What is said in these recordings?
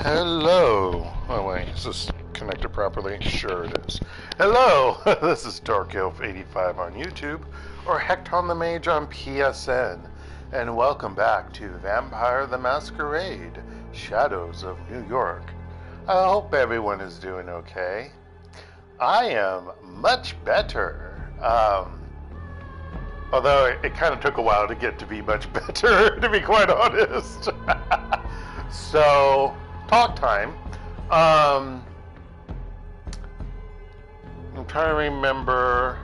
Hello. Oh wait, is this connected properly? Sure it is. Hello, this is DarkElf85 on YouTube, or HektontheMage on PSN, and welcome back to Vampire the Masquerade, Shadows of New York. I hope everyone is doing okay. I am much better. Although it kind of took a while to get to be much better, to be quite honest. So, talk time. I'm trying to remember.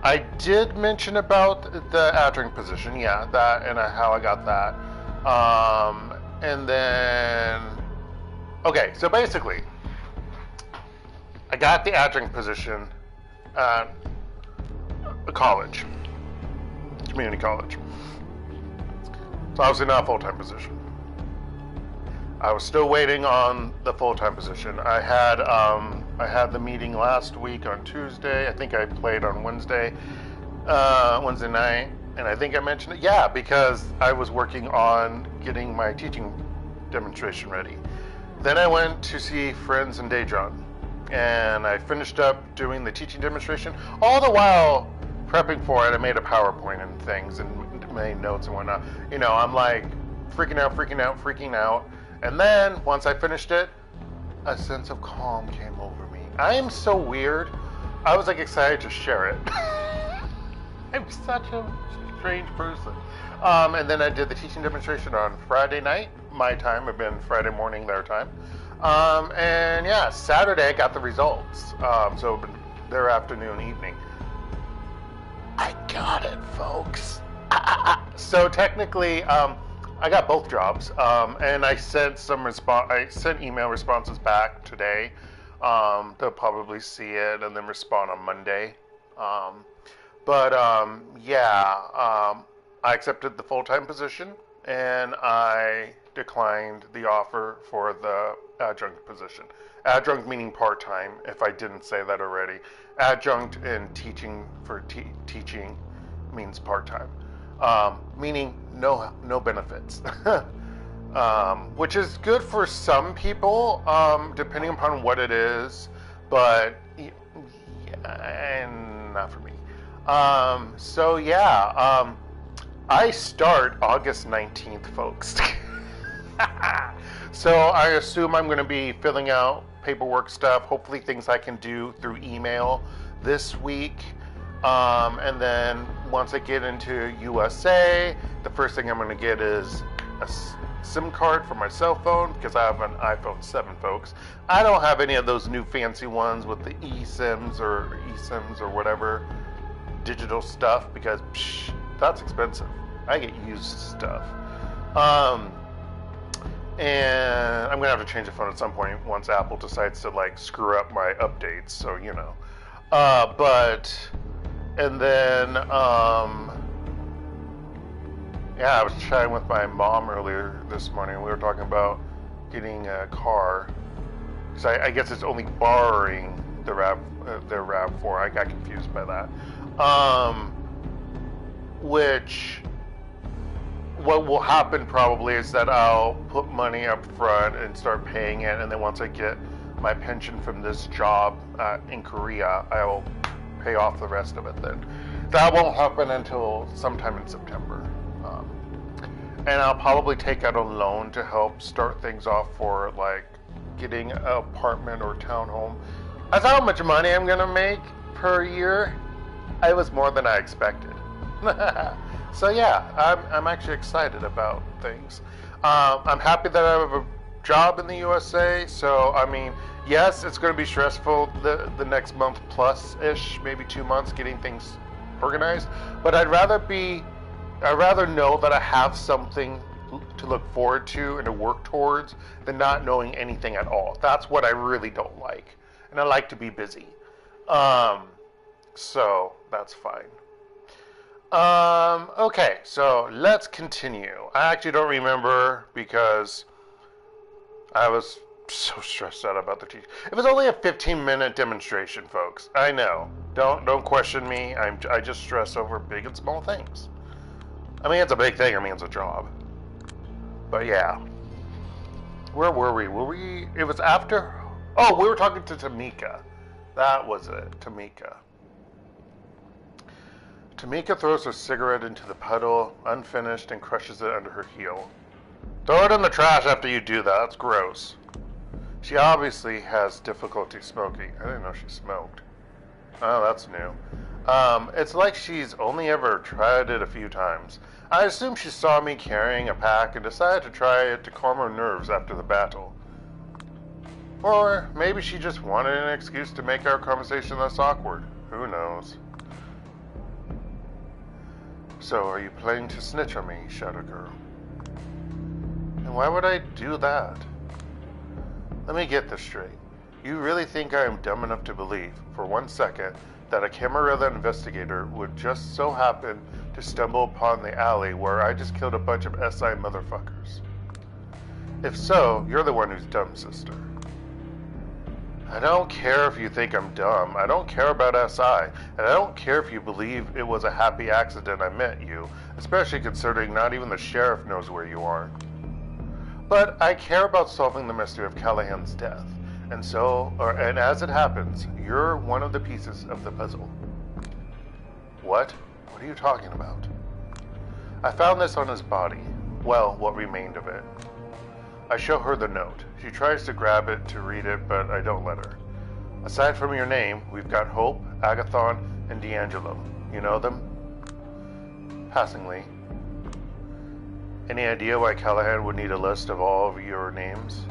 I did mention about the adjutant position, yeah, that and how I got that. And then, okay, so basically, I got the adjutant position at a college, community college. So obviously not a full-time position. I was still waiting on the full-time position. I had the meeting last week on Tuesday. I think I played on Wednesday night, and I think I mentioned it. Yeah, because I was working on getting my teaching demonstration ready. Then I went to see friends in Daedron, and I finished up doing the teaching demonstration. All the while prepping for it, I made a PowerPoint and things and made notes and whatnot. You know, I'm like freaking out. And then, once I finished it, a sense of calm came over me. I am so weird. I was like excited to share it. I'm such a strange person. And then I did the teaching demonstration on Friday night, my time. It had been Friday morning, their time. And yeah, Saturday I got the results. So it been their afternoon, evening. I got it, folks. So technically, I got both jobs, and I sent email responses back today. They'll probably see it and then respond on Monday. I accepted the full-time position, and I declined the offer for the adjunct position. Adjunct meaning part-time, if I didn't say that already. Adjunct in teaching for teaching means part-time. Meaning no benefits, which is good for some people, depending upon what it is, but and not for me. I start August 19th, folks. So I assume I'm going to be filling out paperwork stuff, hopefully things I can do through email this week. And then once I get into USA, the first thing I'm going to get is a SIM card for my cell phone, because I have an iPhone 7, folks. I don't have any of those new fancy ones with the eSIMs or whatever digital stuff, because that's expensive. I get used stuff. And I'm going to have to change the phone at some point once Apple decides to like screw up my updates, so you know. And then, I was chatting with my mom earlier this morning. We were talking about getting a car. Because I guess it's only borrowing the RAV4. I got confused by that. What will happen probably is that I'll put money up front and start paying it. And then once I get my pension from this job in Korea, I will pay off the rest of it then. That won't happen until sometime in September. And I'll probably take out a loan to help start things off for like getting an apartment or townhome. I saw how much money I'm gonna make per year. It was more than I expected. So yeah, I'm actually excited about things. I'm happy that I have a job in the USA, so I mean, yes, it's going to be stressful the next month plus-ish, maybe 2 months getting things organized, but I'd rather know that I have something to look forward to and to work towards than not knowing anything at all. That's what I really don't like, and I like to be busy. So that's fine. Okay, so let's continue. I actually don't remember because I was so stressed out about the teaching. It was only a 15-minute demonstration, folks. I know. Don't question me. I just stress over big and small things. I mean, it's a big thing. I mean, it's a job. But yeah. Where were we? It was after... Oh, we were talking to Tamika. That was it, Tamika. Tamika throws her cigarette into the puddle, unfinished, and crushes it under her heel. Throw it in the trash after you do that. That's gross. She obviously has difficulty smoking. I didn't know she smoked. Oh, that's new. It's like she's only ever tried it a few times. I assume she saw me carrying a pack and decided to try it to calm her nerves after the battle. Or maybe she just wanted an excuse to make our conversation less awkward. Who knows? So, are you planning to snitch on me, Shadow Girl? And why would I do that? Let me get this straight. You really think I am dumb enough to believe, for 1 second, that a Camarilla investigator would just so happen to stumble upon the alley where I just killed a bunch of SI motherfuckers? If so, you're the one who's dumb, sister. I don't care if you think I'm dumb. I don't care about SI. And I don't care if you believe it was a happy accident I met you, especially considering not even the sheriff knows where you are. But I care about solving the mystery of Callihan's death. And as it happens, you're one of the pieces of the puzzle. What? What are you talking about? I found this on his body. Well, what remained of it. I show her the note. She tries to grab it to read it, but I don't let her. Aside from your name, we've got Hope, Agathon, and D'Angelo. You know them? Passingly. Any idea why Callihan would need a list of all of your names?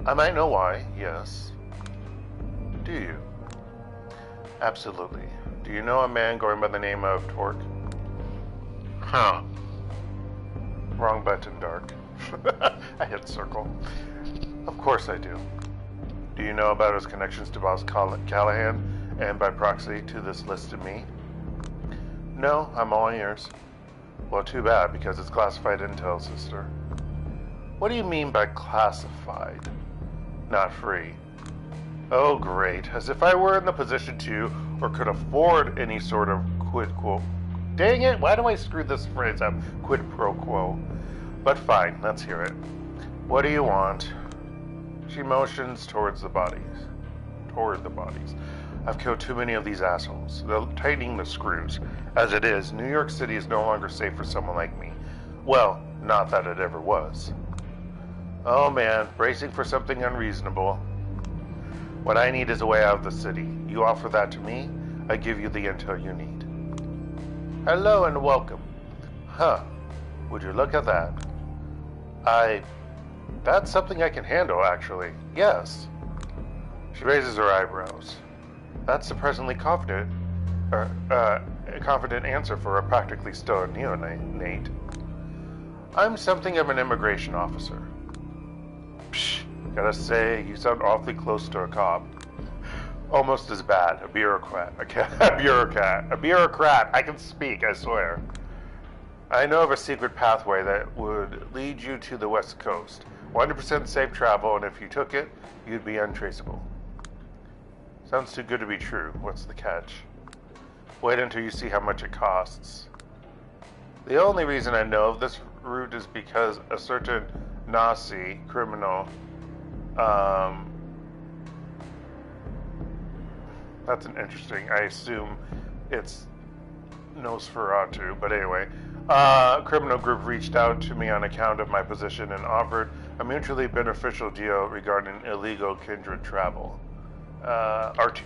I might know why, yes. Do you? Absolutely. Do you know a man going by the name of Torque? Huh. Wrong button, Dark. I hit circle. Of course I do. Do you know about his connections to Boss Callihan, and by proxy to this listed me? No, I'm all ears. Well, too bad, because it's classified intel, sister. What do you mean by classified? Not free. Oh, great. As if I were in the position to, or could afford any sort of quid quo. Dang it, why do I screw this phrase up? Quid pro quo. But fine, let's hear it. What do you want? She motions towards the bodies. Toward the bodies. I've killed too many of these assholes. They're tightening the screws. As it is, New York City is no longer safe for someone like me. Well, not that it ever was. Oh man, bracing for something unreasonable. What I need is a way out of the city. You offer that to me, I give you the intel you need. Hello and welcome. Huh, would you look at that? That's something I can handle, actually. Yes. She raises her eyebrows. That's surprisingly confident answer for a practically stone neonate. I'm something of an immigration officer. Psh, gotta say, you sound awfully close to a cop. Almost as bad. A bureaucrat. A bureaucrat. I can speak, I swear. I know of a secret pathway that would lead you to the West Coast. 100% safe travel, and if you took it, you'd be untraceable. Sounds too good to be true. What's the catch? Wait until you see how much it costs. The only reason I know of this route is because a certain Nazi criminal, that's an interesting, I assume it's Nosferatu, but anyway, criminal group reached out to me on account of my position and offered a mutually beneficial deal regarding illegal kindred travel. R2.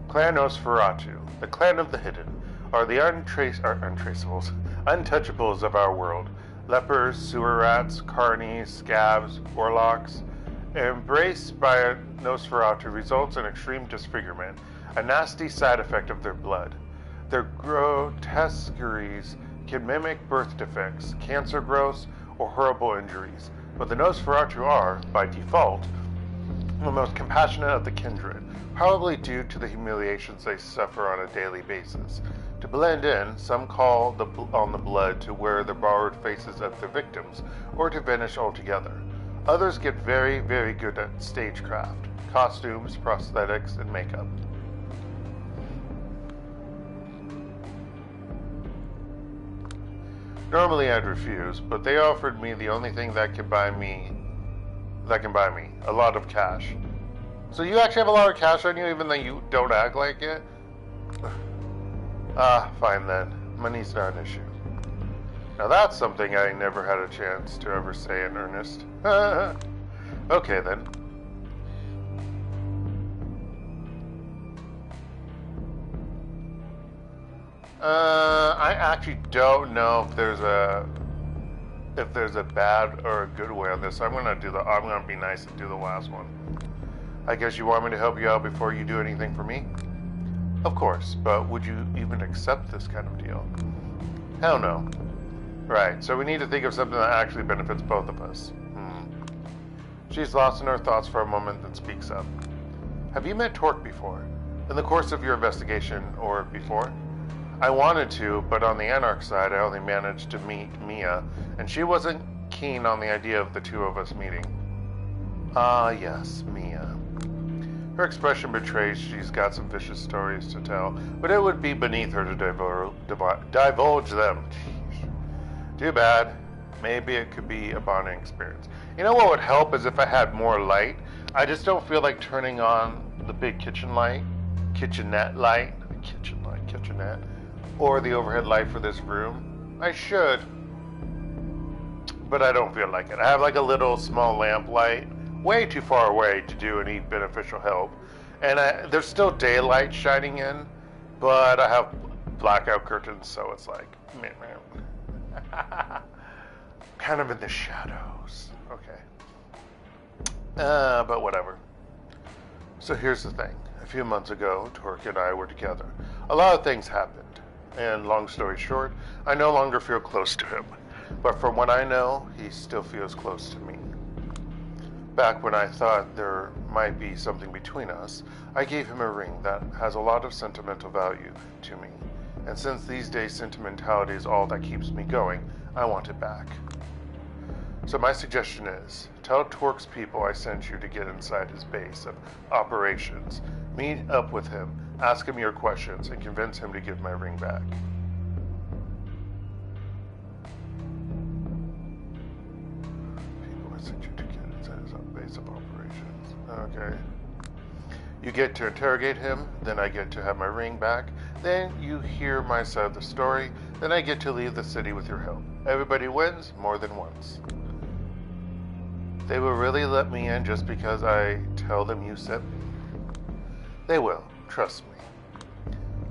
Clan Nosferatu, the clan of the hidden, are the untraceables, untouchables of our world. Lepers, sewer rats, carnies, scabs, warlocks. Embraced by Nosferatu results in extreme disfigurement, a nasty side effect of their blood. Their grotesqueries can mimic birth defects, cancer growths, or horrible injuries, but the Nosferatu are, by default, the most compassionate of the kindred, probably due to the humiliations they suffer on a daily basis. To blend in, some call on the blood to wear the borrowed faces of their victims, or to vanish altogether. Others get very, very good at stagecraft, costumes, prosthetics, and makeup. Normally I'd refuse, but they offered me the only thing that could buy me that can buy me a lot of cash. So you actually have a lot of cash on you, even though you don't act like it? Fine then. Money's not an issue. Now that's something I never had a chance to ever say in earnest. Okay then. I actually don't know if there's a bad or a good way on this. I'm gonna be nice and do the last one. I guess you want me to help you out before you do anything for me? Of course, but would you even accept this kind of deal? Hell no. Right, so we need to think of something that actually benefits both of us. She's lost in her thoughts for a moment, then speaks up. Have you met Torque before? In the course of your investigation, or before? I wanted to, but on the Anarch side, I only managed to meet Mia, and she wasn't keen on the idea of the two of us meeting. Ah, yes, Mia. Her expression betrays she's got some vicious stories to tell, but it would be beneath her to divulge them. Too bad. Maybe it could be a bonding experience. You know what would help is if I had more light. I just don't feel like turning on the big kitchenette light, or the overhead light for this room. I should, but I don't feel like it. I have like a little small lamp light, way too far away to do any beneficial help. And there's still daylight shining in, but I have blackout curtains, so it's like, man. Kind of in the shadows. Okay. But whatever. So here's the thing. A few months ago, Torque and I were together. A lot of things happened. And long story short, I no longer feel close to him. But from what I know, he still feels close to me. Back when I thought there might be something between us, I gave him a ring that has a lot of sentimental value to me. And since these days sentimentality is all that keeps me going, I want it back. So my suggestion is, tell Torque's people I sent you to get inside his base of operations, meet up with him, ask him your questions, and convince him to give my ring back. People I sent you to get inside his base of operations. Okay. You get to interrogate him, then I get to have my ring back, then you hear my side of the story, then I get to leave the city with your help. Everybody wins more than once. They will really let me in just because I tell them you sent me? They will, trust me.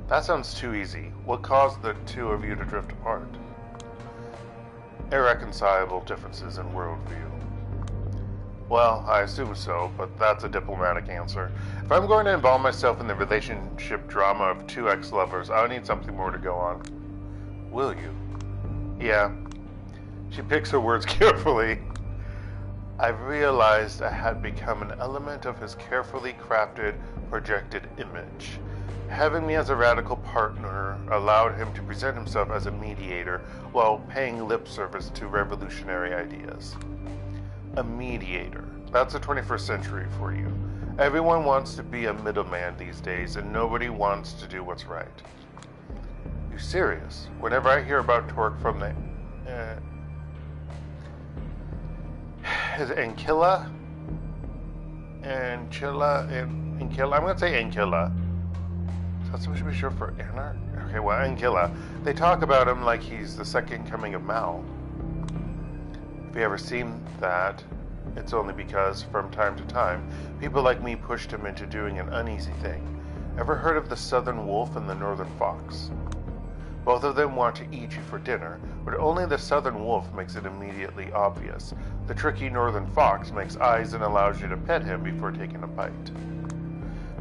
That sounds too easy. What caused the two of you to drift apart? Irreconcilable differences in worldview. Well, I assume so, but that's a diplomatic answer. If I'm going to involve myself in the relationship drama of two ex-lovers, I'll need something more to go on. Will you? Yeah. She picks her words carefully. I've realized I had become an element of his carefully crafted, projected image. Having me as a radical partner allowed him to present himself as a mediator while paying lip service to revolutionary ideas. A mediator. That's the 21st century for you. Everyone wants to be a middleman these days, and nobody wants to do what's right. You serious? Whenever I hear about Torque from the... is it Ankilla? I'm going to say Ankilla. Is that supposed to be short for Anarch? Okay, well, Ankilla. They talk about him like he's the second coming of Mal. If you ever seen that, it's only because, from time to time, people like me pushed him into doing an uneasy thing. Ever heard of the Southern Wolf and the Northern Fox? Both of them want to eat you for dinner, but only the Southern Wolf makes it immediately obvious. The tricky Northern Fox makes eyes and allows you to pet him before taking a bite.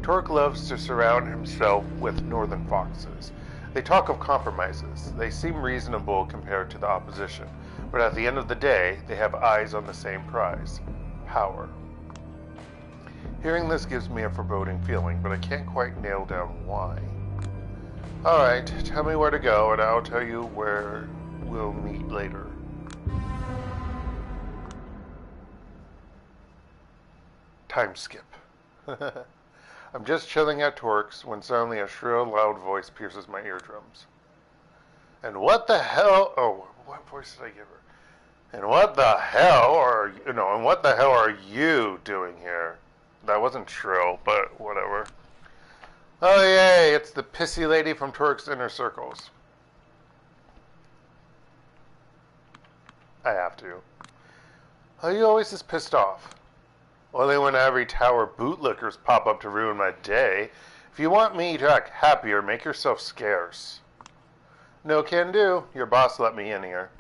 Torque loves to surround himself with Northern Foxes. They talk of compromises. They seem reasonable compared to the opposition, but at the end of the day, they have eyes on the same prize: power. Hearing this gives me a foreboding feeling, but I can't quite nail down why. Alright, tell me where to go, and I'll tell you where we'll meet later. Time skip. I'm just chilling at Torque's when suddenly a shrill, loud voice pierces my eardrums. And what the hell? Oh, what voice did I give her? And what the hell are you doing here? That wasn't shrill, but whatever. Oh yay, it's the pissy lady from Turk's Inner Circles. I have to. Are you always this pissed off? Only when every tower bootlickers pop up to ruin my day. If you want me to act happier, make yourself scarce. No can do. Your boss let me in here.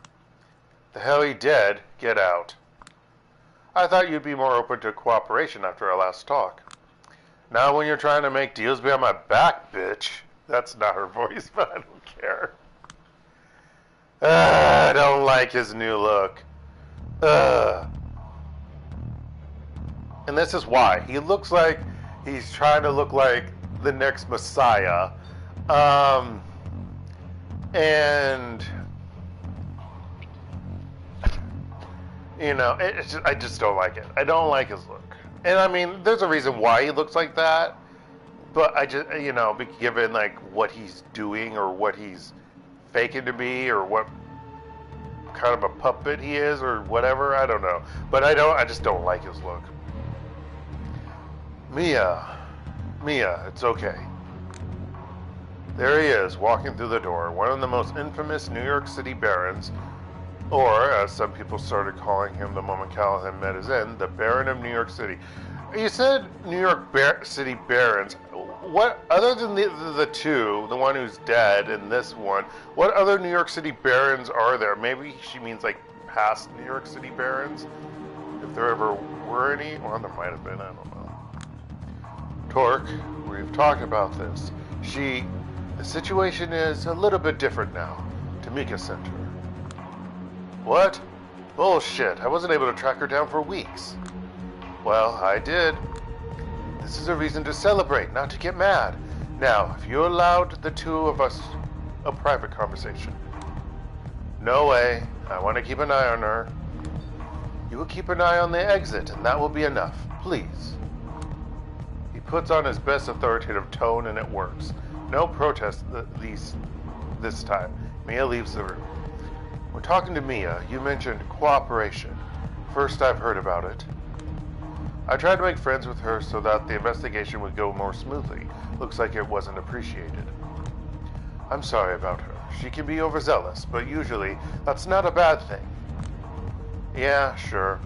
The hell he did. Get out. I thought you'd be more open to cooperation after our last talk. Now when you're trying to make deals behind my back, bitch. That's not her voice, but I don't care. I don't like his new look. And this is why. He looks like he's trying to look like the next Messiah. And you know, I just don't like it. I don't like his look. And I mean, there's a reason why he looks like that. But I just, you know, given like what he's doing or what he's faking to be or what kind of a puppet he is or whatever, I don't know. But I just don't like his look. Mia, it's okay. There he is, walking through the door, one of the most infamous New York City barons, or, as some people started calling him the moment Callihan met his end, the Baron of New York City. You said New York City barons. What, other than the two, the one who's dead and this one, what other New York City barons are there? Maybe she means like past New York City barons? If there ever were any? Well, there might have been, I don't know. Torque, we've talked about this. The situation is a little bit different now. Tamika sent her. What? Bullshit. I wasn't able to track her down for weeks. Well, I did. This is a reason to celebrate, not to get mad. Now, if you allowed the two of us a private conversation. No way. I want to keep an eye on her. You will keep an eye on the exit, and that will be enough. Please. He puts on his best authoritative tone, and it works. No protest this time. Mia leaves the room. When talking to Mia, you mentioned cooperation. First I've heard about it. I tried to make friends with her so that the investigation would go more smoothly. Looks like it wasn't appreciated. I'm sorry about her. She can be overzealous, but usually that's not a bad thing. Yeah, sure.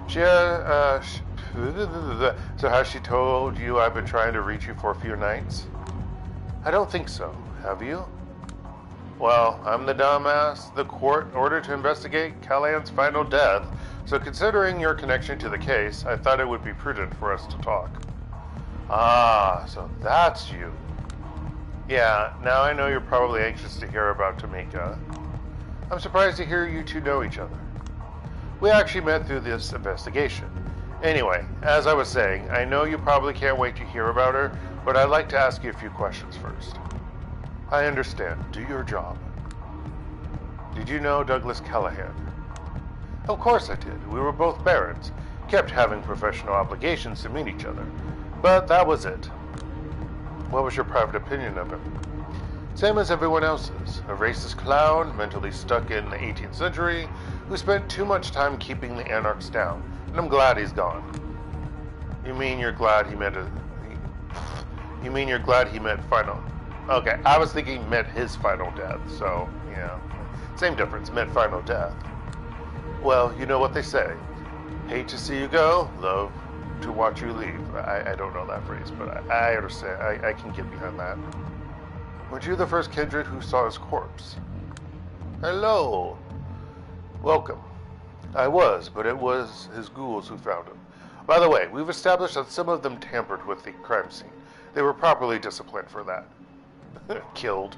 So has she told you I've been trying to reach you for a few nights? I don't think so. Have you? Well, I'm the dumbass the court ordered to investigate Callihan's final death, so considering your connection to the case, I thought it would be prudent for us to talk. Ah, so that's you. Yeah, now I know you're probably anxious to hear about Tamika. I'm surprised to hear you two know each other. We actually met through this investigation. Anyway, as I was saying, I know you probably can't wait to hear about her, but I'd like to ask you a few questions first. I understand. Do your job. Did you know Douglas Callihan? Of course I did. We were both barons. Kept having professional obligations to meet each other. But that was it. What was your private opinion of him? Same as everyone else's. A racist clown, mentally stuck in the 18th century, who spent too much time keeping the anarchs down. And I'm glad he's gone. You mean you're glad he met final... Okay, I was thinking met his final death, so, yeah. Same difference, met final death. Well, you know what they say. Hate to see you go, love to watch you leave. I don't know that phrase, but I understand. I can get behind that. Weren't you the first kindred who saw his corpse? Hello. Welcome. I was, but it was his ghouls who found him. By the way, we've established that some of them tampered with the crime scene. They were properly disciplined for that. Killed.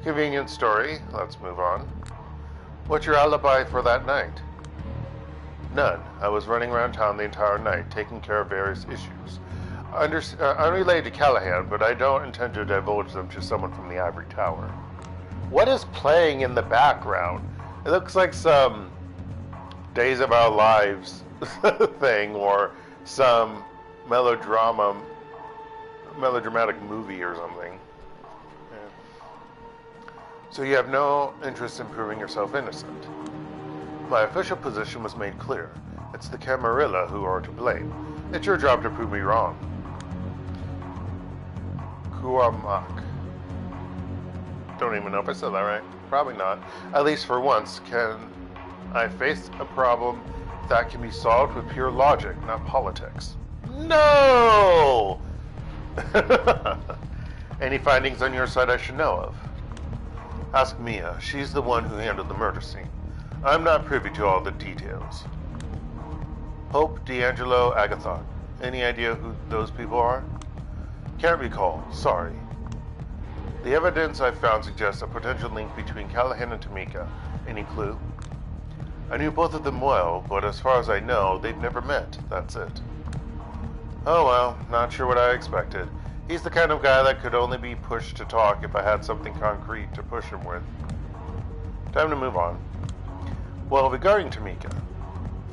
Convenient story. Let's move on. What's your alibi for that night? None. I was running around town the entire night, taking care of various issues. Unrelated to Callihan, but I don't intend to divulge them to someone from the Ivory Tower. What is playing in the background? It looks like some Days of Our Lives thing, or some melodramatic movie or something. So you have no interest in proving yourself innocent? My official position was made clear. It's the Camarilla who are to blame. It's your job to prove me wrong. Kuamak. Don't even know if I said that right. Probably not. At least for once, can I face a problem that can be solved with pure logic, not politics. No! Any findings on your side I should know of? Ask Mia. She's the one who handled the murder scene. I'm not privy to all the details. Hope, D'Angelo, Agathon. Any idea who those people are? Can't recall. Sorry. The evidence I've found suggests a potential link between Callihan and Tamika. Any clue? I knew both of them well, but as far as I know, they've never met. That's it. Oh well, not sure what I expected. He's the kind of guy that could only be pushed to talk if I had something concrete to push him with. Time to move on. Well, regarding Tamika,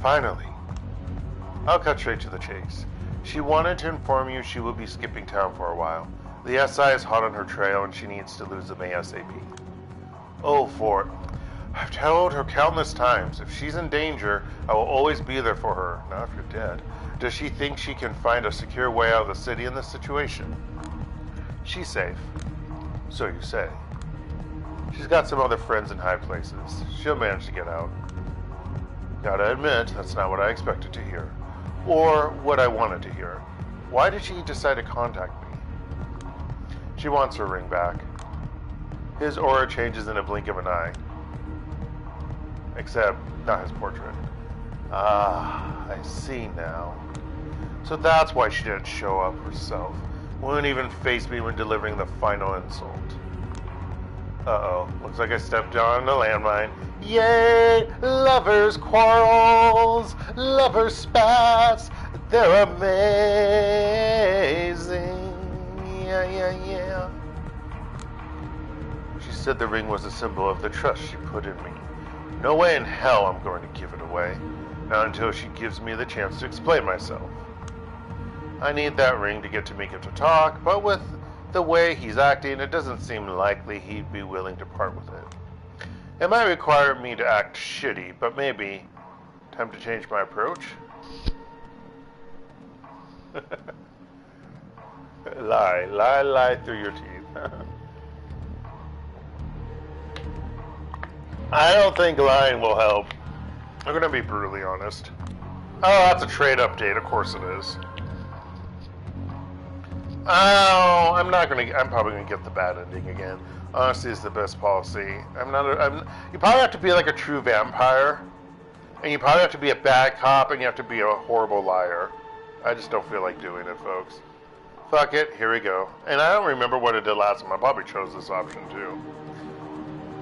finally. I'll cut straight to the chase. She wanted to inform you she will be skipping town for a while. The SI is hot on her trail and she needs to lose them ASAP. Oh, Fort. I've told her countless times, if she's in danger, I will always be there for her, not if you're dead. Does she think she can find a secure way out of the city in this situation? She's safe. So you say. She's got some other friends in high places. She'll manage to get out. Gotta admit, that's not what I expected to hear. Or what I wanted to hear. Why did she decide to contact me? She wants her ring back. His aura changes in a blink of an eye. Except, not his portrait. Ah, I see now. So that's why she didn't show up herself. Wouldn't even face me when delivering the final insult. Uh-oh, looks like I stepped on a landmine. Yay! Lovers' quarrels! Lovers' spats! They're amazing! Yeah. She said the ring was a symbol of the trust she put in me. No way in hell I'm going to give it away. Not until she gives me the chance to explain myself. I need that ring to get Tamika to talk, but with the way he's acting, it doesn't seem likely he'd be willing to part with it. It might require me to act shitty, but maybe time to change my approach? Lie through your teeth. I don't think lying will help. I'm gonna be brutally honest. Oh, that's a trade update. Of course it is. Oh, I'm probably gonna get the bad ending again. Honesty is the best policy. You probably have to be like a true vampire, and you probably have to be a bad cop, and you have to be a horrible liar. I just don't feel like doing it, folks. Fuck it, here we go. And I don't remember what I did last time. I probably chose this option too.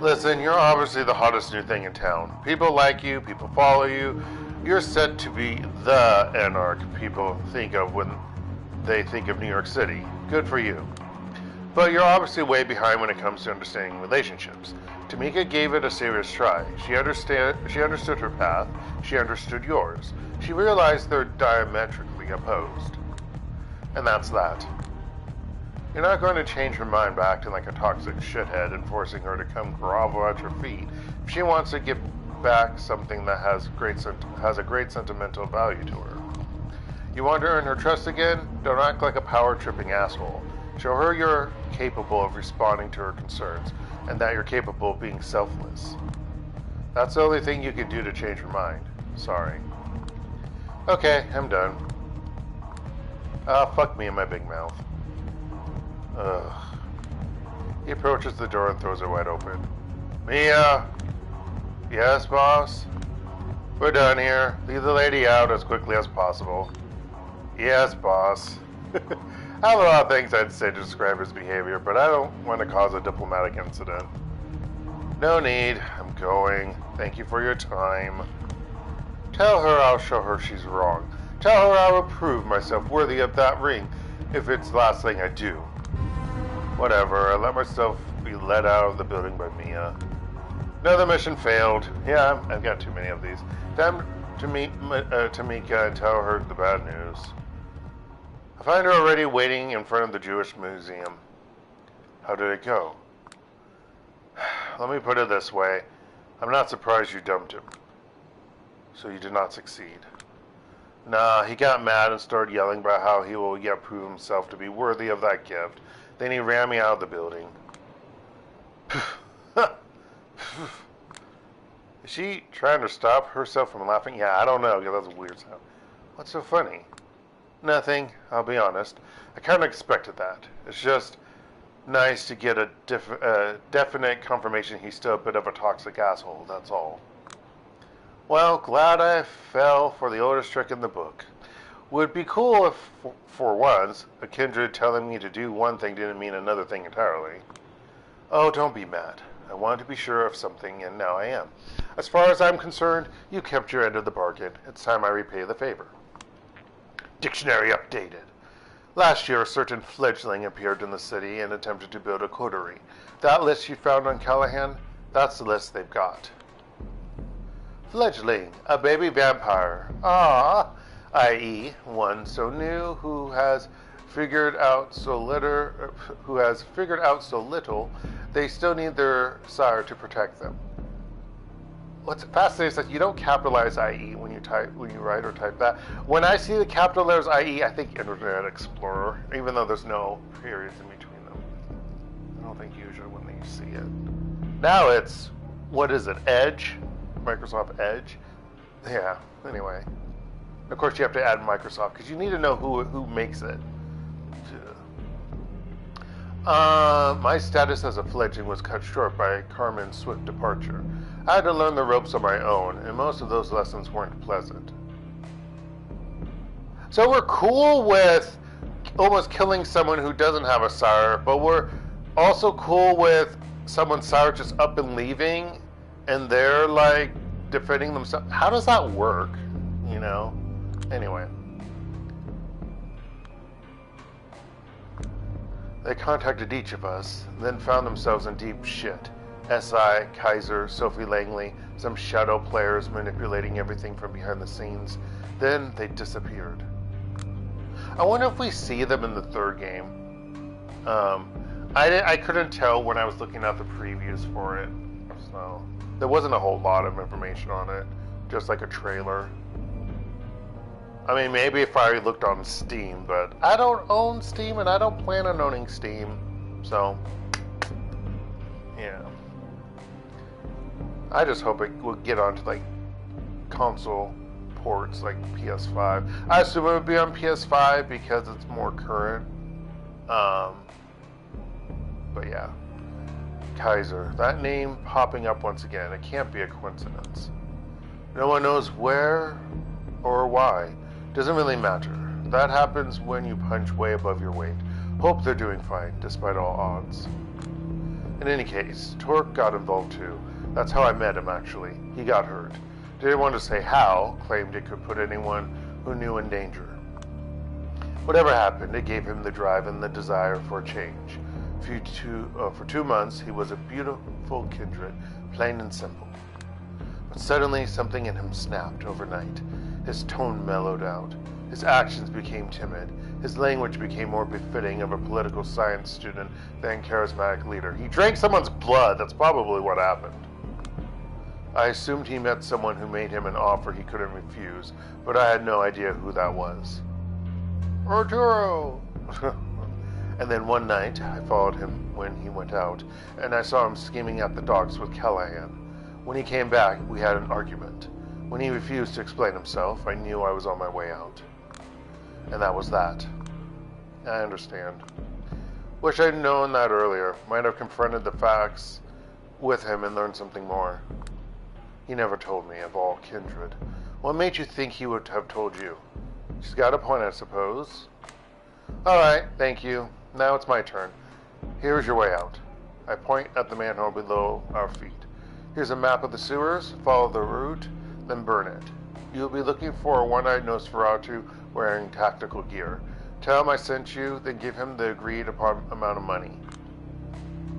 Listen, you're obviously the hottest new thing in town. People like you, people follow you. You're said to be the anarch people think of when they think of New York City. Good for you. But you're obviously way behind when it comes to understanding relationships. Tamika gave it a serious try. She understood her path. She understood yours. She realized they're diametrically opposed. And that's that. You're not going to change her mind by acting like a toxic shithead and forcing her to come grovel at your feet. If she wants to give back something that has a great sentimental value to her. You want to earn her trust again? Don't act like a power-tripping asshole. Show her you're capable of responding to her concerns, and that you're capable of being selfless. That's the only thing you can do to change her mind. Sorry. Okay, I'm done. Fuck me in my big mouth. Ugh. He approaches the door and throws it wide open. Mia! Yes, boss? We're done here. Leave the lady out as quickly as possible. Yes, boss. I have a lot of things I'd say to describe his behavior, but I don't want to cause a diplomatic incident. No need. I'm going. Thank you for your time. Tell her I'll show her she's wrong. Tell her I will prove myself worthy of that ring if it's the last thing I do. Whatever, I let myself be led out of the building by Mia. Another mission failed. Yeah, I've got too many of these. Time to meet Tamika and tell her the bad news. I find her already waiting in front of the Jewish Museum. How did it go? Let me put it this way. I'm not surprised you dumped him. So you did not succeed. Nah, he got mad and started yelling about how he will yet prove himself to be worthy of that gift. Then he ran me out of the building. Is she trying to stop herself from laughing? Yeah, I don't know. Yeah, that's a weird sound. What's so funny? Nothing, I'll be honest. I kind of expected that. It's just nice to get a definite confirmation he's still a bit of a toxic asshole, that's all. Well, glad I fell for the oldest trick in the book. Would be cool if, for once, a kindred telling me to do one thing didn't mean another thing entirely. Oh, don't be mad. I wanted to be sure of something, and now I am. As far as I'm concerned, you kept your end of the bargain. It's time I repay the favor. Dictionary updated. Last year, a certain fledgling appeared in the city and attempted to build a coterie. That list you found on Callihan, that's the list they've got. Fledgling, a baby vampire. Ah, i.e., one so new who has figured out so little, they still need their sire to protect them. What's fascinating is that you don't capitalize IE when you write or type that. When I see the capital letters IE, I think Internet Explorer, even though there's no periods in between them. I don't think usually when you see it. Now it's, what is it, Edge? Microsoft Edge? Yeah, anyway. Of course you have to add Microsoft, because you need to know who makes it. My status as a fledgling was cut short by Carmen's swift departure. I had to learn the ropes on my own, and most of those lessons weren't pleasant. So we're cool with almost killing someone who doesn't have a sire, but we're also cool with someone's sire just up and leaving, and they're like defending themselves. How does that work? You know? Anyway. They contacted each of us, then found themselves in deep shit. SI, Kaiser, Sophie Langley, some shadow players manipulating everything from behind the scenes. Then they disappeared. I wonder if we see them in the third game. I couldn't tell when I was looking at the previews for it, so there wasn't a whole lot of information on it, just like a trailer. I mean, maybe if I looked on Steam, but I don't own Steam and I don't plan on owning Steam, so yeah. I just hope it will get onto like console ports like PS5. I assume it would be on PS5 because it's more current. But yeah. Kaiser. That name popping up once again. It can't be a coincidence. No one knows where or why. Doesn't really matter. That happens when you punch way above your weight. Hope they're doing fine, despite all odds. In any case, Torque got involved too. That's how I met him, actually. He got hurt. Didn't want to say how, claimed it could put anyone who knew in danger. Whatever happened, it gave him the drive and the desire for a change. For 2 months, he was a beautiful kindred, plain and simple. But suddenly, something in him snapped overnight. His tone mellowed out. His actions became timid. His language became more befitting of a political science student than charismatic leader. He drank someone's blood. That's probably what happened. I assumed he met someone who made him an offer he couldn't refuse, but I had no idea who that was. Arturo! And then one night, I followed him when he went out, and I saw him scheming at the docks with Callihan. When he came back, we had an argument. When he refused to explain himself, I knew I was on my way out. And that was that. I understand. Wish I'd known that earlier. Might have confronted the facts with him and learned something more. He never told me, of all kindred. What made you think he would have told you? She's got a point, I suppose. Alright, thank you. Now it's my turn. Here's your way out. I point at the manhole below our feet. Here's a map of the sewers. Follow the route, then burn it. You'll be looking for a one-eyed Nosferatu wearing tactical gear. Tell him I sent you, then give him the agreed upon amount of money.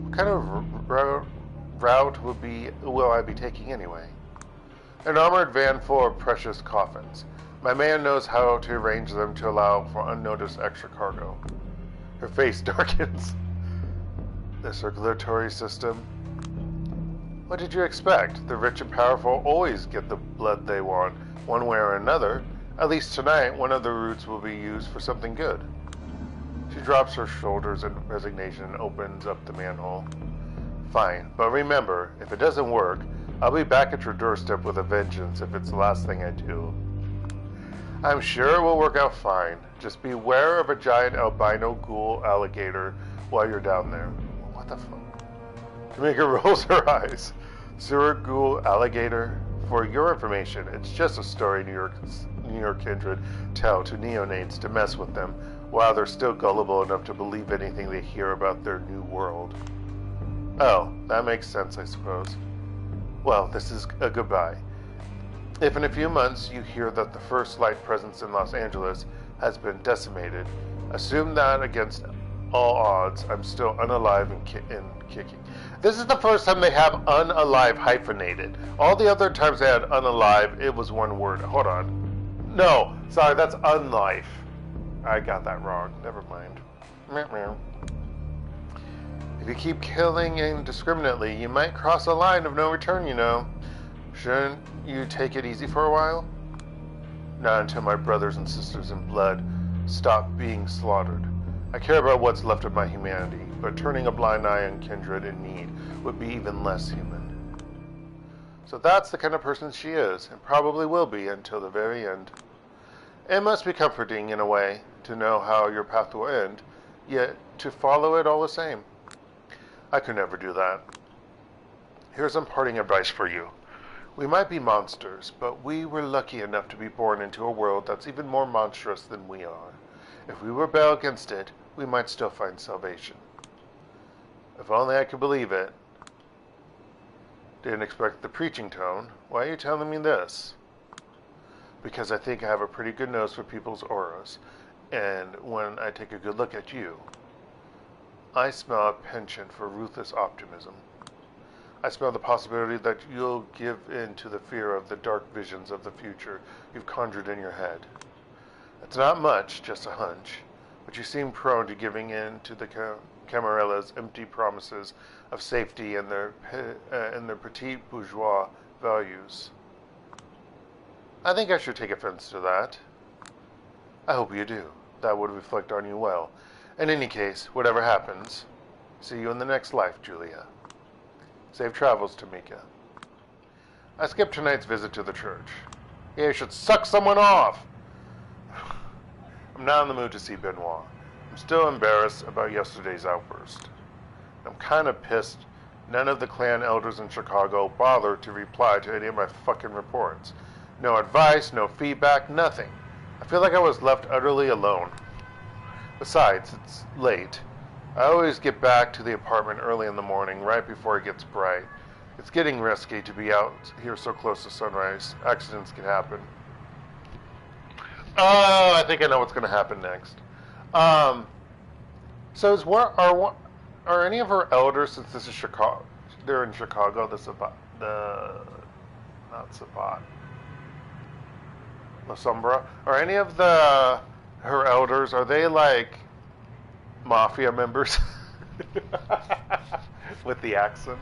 What kind of route will I be taking anyway? An armored van full of precious coffins. My man knows how to arrange them to allow for unnoticed extra cargo. Her face darkens. The circulatory system. What did you expect? The rich and powerful always get the blood they want, one way or another. At least tonight, one of the roots will be used for something good. She drops her shoulders in resignation and opens up the manhole. Fine, but remember, if it doesn't work, I'll be back at your doorstep with a vengeance if it's the last thing I do. I'm sure it will work out fine. Just beware of a giant albino ghoul alligator while you're down there. What the fuck? Tamika rolls her eyes. Sewer ghoul alligator? For your information, it's just a story New York kindred tell to neonates to mess with them while they're still gullible enough to believe anything they hear about their new world. Oh, that makes sense, I suppose. Well, this is a goodbye. If in a few months you hear that the first light presence in Los Angeles has been decimated, assume that against all odds, I'm still unalive and kicking. This is the first time they have unalive hyphenated. All the other times they had unalive, it was one word. Hold on. No, sorry, that's unlife. I got that wrong. Never mind. If you keep killing indiscriminately, you might cross a line of no return, you know. Shouldn't you take it easy for a while? Not until my brothers and sisters in blood stop being slaughtered. I care about what's left of my humanity, but turning a blind eye on kindred in need would be even less human. So that's the kind of person she is, and probably will be until the very end. It must be comforting, in a way, to know how your path will end, yet to follow it all the same. I could never do that. Here's some parting advice for you. We might be monsters, but we were lucky enough to be born into a world that's even more monstrous than we are. If we rebel against it, we might still find salvation. If only I could believe it. Didn't expect the preaching tone. Why are you telling me this? Because I think I have a pretty good nose for people's auras, and when I take a good look at you, I smell a penchant for ruthless optimism. I smell the possibility that you'll give in to the fear of the dark visions of the future you've conjured in your head. It's not much, just a hunch, but you seem prone to giving in to the Camarella's empty promises of safety and their petite bourgeois values. I think I should take offense to that. I hope you do. That would reflect on you well. In any case, whatever happens, see you in the next life, Julia. Safe travels, Tamika. I skipped tonight's visit to the church. Yeah, you should suck someone off! I'm not in the mood to see Benoit. I'm still embarrassed about yesterday's outburst. I'm kind of pissed none of the clan elders in Chicago bothered to reply to any of my fucking reports. No advice, no feedback, nothing. I feel like I was left utterly alone. Besides, it's late. I always get back to the apartment early in the morning, right before it gets bright. It's getting risky to be out here so close to sunrise. Accidents can happen. Oh, I think I know what's going to happen next. So are any of her elders, since this is Chicago, they're in Chicago, not Sabat, Lasombra, are any of her elders, are they like mafia members? With the accent.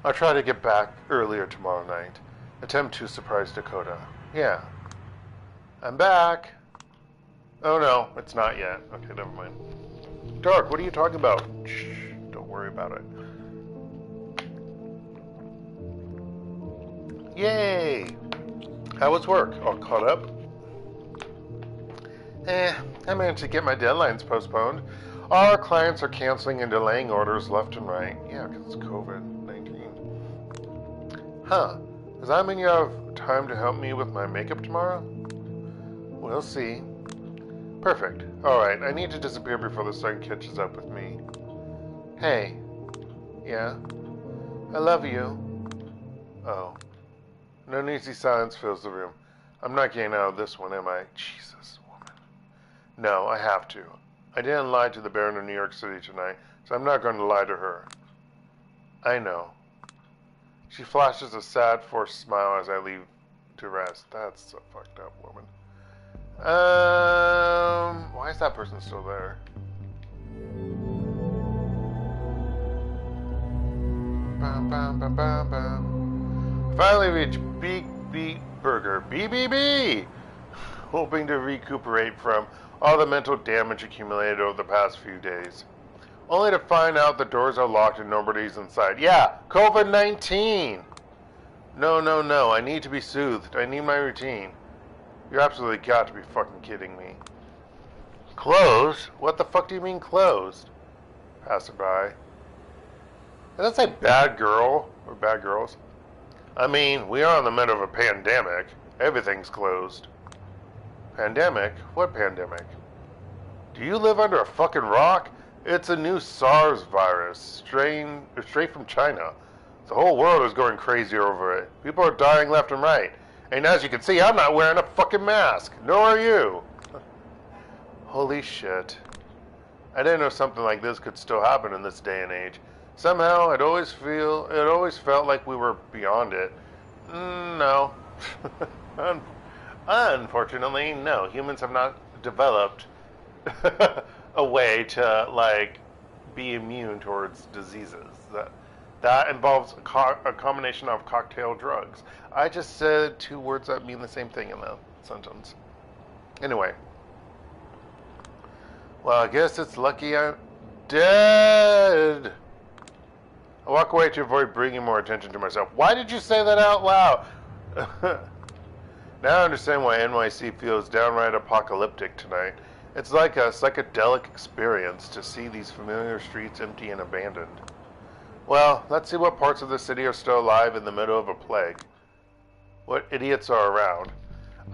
I'll try to get back earlier tomorrow night. Attempt to surprise Dakota. Yeah. I'm back. Oh no, it's not yet. Okay, never mind. Dark, what are you talking about? Shh, don't worry about it. Yay! How was work? All caught up? I managed to get my deadlines postponed. Our clients are canceling and delaying orders left and right. Yeah, because it's COVID-19. Huh. Does that mean you have time to help me with my makeup tomorrow? We'll see. Perfect. Alright, I need to disappear before the sun catches up with me. Hey. Yeah? I love you. Oh. An uneasy silence fills the room. I'm not getting out of this one, am I? Jesus, woman. No, I have to. I didn't lie to the Baron of New York City tonight, so I'm not going to lie to her. I know. She flashes a sad, forced smile as I leave to rest. That's a fucked up woman. Why is that person still there? Finally reached Beak Beat Burger. BBB! Hoping to recuperate from all the mental damage accumulated over the past few days. Only to find out the doors are locked and nobody's inside. Yeah, COVID-19! No, I need to be soothed. I need my routine. You absolutely got to be fucking kidding me. Closed? What the fuck do you mean closed? Passerby. Did that say bad girl or bad girls? I mean, we are in the middle of a pandemic. Everything's closed. Pandemic? What pandemic? Do you live under a fucking rock? It's a new SARS virus, straight from China. The whole world is going crazy over it. People are dying left and right. And as you can see, I'm not wearing a fucking mask. Nor are you. Holy shit. I didn't know something like this could still happen in this day and age. Somehow, it always felt like we were beyond it. No. Unfortunately, no. Humans have not developed a way to, like, be immune towards diseases. That involves a combination of cocktail drugs. I just said two words that mean the same thing in that sentence. Anyway. Well, I guess it's lucky I'm dead. I walk away to avoid bringing more attention to myself. Why did you say that out loud? Now I understand why NYC feels downright apocalyptic tonight. It's like a psychedelic experience to see these familiar streets empty and abandoned. Well, let's see what parts of the city are still alive in the middle of a plague. What idiots are around.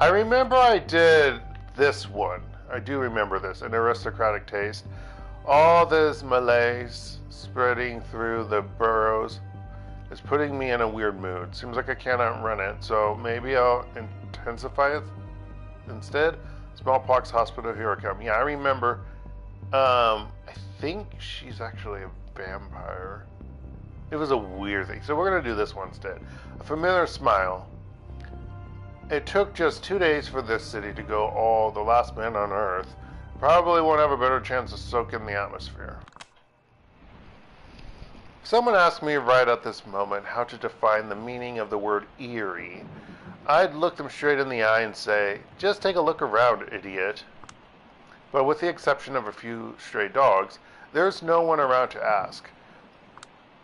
I remember I did this one. I do remember this, an aristocratic taste. All this malaise spreading through the boroughs is putting me in a weird mood. Seems like I can't outrun it, so maybe I'll intensify it instead. Smallpox hospital, here I come. Yeah, I remember. I think she's actually a vampire. It was a weird thing. So we're going to do this one instead. A familiar smile. It took just 2 days for this city to go all the last man on Earth. Probably won't have a better chance to soak in the atmosphere. Someone asked me right at this moment how to define the meaning of the word eerie. I'd look them straight in the eye and say, just take a look around, idiot. But with the exception of a few stray dogs, there's no one around to ask.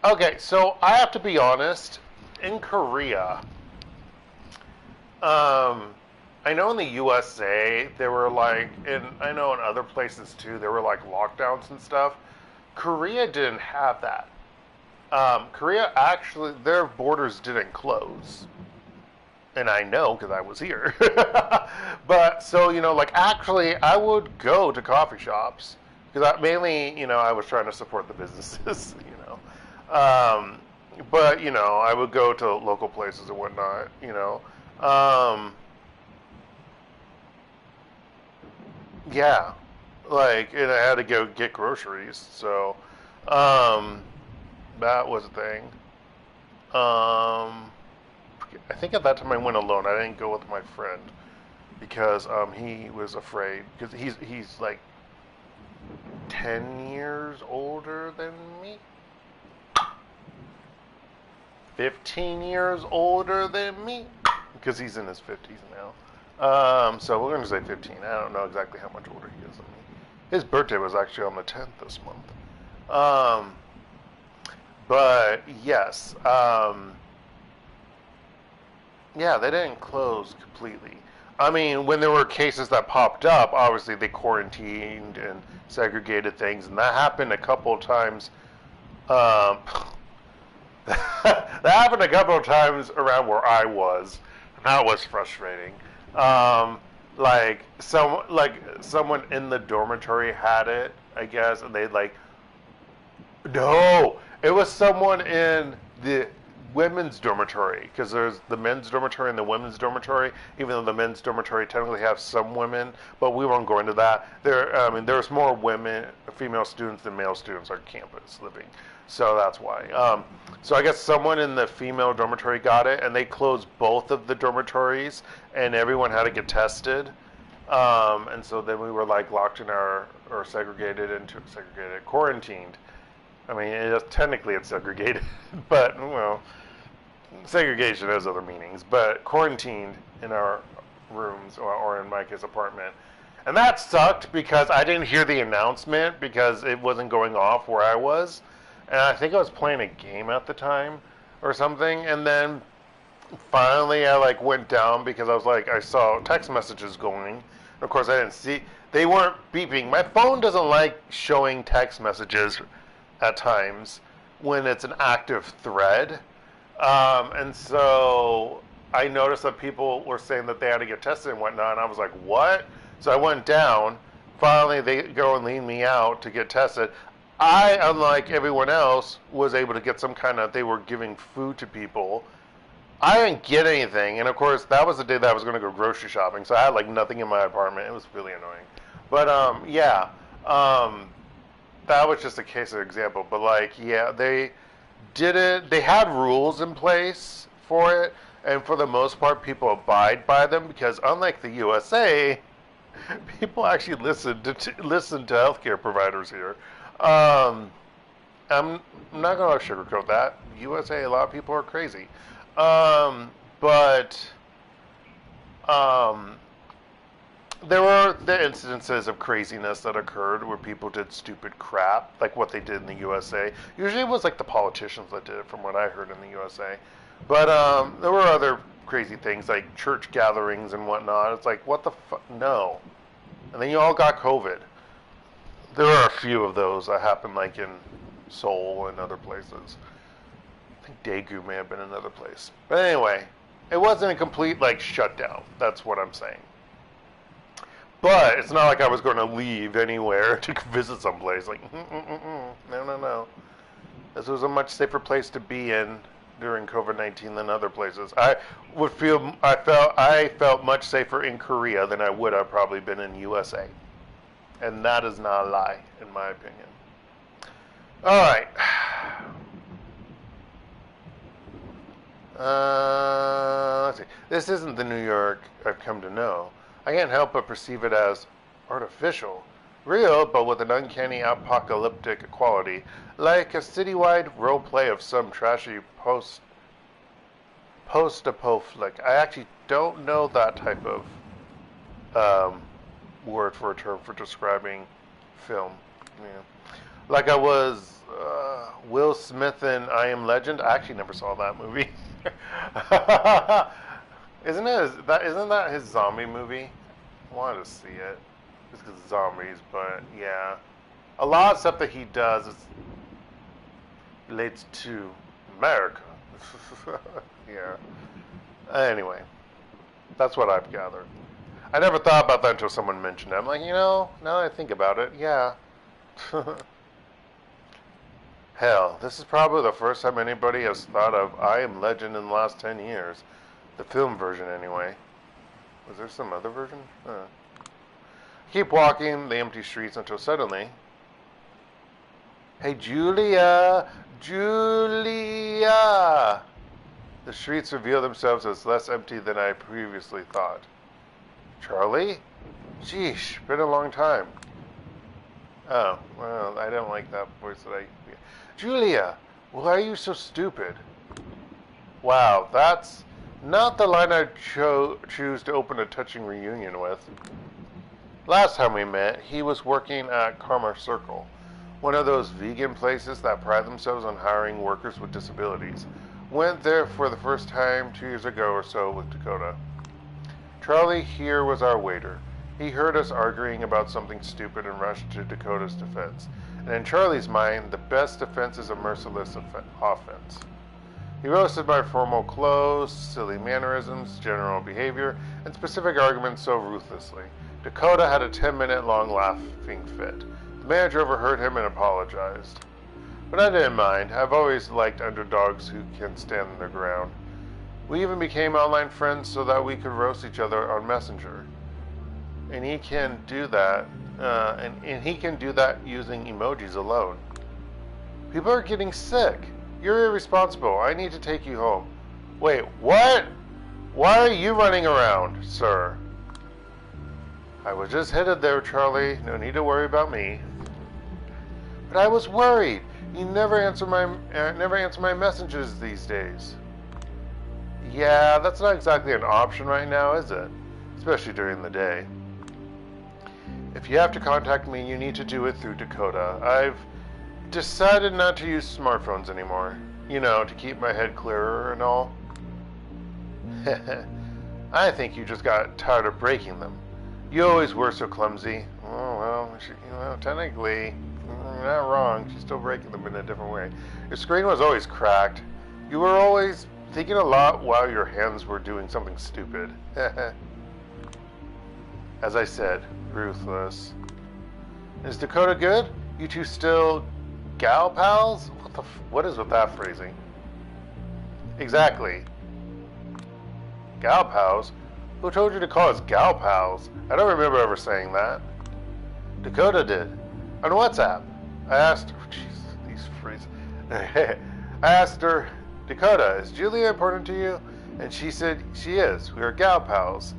Okay, so I have to be honest. In Korea, I know in the USA, there were like, and I know in other places too, there were like lockdowns and stuff. Korea didn't have that. Korea actually, their borders didn't close. And I know because I was here. But, so, you know, like actually, I would go to coffee shops. Because mainly, you know, I was trying to support the businesses, you know. But, you know, I would go to local places and whatnot, you know. Yeah, like, and I had to go get groceries, so, that was a thing. I think at that time I went alone. I didn't go with my friend because, he was afraid, because he's like 10 years older than me. 15 years older than me, because he's in his 50s now. So we're going to say 15. I don't know exactly how much older he is than me. His birthday was actually on the 10th this month. But yes, yeah, they didn't close completely. I mean, when there were cases that popped up, obviously they quarantined and segregated things, and that happened a couple of times. That happened a couple of times around where I was, and that was frustrating. Like someone in the dormitory had it, I guess, and they no, it was someone in the women's dormitory, because there's the men's dormitory and the women's dormitory, even though the men's dormitory technically have some women, but we won't go into that. There's more women, female students than male students on campus living, so that's why. So I guess someone in the female dormitory got it, and they closed both of the dormitories, and everyone had to get tested. And so then we were like locked in quarantined I mean, technically it's segregated, but, well, segregation has other meanings, but quarantined in our rooms, or in Micah's apartment. And that sucked because I didn't hear the announcement because it wasn't going off where I was. And I think I was playing a game at the time or something. And then finally I like went down because I was like, I saw text messages going. Of course I didn't see, they weren't beeping. My phone doesn't like showing text messages at times when it's an active thread. And so I noticed that people were saying that they had to get tested and whatnot, and I was like, what? So I went down. Finally, they go and lean me out to get tested. I, unlike everyone else, was able to get some kind of, they were giving food to people. I didn't get anything, and of course, that was the day that I was going to go grocery shopping, so I had like nothing in my apartment. It was really annoying. But, yeah, that was just a case of example. But, like, yeah, they did it. They had rules in place for it, and for the most part, people abide by them because, unlike the USA, people actually listen to healthcare providers here. I'm not going to sugarcoat that. USA, a lot of people are crazy. But there were the incidences of craziness that occurred where people did stupid crap, like what they did in the USA. Usually it was like the politicians that did it, from what I heard in the USA. But there were other crazy things like church gatherings and whatnot. It's like, what the fuck? No. And then you all got COVID. There were a few of those that happened like in Seoul and other places. I think Daegu may have been another place. But anyway, it wasn't a complete like shutdown. That's what I'm saying. But it's not like I was going to leave anywhere to visit someplace. Like, no. This was a much safer place to be in during COVID-19 than other places. I felt much safer in Korea than I would have probably been in USA. And that is not a lie, in my opinion. All right. Let's see. This isn't the New York I've come to know. I can't help but perceive it as artificial, real, but with an uncanny apocalyptic quality, like a citywide roleplay of some trashy post-apo flick. I actually don't know that type of word for a term for describing film. Yeah. Like I was Will Smith in I Am Legend. I actually never saw that movie. Isn't that his zombie movie? I wanted to see it just because zombies, but yeah, a lot of stuff that he does relates to America. Yeah. Anyway, that's what I've gathered. I never thought about that until someone mentioned it. I'm like, now that I think about it, yeah. Hell, this is probably the first time anybody has thought of I Am Legend in the last 10 years. The film version, anyway. Was there some other version? Keep walking the empty streets until suddenly... Hey, Julia! Julia! The streets reveal themselves as less empty than I previously thought. Charlie? Sheesh, been a long time. Oh, well, I don't like that voice that I... Julia, why are you so stupid? Wow, that's not the line I'd choose to open a touching reunion with. Last time we met, he was working at Karma Circle, one of those vegan places that pride themselves on hiring workers with disabilities. Went there for the first time 2 years ago or so with Dakota. Charlie here was our waiter. He heard us arguing about something stupid and rushed to Dakota's defense. And in Charlie's mind, the best defense is a merciless offense. He roasted my formal clothes, silly mannerisms, general behavior, and specific arguments so ruthlessly. Dakota had a 10-minute long laughing fit. The manager overheard him and apologized. But I didn't mind. I've always liked underdogs who can stand their ground. We even became online friends so that we could roast each other on Messenger. And he can do that. And he can do that using emojis alone. People are getting sick. You're irresponsible. I need to take you home. Wait, what? Why are you running around, sir? I was just headed there, Charlie. No need to worry about me. But I was worried. You never answer my messages these days. Yeah, that's not exactly an option right now, is it? Especially during the day. If you have to contact me, you need to do it through Dakota. I've decided not to use smartphones anymore. You know, to keep my head clearer and all. I think you just got tired of breaking them. You always were so clumsy. Oh, well, technically, you're not wrong. She's still breaking them in a different way. Your screen was always cracked. You were always thinking a lot while your hands were doing something stupid. As I said, ruthless. Is Dakota good? You two still gal pals? What is with that phrasing? Exactly. Gal pals? Who told you to call us gal pals? I don't remember ever saying that. Dakota did. On WhatsApp. I asked her, jeez, these phrases. I asked her, Dakota, is Julia important to you? And she said she is. We are gal pals.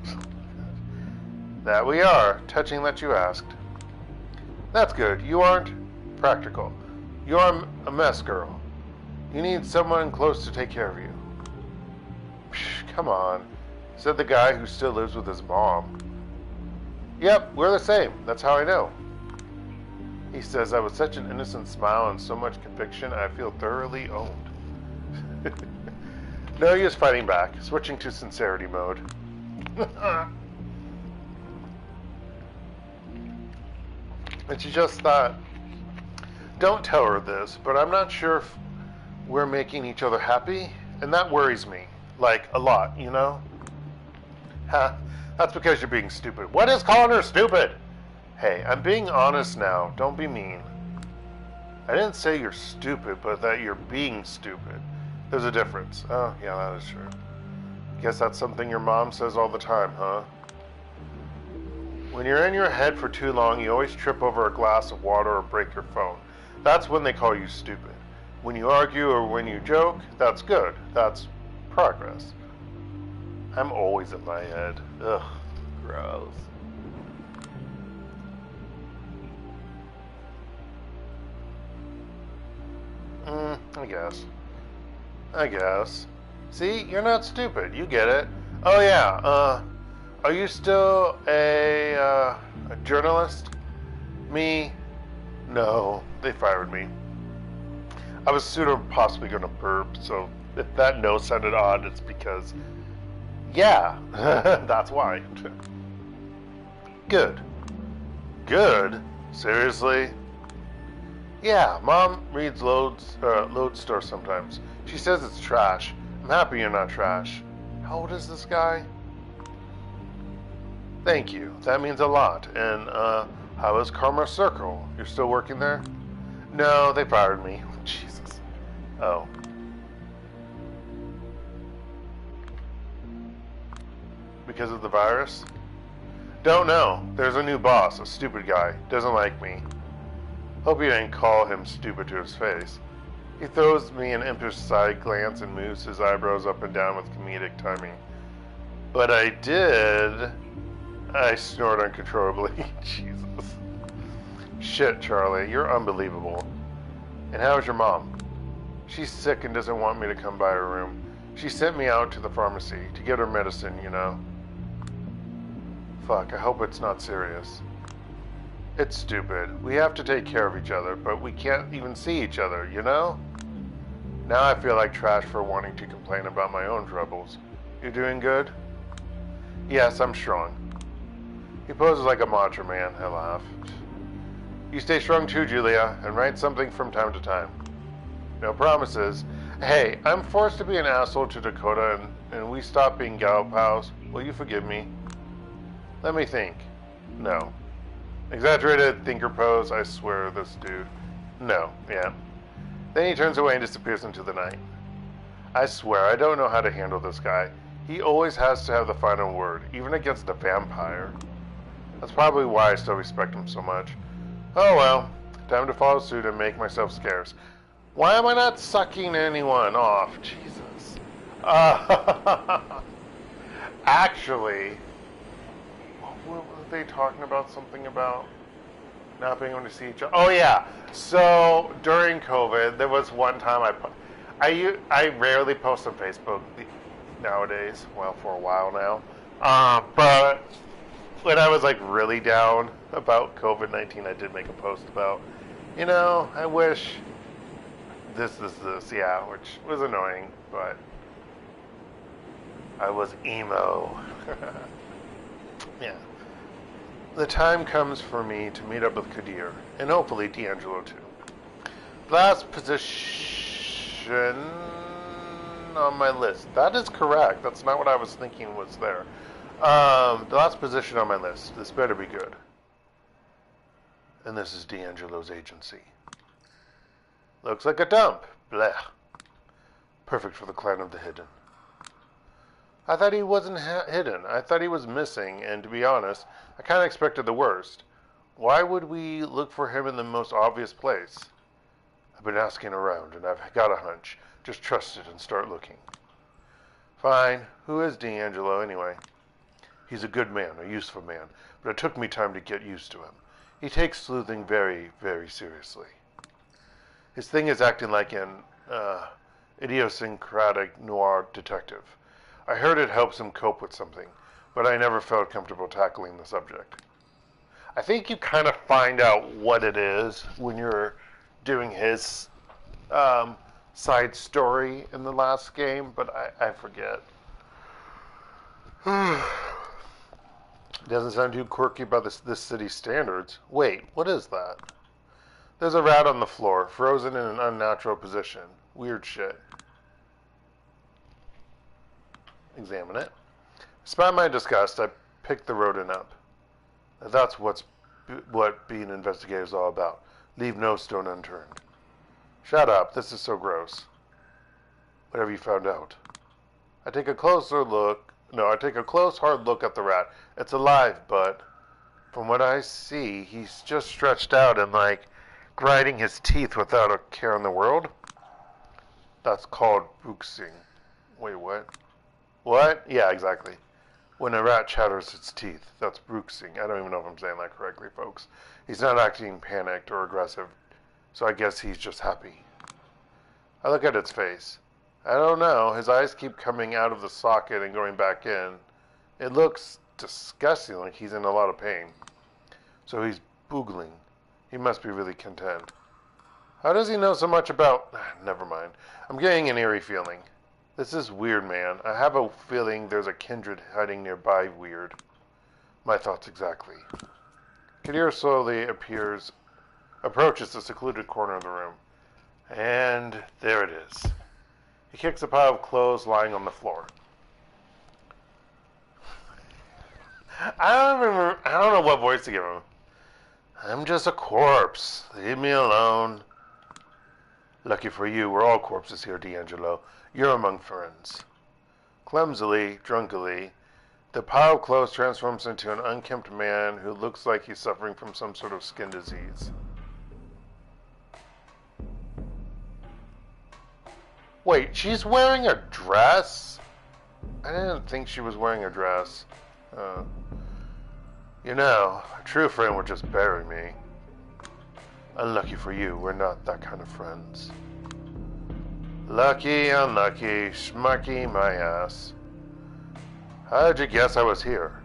That we are. Touching that you asked. That's good. You aren't practical. You are a mess girl. You need someone close to take care of you. Psh, come on, said the guy who still lives with his mom. Yep, we're the same. That's how I know. He says I with such an innocent smile and so much conviction, I feel thoroughly owned. No use fighting back. Switching to sincerity mode. And she just thought, don't tell her this, but I'm not sure if we're making each other happy, and that worries me. Like, a lot, you know? Ha, that's because you're being stupid. What is calling her stupid? Hey, I'm being honest now. Don't be mean. I didn't say you're stupid, but that you're being stupid. There's a difference. Oh, yeah, that is true. Guess that's something your mom says all the time, huh? When you're in your head for too long, you always trip over a glass of water or break your phone. That's when they call you stupid. When you argue or when you joke, that's good. That's progress. I'm always in my head. Ugh, gross. I guess. See, you're not stupid. You get it. Oh yeah, are you still a journalist? Me? No, they fired me. I was sooner possibly going to burp, so if that no sounded odd, it's because, yeah, that's why. Good. Good? Seriously? Yeah, Mom reads Ladestar sometimes. She says it's trash. I'm happy you're not trash. How old is this guy? Thank you. That means a lot. And, how is Karma Circle? You're still working there? No, they fired me. Jesus. Oh. Because of the virus? Don't know. There's a new boss, a stupid guy. Doesn't like me. Hope you didn't call him stupid to his face. He throws me an impish side glance and moves his eyebrows up and down with comedic timing. But I did... I snort uncontrollably. Jesus. Shit, Charlie, you're unbelievable. And how's your mom? She's sick and doesn't want me to come by her room. She sent me out to the pharmacy to get her medicine, you know. Fuck, I hope it's not serious. It's stupid. We have to take care of each other, but we can't even see each other, you know? Now I feel like trash for wanting to complain about my own troubles. You doing good? Yes, I'm strong. He poses like a macho man, I laughed. You stay strong too, Julia, and write something from time to time. No promises. Hey, I'm forced to be an asshole to Dakota, and we stop being gal pals. Will you forgive me? Let me think. No. Exaggerated thinker pose, I swear, this dude. No, yeah. Then he turns away and disappears into the night. I swear, I don't know how to handle this guy. He always has to have the final word, even against a vampire. That's probably why I still respect him so much. Oh well, time to follow suit and make myself scarce. Why am I not sucking anyone off? Jesus. Actually, what were they talking about? Something about... not being able to see each other. Oh yeah. So during COVID, there was one time I rarely post on Facebook nowadays. Well, for a while now. But when I was like really down about COVID-19, I did make a post about, I wish this, yeah, which was annoying, but I was emo. Yeah. The time comes for me to meet up with Qadir, and hopefully D'Angelo too. Last position on my list. That is correct. That's not what I was thinking was there. The last position on my list. This better be good. And this is D'Angelo's agency. Looks like a dump. Blech. Perfect for the Clan of the Hidden. I thought he wasn't hidden. I thought he was missing, and to be honest, I kind of expected the worst. Why would we look for him in the most obvious place? I've been asking around, and I've got a hunch. Just trust it and start looking. Fine. Who is D'Angelo, anyway? He's a good man, a useful man, but it took me time to get used to him. He takes sleuthing very, very seriously. His thing is acting like an idiosyncratic noir detective. I heard it helps him cope with something, but I never felt comfortable tackling the subject. I think you kind of find out what it is when you're doing his side story in the last game, but I forget. Doesn't sound too quirky by this city's standards. Wait, what is that? There's a rat on the floor, frozen in an unnatural position. Weird shit. Examine it. Despite my disgust, I picked the rodent up. That's what being an investigator is all about. Leave no stone unturned. Shut up, this is so gross. What have you found out? I take a close, hard look at the rat. It's alive, but from what I see, he's just stretched out and grinding his teeth without a care in the world. That's called bruxing. Wait, what? What? Yeah, exactly. When a rat chatters its teeth, that's bruxing. I don't even know if I'm saying that correctly, folks. He's not acting panicked or aggressive, so I guess he's just happy. I look at its face. I don't know. His eyes keep coming out of the socket and going back in. It looks disgusting, like he's in a lot of pain. So he's boogling. He must be really content. How does he know so much about... Never mind. I'm getting an eerie feeling. This is weird, man. I have a feeling there's a kindred hiding nearby weird. My thoughts exactly. Qadir slowly approaches the secluded corner of the room. And there it is. He kicks a pile of clothes lying on the floor. I don't know what voice to give him. I'm just a corpse. Leave me alone. Lucky for you, we're all corpses here, D'Angelo. You're among friends. Clumsily, drunkily, the pile of clothes transforms into an unkempt man who looks like he's suffering from some sort of skin disease. Wait, she's wearing a dress? I didn't think she was wearing a dress. A true friend would just bury me. Unlucky for you, we're not that kind of friends. Lucky, unlucky, schmucky my ass. How did you guess I was here?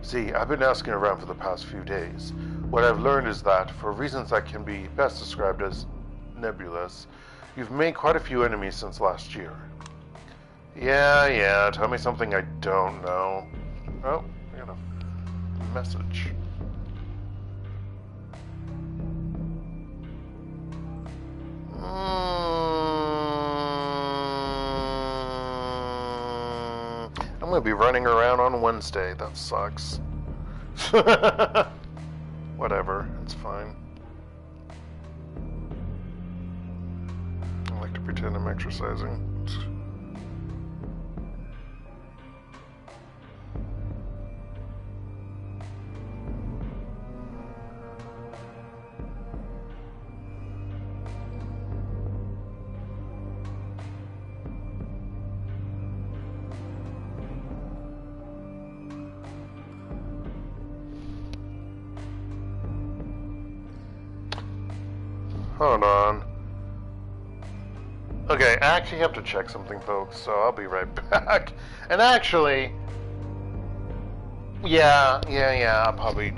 See, I've been asking around for the past few days. What I've learned is that, for reasons that can be best described as nebulous, you've made quite a few enemies since last year. Yeah, tell me something I don't know. Oh, I got a message. I'm gonna be running around on Wednesday. That sucks. Whatever, it's fine. I like to pretend I'm exercising. Hold on. Okay, I actually have to check something, folks, so I'll be right back. And actually, yeah, I'll probably...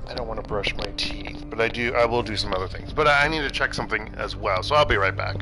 I don't want to brush my teeth, but I will do some other things. But I need to check something as well, so I'll be right back.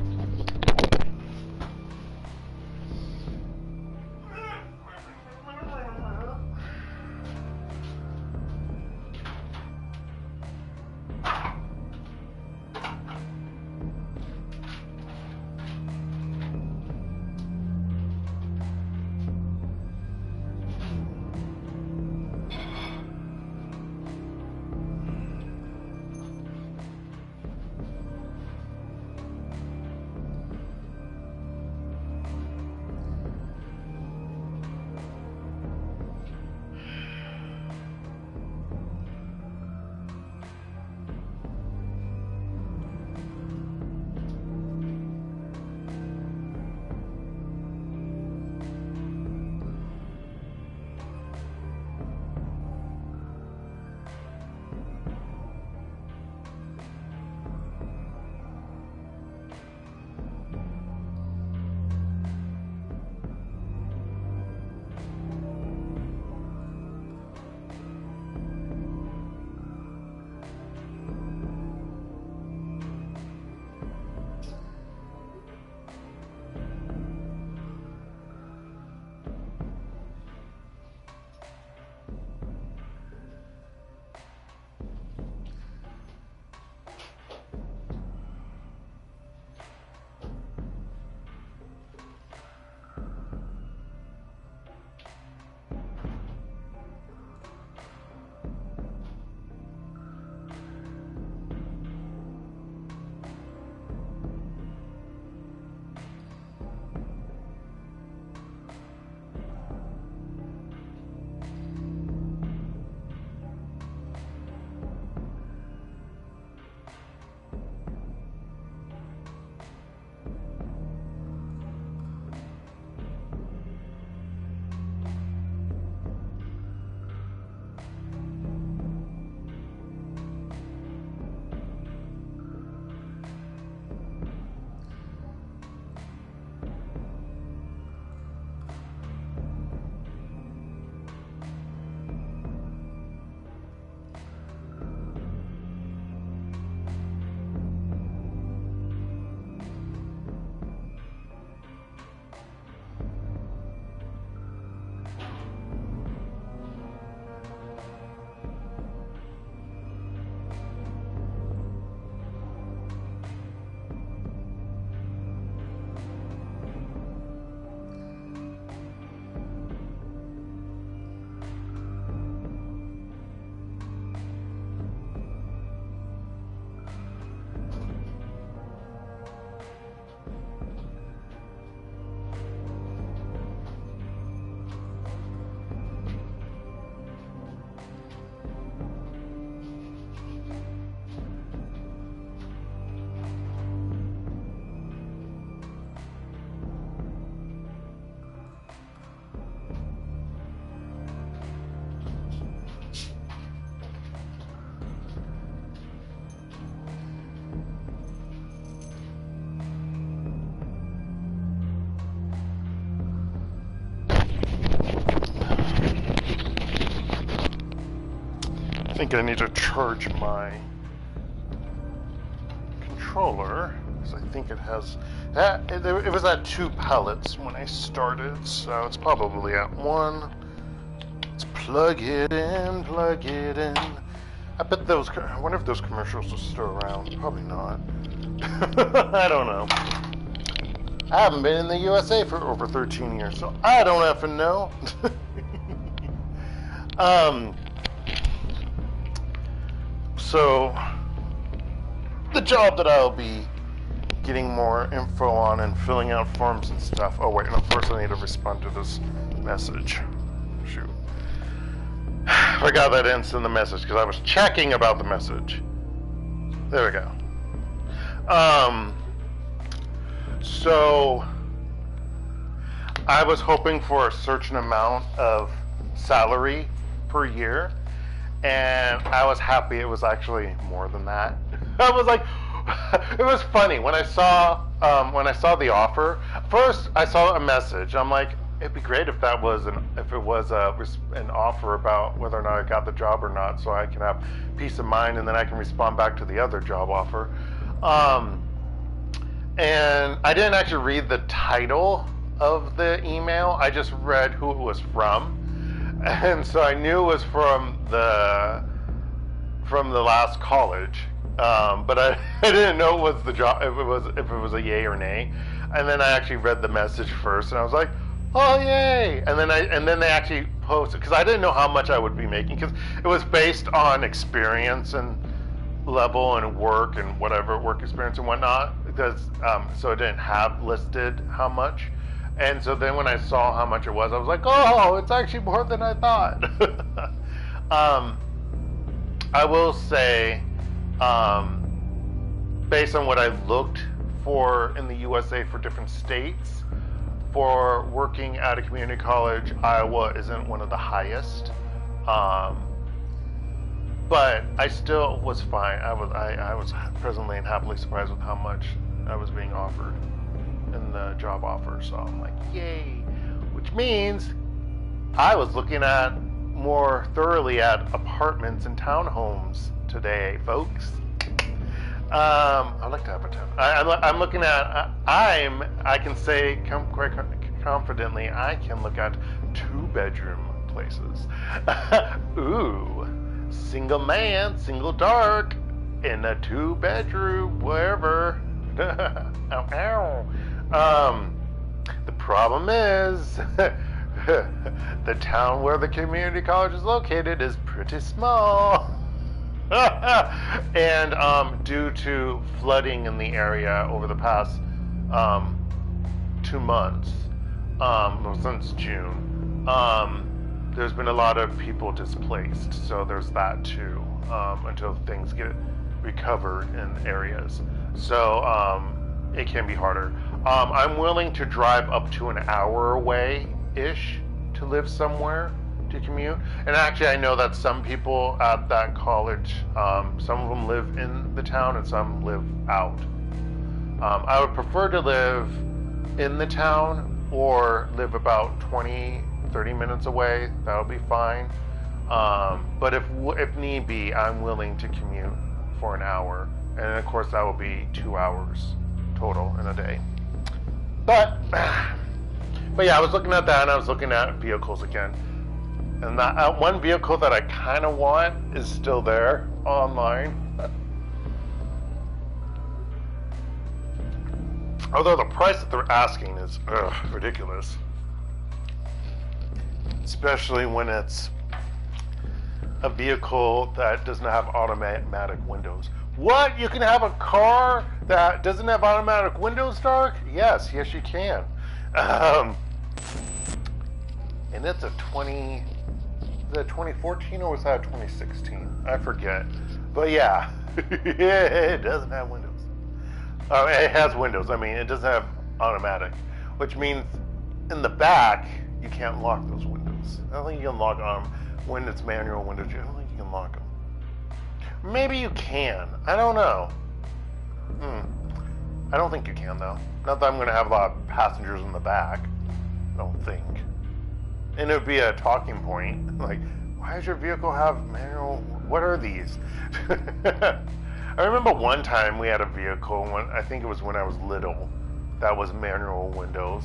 I think I need to charge my controller, because I think it has... it was at 2 pellets when I started, so it's probably at 1. Let's plug it in, plug it in. I bet those... I wonder if those commercials are still around. Probably not. I don't know. I haven't been in the USA for over 13 years, so I don't have to know. So, the job that I'll be getting more info on and filling out forms and stuff. Oh wait, and of course I need to respond to this message. Shoot. I forgot that I didn't send the message because I was checking about the message. There we go. So, I was hoping for a certain amount of salary per year, and I was happy it was actually more than that. I was like, it was funny when I saw the offer. First, I saw a message. I'm like, it'd be great if it was an offer about whether or not I got the job or not, so I can have peace of mind, and then I can respond back to the other job offer. And I didn't actually read the title of the email. I just read who it was from, and so I knew it was from the last college. But I didn't know it was the job, if it was a yay or nay. And then I actually read the message first, and I was like, oh yay! And then they actually posted, because I didn't know how much I would be making, because it was based on experience and level and work and whatever, work experience and whatnot. Because so it didn't have listed how much. And so then when I saw how much it was, I was like, oh, it's actually more than I thought. I will say, based on what I looked for in the USA for different states, for working at a community college, Iowa isn't one of the highest. But I still was fine. I was pleasantly and happily surprised with how much I was being offered in the job offer. So I'm like, yay! Which means I was looking at more thoroughly at apartments and townhomes today, folks. I like to have a town. I'm looking at. I can say quite confidently, I can look at 2-bedroom places. Ooh. Single man, single dark, in a 2-bedroom, wherever. Ow, ow. The problem is, the town where the community college is located is pretty small. And due to flooding in the area over the past 2 months, since June, there's been a lot of people displaced, so there's that too, until things get recovered in areas. So it can be harder. I'm willing to drive up to an hour away-ish to live somewhere, to commute. And actually, I know that some people at that college, some of them live in the town and some live out. I would prefer to live in the town or live about 20-30 minutes away. That would be fine. But if need be, I'm willing to commute for an hour. And of course, that will be 2 hours total in a day. But yeah, I was looking at that, and I was looking at vehicles again. And that one vehicle that I kind of want is still there online. Although the price that they're asking is ridiculous. Especially when it's a vehicle that doesn't have automatic windows. What? You can have a car that doesn't have automatic windows, Dark? Yes, you can. And it's a 2014 or was that 2016? I forget. But yeah, it doesn't have windows. It has windows. I mean, it doesn't have automatic, which means in the back you can't lock those windows. I don't think you can lock them when it's manual windows. I don't think you can lock them. Maybe you can. I don't know. I don't think you can, though. Not that I'm going to have a lot of passengers in the back. I don't think. And it would be a talking point. Like, why does your vehicle have manual? What are these? I remember one time we had a vehicle, I think it was when I was little, that was manual windows.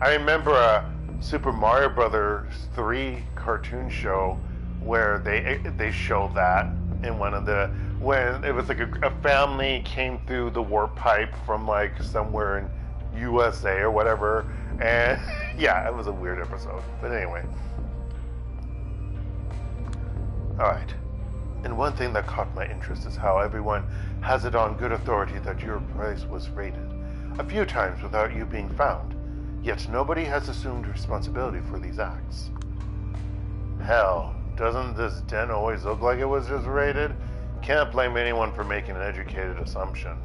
I remember a Super Mario Brothers 3 cartoon show where they showed that in one of the, when it was like a family came through the warp pipe from like somewhere in USA or whatever, and yeah, it was a weird episode, but anyway. Alright, and one thing that caught my interest is how everyone has it on good authority that your place was raided a few times without you being found, yet nobody has assumed responsibility for these acts. Hell, doesn't this den always look like it was just raided? Can't blame anyone for making an educated assumption.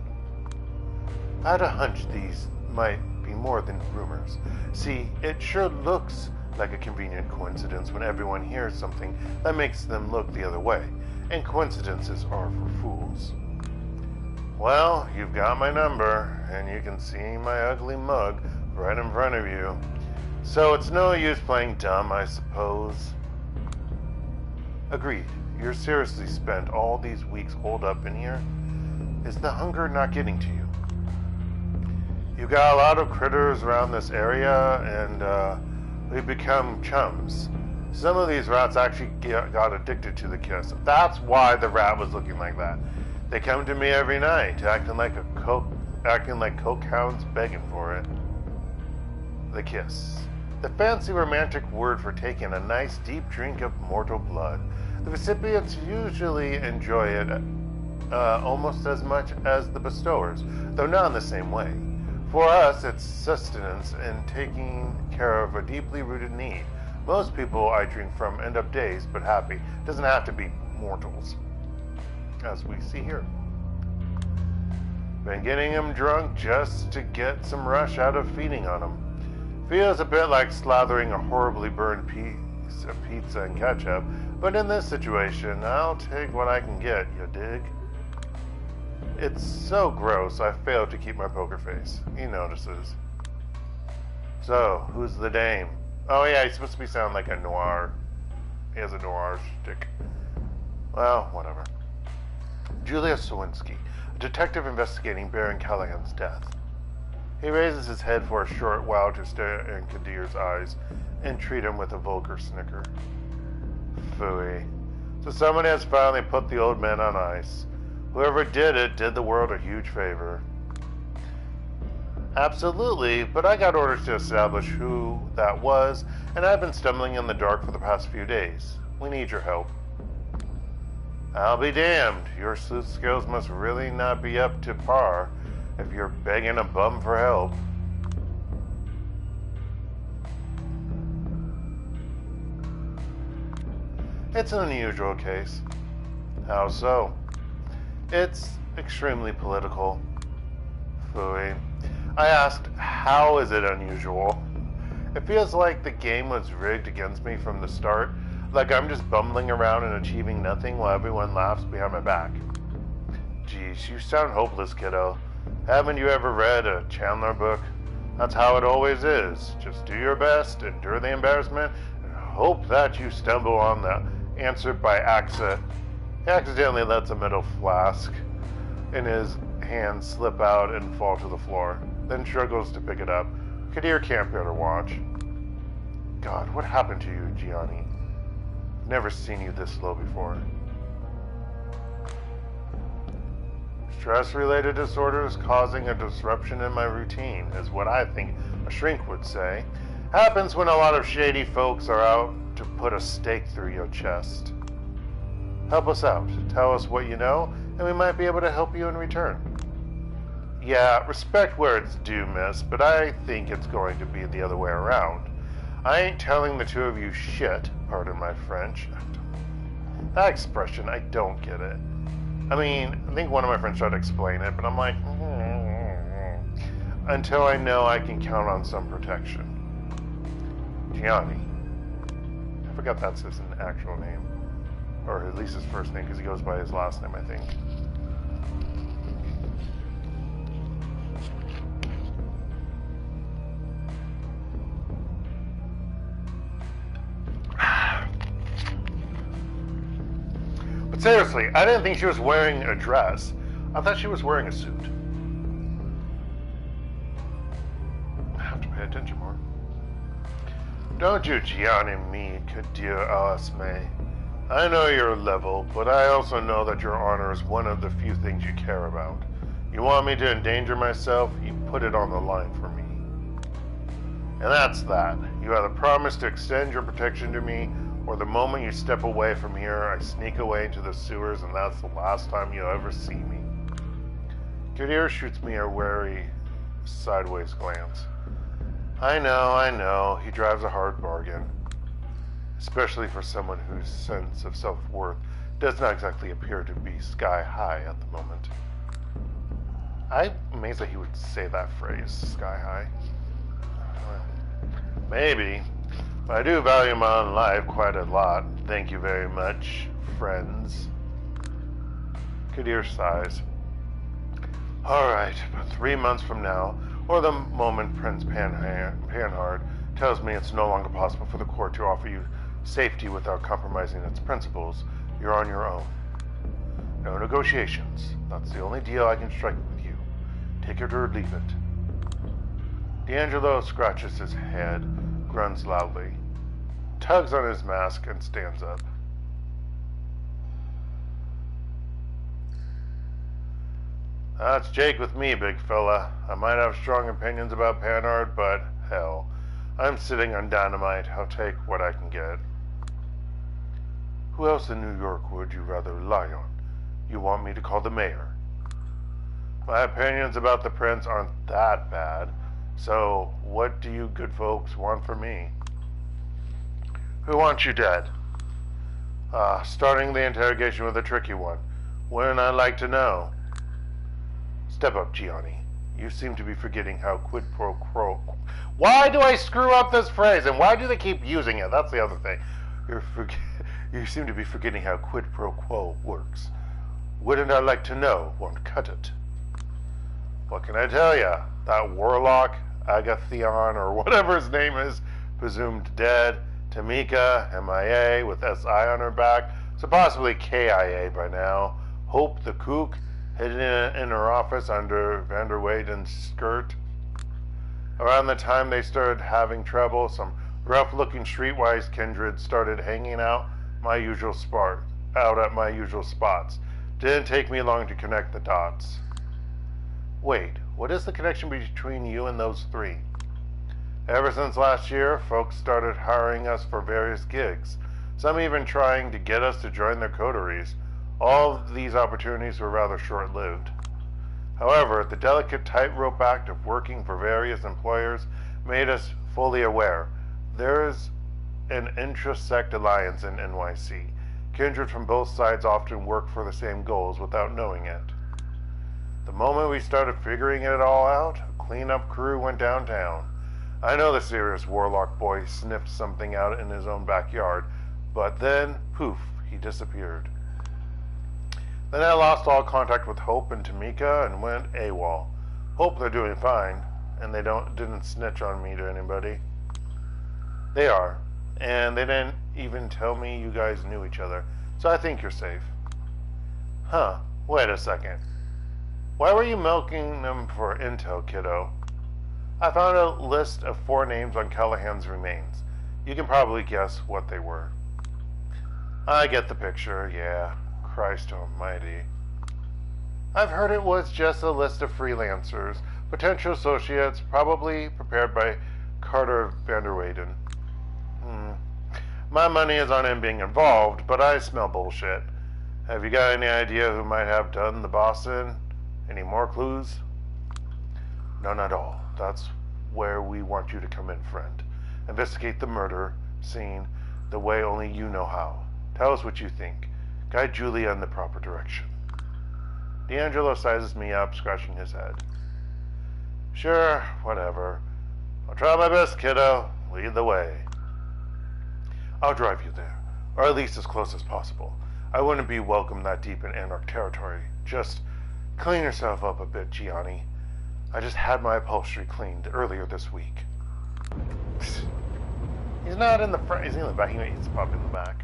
I had a hunch these might be more than rumors. See, it sure looks like a convenient coincidence when everyone hears something that makes them look the other way, and coincidences are for fools. Well, you've got my number, and you can see my ugly mug right in front of you. So it's no use playing dumb, I suppose. Agreed. You're seriously spent all these weeks holed up in here? Is the hunger not getting to you? You got a lot of critters around this area, and we've become chums. Some of these rats actually got addicted to the kiss. That's why the rat was looking like that. They come to me every night, acting like coke hounds begging for it. The kiss. The fancy romantic word for taking a nice deep drink of mortal blood. The recipients usually enjoy it almost as much as the bestowers, though not in the same way. For us, it's sustenance and taking care of a deeply rooted need. Most people I drink from end up dazed but happy. It doesn't have to be mortals, as we see here. Been getting him drunk just to get some rush out of feeding on him. Feels a bit like slathering a horribly burned piece of pizza and ketchup, but in this situation, I'll take what I can get, you dig? It's so gross, I failed to keep my poker face. He notices. So, who's the dame? Oh yeah, he's supposed to be sounding like a noir. He has a noir shtick. Well, whatever. Julia Sowinski, a detective investigating Baron Callihan's death. He raises his head for a short while to stare in Qadir's eyes and treat him with a vulgar snicker. Phooey. So someone has finally put the old man on ice. Whoever did it did the world a huge favor. Absolutely, but I got orders to establish who that was, and I've been stumbling in the dark for the past few days. We need your help. I'll be damned. Your sleuth skills must really not be up to par if you're begging a bum for help. It's an unusual case. How so? It's extremely political. Phooey. I asked, how is it unusual? It feels like the game was rigged against me from the start, like I'm just bumbling around and achieving nothing while everyone laughs behind my back. Geez, you sound hopeless, kiddo. Haven't you ever read a Chandler book? That's how it always is. Just do your best, endure the embarrassment, and hope that you stumble on the answer by accident. He accidentally lets a metal flask in his hand slip out and fall to the floor, then struggles to pick it up. Qadir can't bear to watch. God, what happened to you, Gianni? Never seen you this slow before. Stress-related disorders causing a disruption in my routine is what I think a shrink would say. Happens when a lot of shady folks are out to put a stake through your chest. Help us out. Tell us what you know, and we might be able to help you in return. Yeah, respect where it's due, miss, but I think it's going to be the other way around. I ain't telling the two of you shit, pardon my French. That expression, I don't get it. I mean, I think one of my friends tried to explain it, but I'm like, until I know I can count on some protection. Gianni. I forgot that's his actual name. Or at least his first name, because he goes by his last name, I think. But seriously, I didn't think she was wearing a dress. I thought she was wearing a suit. I have to pay attention more. Don't you Gianni me, Qadir Alasme. I know your level, but I also know that your honor is one of the few things you care about. You want me to endanger myself, you put it on the line for me. And that's that. You either promise to extend your protection to me, or the moment you step away from here, I sneak away into the sewers and that's the last time you'll ever see me. Qadir shoots me a wary, sideways glance. I know, he drives a hard bargain. Especially for someone whose sense of self-worth does not exactly appear to be sky high at the moment. I'm amazed that he would say that phrase, sky high. Maybe. I do value my own life quite a lot. Thank you very much, friends. Qadir sighs. Alright, but 3 months from now, or the moment Prince Panhard tells me it's no longer possible for the court to offer you safety without compromising its principles, you're on your own. No negotiations. That's the only deal I can strike with you. Take it or leave it. D'Angelo scratches his head, grunts loudly, tugs on his mask, and stands up. That's Jake with me, big fella. I might have strong opinions about Panhard, but hell, I'm sitting on dynamite. I'll take what I can get. Who else in New York would you rather rely on? You want me to call the mayor? My opinions about the prince aren't that bad, so what do you good folks want from me? Who wants you dead? Starting the interrogation with a tricky one. Wouldn't I like to know? Step up, Gianni. You seem to be forgetting how quid pro quo... Why do I screw up this phrase, and why do they keep using it? That's the other thing. You seem to be forgetting how quid pro quo works. Wouldn't I like to know? Won't cut it. What can I tell ya? That warlock, Agathion, or whatever his name is, presumed dead. Tamika, MIA, with SI on her back, so possibly KIA by now. Hope the kook, hidden in her office under Vanderweyden's skirt. Around the time they started having trouble, some rough-looking streetwise kindred started hanging out at my usual spots. Didn't take me long to connect the dots. Wait, what is the connection between you and those three? Ever since last year, folks started hiring us for various gigs, some even trying to get us to join their coteries. All of these opportunities were rather short-lived. However, the delicate tightrope act of working for various employers made us fully aware there is an intra-sect alliance in NYC. Kindred from both sides often work for the same goals without knowing it. The moment we started figuring it all out, a cleanup crew went downtown. I know the serious warlock boy sniffed something out in his own backyard, but then, poof, he disappeared. Then I lost all contact with Hope and Tamika and went AWOL. Hope they're doing fine, and they didn't snitch on me to anybody. They are, and they didn't even tell me you guys knew each other, so I think you're safe. Huh, wait a second. Why were you milking them for intel, kiddo? I found a list of 4 names on Callihan's remains. You can probably guess what they were. I get the picture, yeah. Christ almighty. I've heard it was just a list of freelancers, potential associates, probably prepared by Carter Vanderweyden. My money is on him being involved, but I smell bullshit. Have you got any idea who might have done the boss in? Any more clues? None at all. That's where we want you to come in, friend. Investigate the murder scene the way only you know how. Tell us what you think. Guide Julia in the proper direction. D'Angelo sizes me up, scratching his head. Sure, whatever. I'll try my best, kiddo. Lead the way. I'll drive you there, or at least as close as possible. I wouldn't be welcome that deep in Anarch territory. Just clean yourself up a bit, Gianni. I just had my upholstery cleaned earlier this week. He's not in the front, he's in the back. He's probably in the back.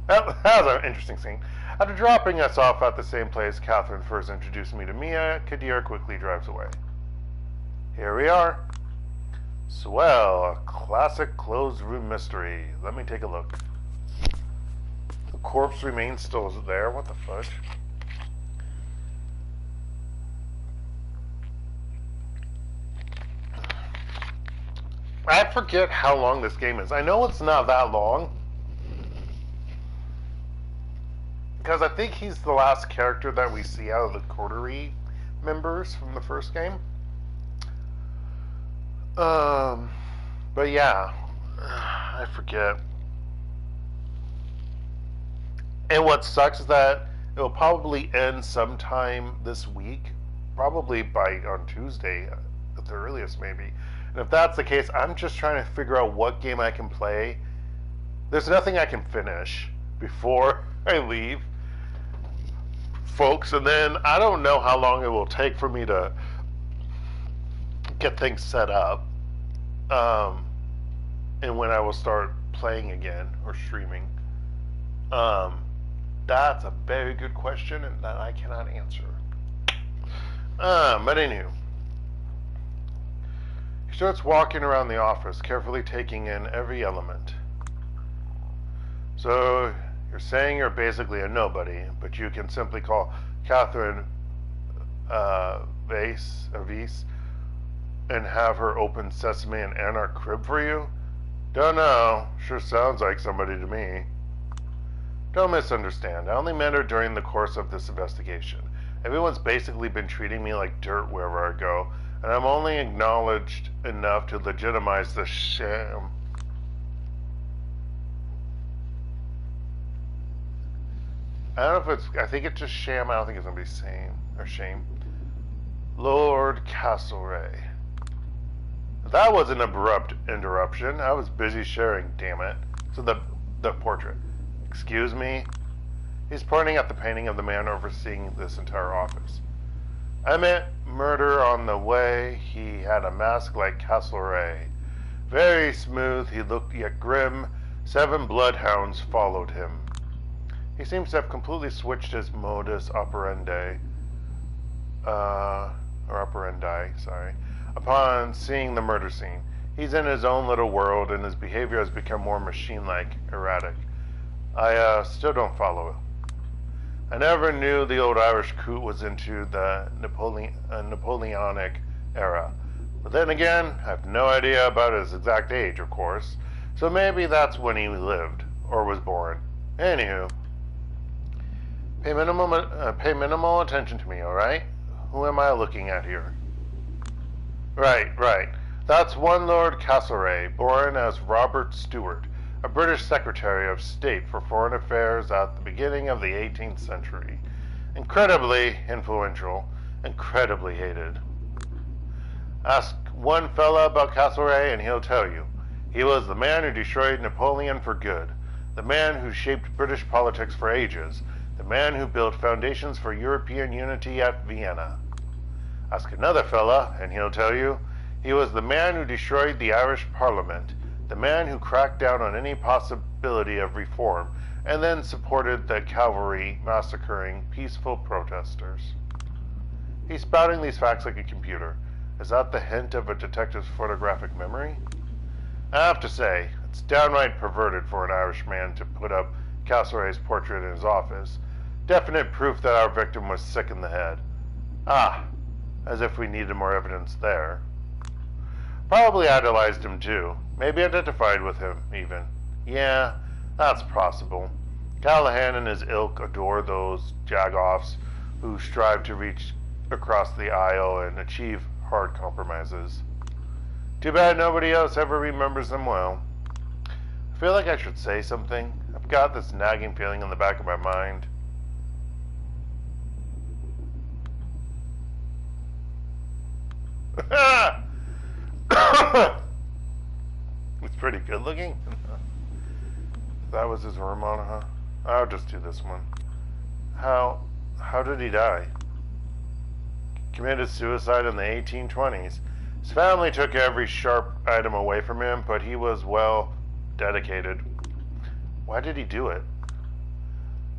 That was an interesting scene. After dropping us off at the same place Catherine first introduced me to Mia, Qadir quickly drives away. Here we are. Swell, a classic closed room mystery. Let me take a look. The corpse remains still there. What the fudge? I forget how long this game is. I know it's not that long, because I think he's the last character that we see out of the coterie members from the first game. But yeah, I forget. And what sucks is that it will probably end sometime this week, probably on Tuesday, at the earliest, maybe. And if that's the case, I'm just trying to figure out what game I can play. There's nothing I can finish before I leave, folks, and then I don't know how long it will take for me to get things set up, and when I will start playing again or streaming. That's a very good question, and that I cannot answer. But anywho, he starts walking around the office, carefully taking in every element. So, you're saying you're basically a nobody, but you can simply call Catherine Vase and have her open Sesame and Anarch crib for you? Don't know. Sure sounds like somebody to me. Don't misunderstand. I only met her during the course of this investigation. Everyone's basically been treating me like dirt wherever I go, and I'm only acknowledged enough to legitimize the sham. I don't know if it's, I think it's just sham. I don't think it's going to be shame. Lord Castlereagh. That was an abrupt interruption. I was busy sharing, damn it. So the portrait. Excuse me? He's pointing at the painting of the man overseeing this entire office. I meant murder on the way. He had a mask like Castlereagh. Very smooth, he looked yet grim. 7 bloodhounds followed him. He seems to have completely switched his modus operandi, upon seeing the murder scene. He's in his own little world, and his behavior has become more machine-like, erratic. I still don't follow it. I never knew the old Irish coot was into the Napoleonic era. But then again, I have no idea about his exact age, of course. So maybe that's when he lived, or was born. Anywho. Pay minimal attention to me, alright? Who am I looking at here? Right. That's one Lord Castlereagh, born as Robert Stewart, a British Secretary of State for Foreign Affairs at the beginning of the 18th century. Incredibly influential, incredibly hated. Ask one fella about Castlereagh and he'll tell you. He was the man who destroyed Napoleon for good, the man who shaped British politics for ages, the man who built foundations for European unity at Vienna. Ask another fella, and he'll tell you, he was the man who destroyed the Irish Parliament, the man who cracked down on any possibility of reform, and then supported the cavalry massacring peaceful protesters. He's spouting these facts like a computer. Is that the hint of a detective's photographic memory? I have to say, it's downright perverted for an Irish man to put up Castlereagh's portrait in his office. Definite proof that our victim was sick in the head. Ah, as if we needed more evidence there. Probably idolized him too. Maybe identified with him, even. Yeah, that's possible. Callihan and his ilk adore those jagoffs who strive to reach across the aisle and achieve hard compromises. Too bad nobody else ever remembers them well. I feel like I should say something. I've got this nagging feeling in the back of my mind. It's pretty good looking. That was his Ramona, huh? I'll just do this one. How did he die? Committed suicide in the 1820s. His family took every sharp item away from him, but he was, well, dedicated. Why did he do it?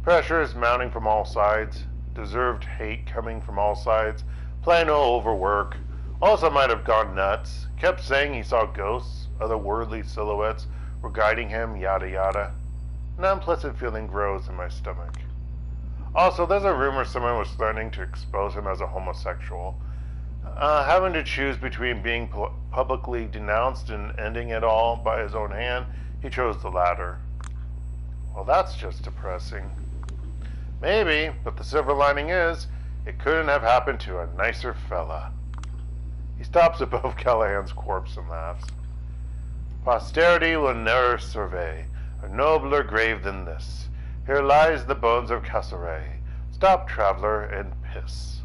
Pressure is mounting from all sides. Deserved hate coming from all sides. Plain old overwork. Also might have gone nuts. Kept saying he saw ghosts. Otherworldly silhouettes were guiding him, yada yada. An unpleasant feeling grows in my stomach. Also, there's a rumor someone was threatening to expose him as a homosexual. Having to choose between being publicly denounced and ending it all by his own hand, he chose the latter. Well, that's just depressing. Maybe, but the silver lining is, it couldn't have happened to a nicer fella. He stops above Callihan's corpse and laughs. Posterity will never survey a nobler grave than this. Here lies the bones of Castlereagh. Stop, traveler, and piss.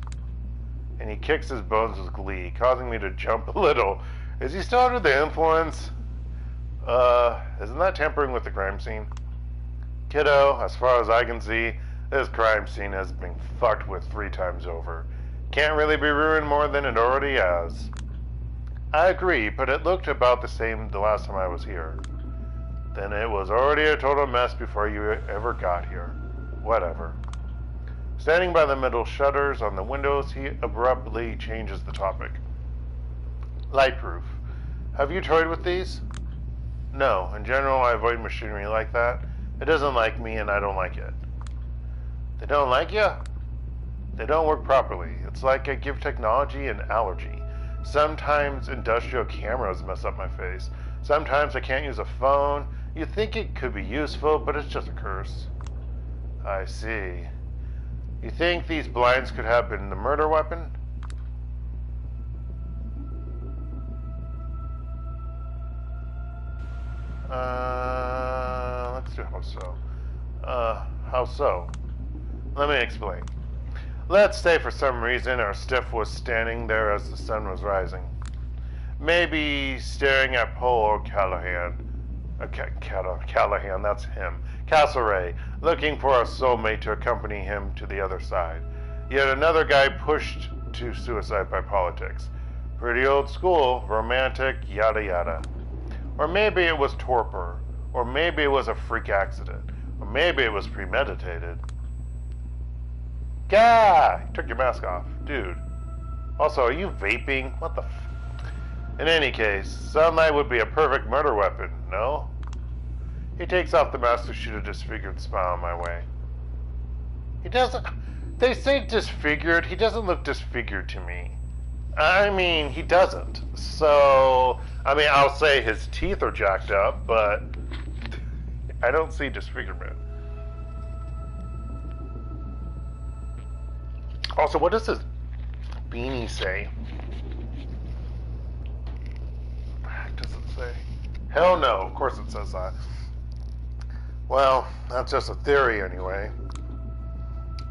and he kicks his bones with glee, causing me to jump a little. Is he still under the influence? Isn't that tampering with the crime scene? Kiddo, as far as I can see, this crime scene has been fucked with 3 times over. Can't really be ruined more than it already has. I agree, but it looked about the same the last time I was here. Then it was already a total mess before you ever got here. Whatever. Standing by the metal shutters on the windows, he abruptly changes the topic. Lightproof. Have you toyed with these? No, in general I avoid machinery like that. It doesn't like me and I don't like it. They don't like you? They don't work properly. It's like I give technology an allergy. Sometimes industrial cameras mess up my face. Sometimes I can't use a phone. You think it could be useful, but it's just a curse. I see. You think these blinds could have been the murder weapon? Let's do how so. How so? Let me explain. Let's say for some reason our stiff was standing there as the sun was rising. Maybe staring at poor Callihan. Callihan, that's him. Castlereagh, looking for a soulmate to accompany him to the other side. Yet another guy pushed to suicide by politics. Pretty old school, romantic, yada yada. Or maybe it was torpor. Or maybe it was a freak accident. Or maybe it was premeditated. Guy! Took your mask off. Dude. Also, are you vaping? What the f... In any case, sunlight would be a perfect murder weapon, no? He takes off the mask to shoot a disfigured smile my way. He doesn't... They say disfigured. He doesn't look disfigured to me. I mean, he doesn't. So, I mean, I'll say his teeth are jacked up, but I don't see disfigurement. Also, what does his beanie say? What the heck does it say? Hell no, of course it says that. Well, that's just a theory anyway.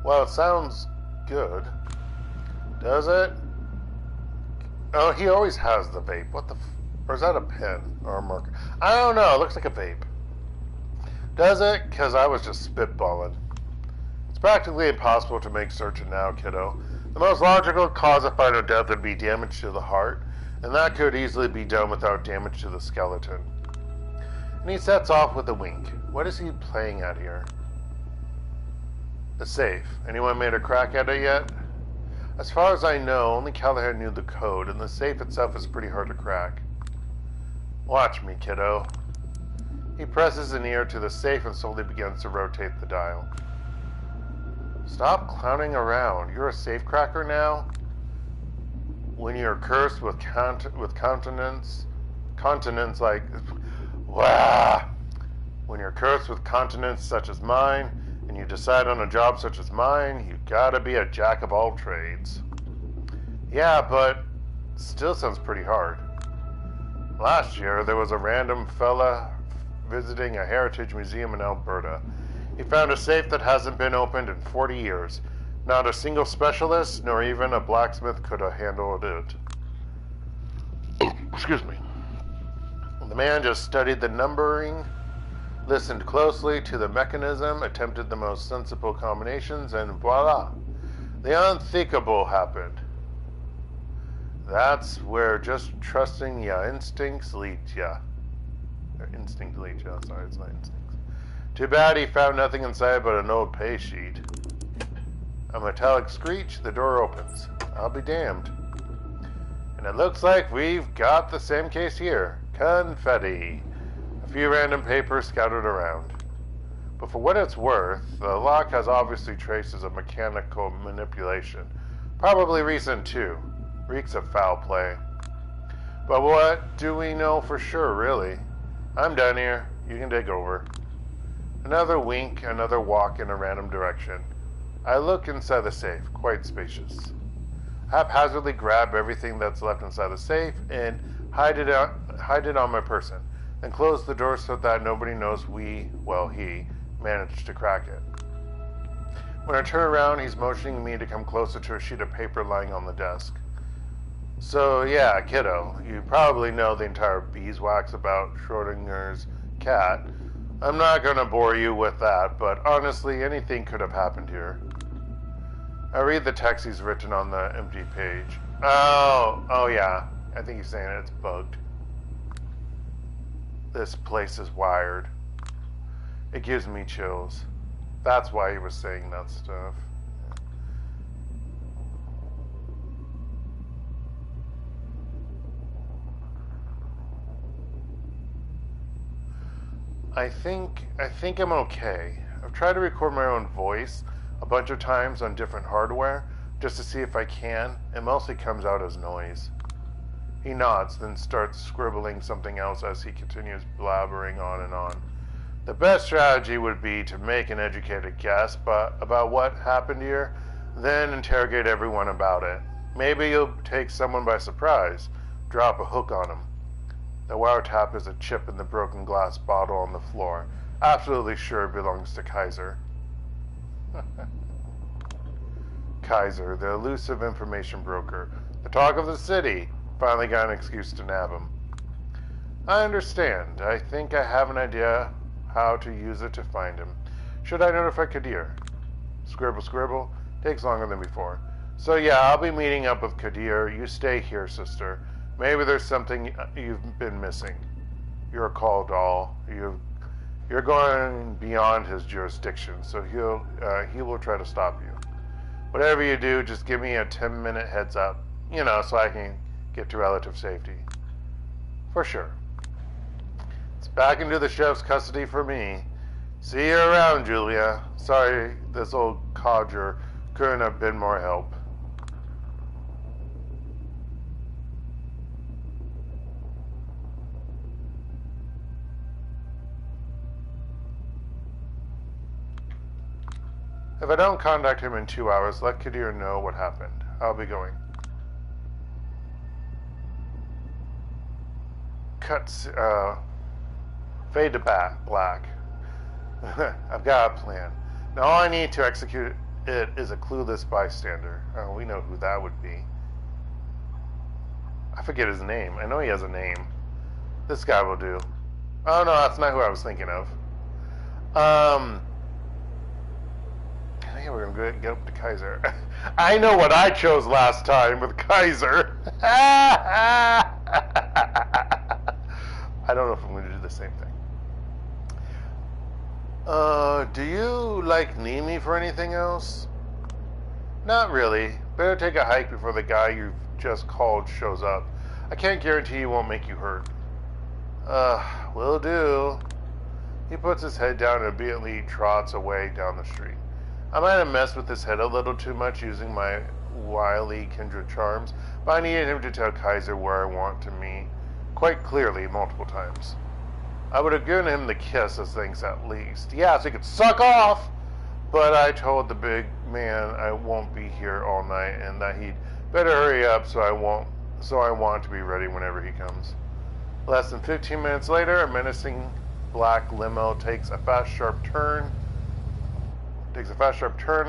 Well, it sounds good. Does it? Oh, he always has the vape. What the or is that a pen or a marker? I don't know, it looks like a vape. Does it? Because I was just spitballing. It's practically impossible to make certain now, kiddo. The most logical cause of final death would be damage to the heart, and that could easily be done without damage to the skeleton. And he sets off with a wink. What is he playing at here? The safe. Anyone made a crack at it yet? As far as I know, only Callihan knew the code, and the safe itself is pretty hard to crack. Watch me, kiddo. He presses an ear to the safe and slowly begins to rotate the dial. Stop clowning around. You're a safe cracker now? When you're cursed with continence like... Wah! When you're cursed with continence such as mine, and you decide on a job such as mine, you gotta be a jack of all trades. Yeah, but still sounds pretty hard. Last year, there was a random fella visiting a heritage museum in Alberta. He found a safe that hasn't been opened in 40 years. Not a single specialist, nor even a blacksmith could have handled it. Excuse me. The man just studied the numbering, listened closely to the mechanism, attempted the most sensible combinations, and voila! The unthinkable happened. That's where just trusting your instincts leads ya. Instinct leads ya, sorry, it's not instincts. Too bad he found nothing inside but an old pay sheet. A metallic screech, the door opens. I'll be damned. And it looks like we've got the same case here. Confetti. A few random papers scattered around. But for what it's worth, the lock has obviously traces of mechanical manipulation. Probably recent too. Reeks of foul play. But what do we know for sure, really? I'm done here. You can take over. Another wink, another walk in a random direction. I look inside the safe, quite spacious. Haphazardly grab everything that's left inside the safe and hide it on my person. Then close the door so that nobody knows he managed to crack it. When I turn around, he's motioning me to come closer to a sheet of paper lying on the desk. So yeah, kiddo, you probably know the entire beeswax about Schrodinger's cat. I'm not gonna bore you with that, but honestly, anything could have happened here. I read the text he's written on the empty page. Oh yeah, I think he's saying it's bugged. This place is wired. It gives me chills. That's why he was saying that stuff. I think I'm okay. I've tried to record my own voice a bunch of times on different hardware just to see if I can. It mostly comes out as noise. He nods, then starts scribbling something else as he continues blabbering on and on. The best strategy would be to make an educated guess about what happened here, then interrogate everyone about it. Maybe you'll take someone by surprise, drop a hook on him. The wiretap is a chip in the broken glass bottle on the floor. Absolutely sure it belongs to Kaiser. Kaiser, the elusive information broker, the talk of the city, finally got an excuse to nab him. I understand. I think I have an idea how to use it to find him. Should I notify Qadir? Scribble, scribble. Takes longer than before. So yeah, I'll be meeting up with Qadir. You stay here, sister. Maybe there's something you've been missing. You're a call doll. You're going beyond his jurisdiction, so he will try to stop you. Whatever you do, just give me a 10-minute heads up, so I can get to relative safety. For sure. It's back into the chef's custody for me. See you around, Julia. Sorry this old codger couldn't have been more help. If I don't contact him in 2 hours, let Qadir know what happened. I'll be going. Cuts, fade to black. I've got a plan. Now all I need to execute it is a clueless bystander. Oh, we know who that would be. I forget his name. I know he has a name. This guy will do. Oh no, that's not who I was thinking of. Yeah, we're gonna get up to Kaiser. I know what I chose last time with Kaiser. I don't know if I'm gonna do the same thing. Do you, need me for anything else? Not really. Better take a hike before the guy you've just called shows up. I can't guarantee he won't make you hurt. Will do. He puts his head down and obediently trots away down the street. I might have messed with his head a little too much using my wily kindred charms, but I needed him to tell Kaiser where I want to meet, quite clearly multiple times. I would have given him the kiss as things at least. Yeah, so he could suck off! But I told the big man I won't be here all night and that he'd better hurry up so I want to be ready whenever he comes. Less than 15 minutes later, a menacing black limo takes a fast sharp turn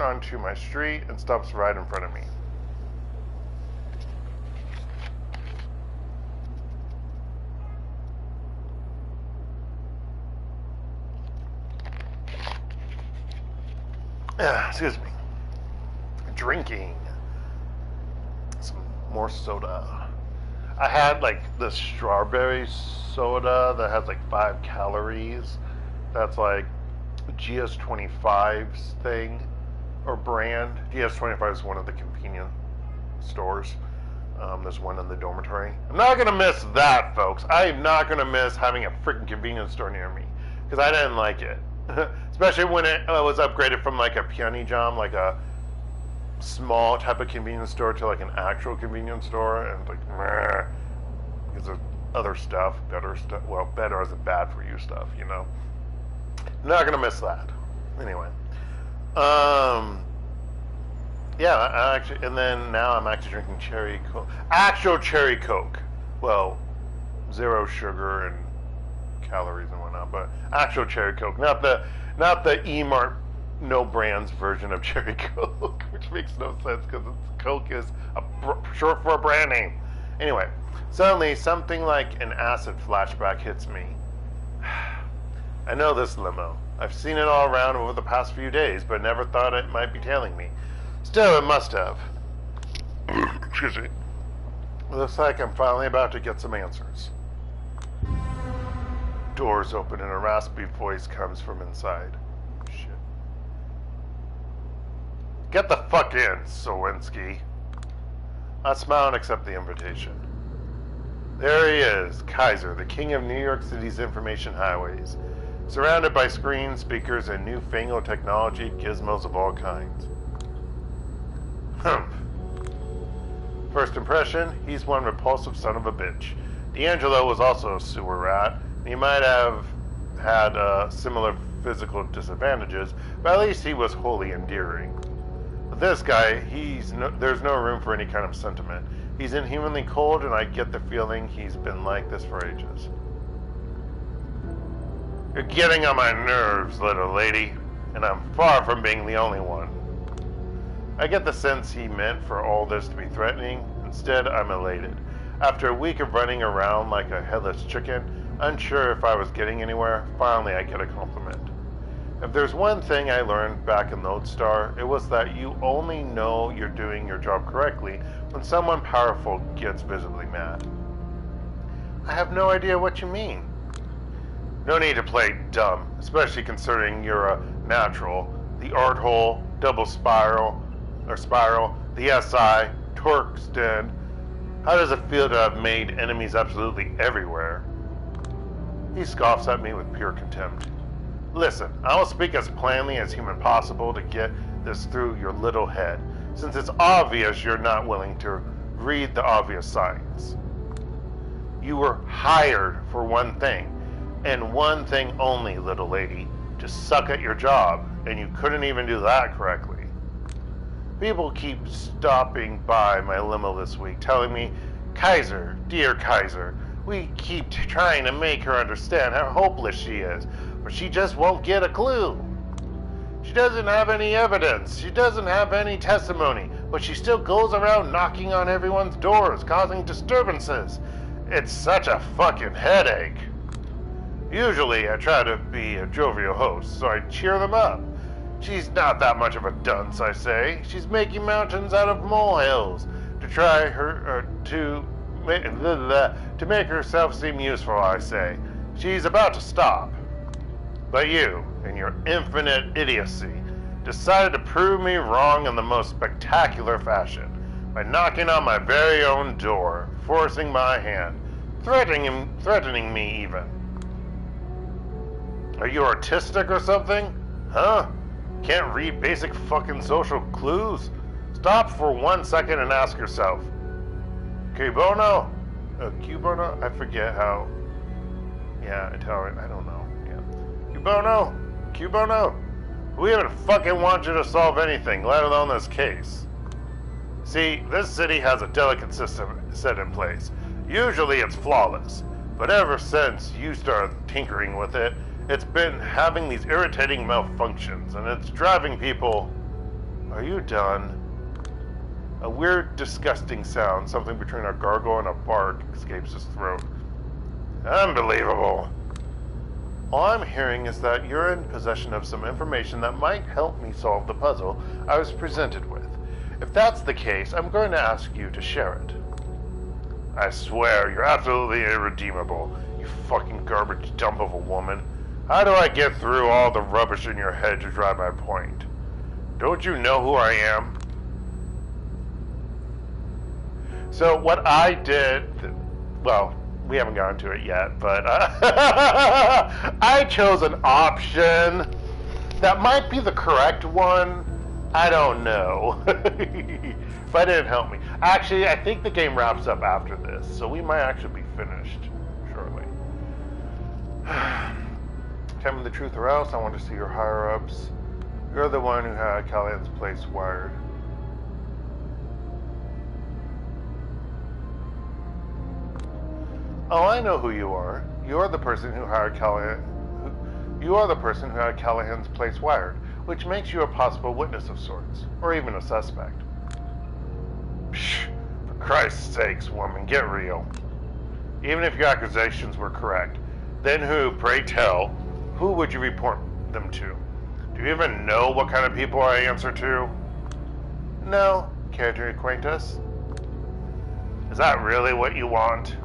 onto my street and stops right in front of me. Excuse me. Drinking. Some more soda. I had this strawberry soda that has 5 calories. That's GS25's thing or brand. GS25 is one of the convenience stores. There's one in the dormitory. I'm not gonna miss that, folks. I am not gonna miss having a freaking convenience store near me because I didn't like it, especially when it was upgraded from a peony jam, a small type of convenience store to an actual convenience store, and meh, because there's other stuff, better stuff. Well, better isn't bad for you stuff, Not gonna miss that. Anyway, yeah, and then now I'm actually drinking cherry Coke, actual cherry Coke. Well, 0 sugar and calories and whatnot, but actual cherry Coke, not the E-Mart no brand's version of cherry Coke, which makes no sense because Coke is short for a brand name. Anyway, suddenly something like an acid flashback hits me. I know this limo. I've seen it all around over the past few days, but never thought it might be tailing me. Still, it must have. Excuse me. Looks like I'm finally about to get some answers. Doors open and a raspy voice comes from inside. Shit. Get the fuck in, Sowinski. I smile and accept the invitation. There he is, Kaiser, the king of New York City's information highways, surrounded by screens, speakers, and newfangled technology, gizmos of all kinds. Humph. First impression, he's one repulsive son of a bitch. D'Angelo was also a sewer rat. He might have had similar physical disadvantages, but at least he was wholly endearing. With this guy, there's no room for any kind of sentiment. He's inhumanly cold, and I get the feeling he's been like this for ages. You're getting on my nerves, little lady, and I'm far from being the only one. I get the sense he meant for all this to be threatening. Instead, I'm elated. After a week of running around like a headless chicken, unsure if I was getting anywhere, finally I get a compliment. If there's one thing I learned back in Ladestar, it was that you only know you're doing your job correctly when someone powerful gets visibly mad. I have no idea what you mean. No need to play dumb, especially considering you're a natural. The art hole, double spiral, the SI, Torque's Den. How does it feel to have made enemies absolutely everywhere? He scoffs at me with pure contempt. Listen, I will speak as plainly as human possible to get this through your little head, since it's obvious you're not willing to read the obvious signs. You were hired for one thing, and one thing only, little lady, to suck at your job, and you couldn't even do that correctly. People keep stopping by my limo this week, telling me, Kaiser, dear Kaiser, we keep trying to make her understand how hopeless she is, but she just won't get a clue. She doesn't have any evidence, she doesn't have any testimony, but she still goes around knocking on everyone's doors, causing disturbances. It's such a fucking headache. Usually I try to be a jovial host, so I cheer them up. She's not that much of a dunce, I say. She's making mountains out of molehills to try her to make herself seem useful, I say. She's about to stop. But you, in your infinite idiocy, decided to prove me wrong in the most spectacular fashion by knocking on my very own door, forcing my hand, threatening me even. Are you artistic or something? Huh? Can't read basic fucking social clues? Stop for 1 second and ask yourself. Cubono? Cubono? I forget how. Yeah, Italian. I don't know. Yeah. Cubono? We even fucking want you to solve anything, let alone this case. See, this city has a delicate system set in place. Usually it's flawless, but ever since you started tinkering with it, it's been having these irritating malfunctions, and it's driving people... Are you done? A weird, disgusting sound, something between a gargle and a bark, escapes his throat. Unbelievable. All I'm hearing is that you're in possession of some information that might help me solve the puzzle I was presented with. If that's the case, I'm going to ask you to share it. I swear, you're absolutely irredeemable, you fucking garbage dump of a woman. How do I get through all the rubbish in your head to drive my point? Don't you know who I am? So what I did, well, we haven't gotten to it yet, but I chose an option that might be the correct one. I don't know. But it didn't help me. Actually, I think the game wraps up after this, so we might actually be finished shortly. Tell me the truth or else, I want to see your higher-ups. You're the one who had Callihan's place wired. Oh, I know who you are. You're the person who hired Callihan. You are the person who had Callihan's place wired. which makes you a possible witness of sorts, or even a suspect. Psh, for Christ's sakes, woman, get real. Even if your accusations were correct, then who, pray tell, who would you report them to? Do you even know what kind of people I answer to? No, care to acquaint us? Is that really what you want?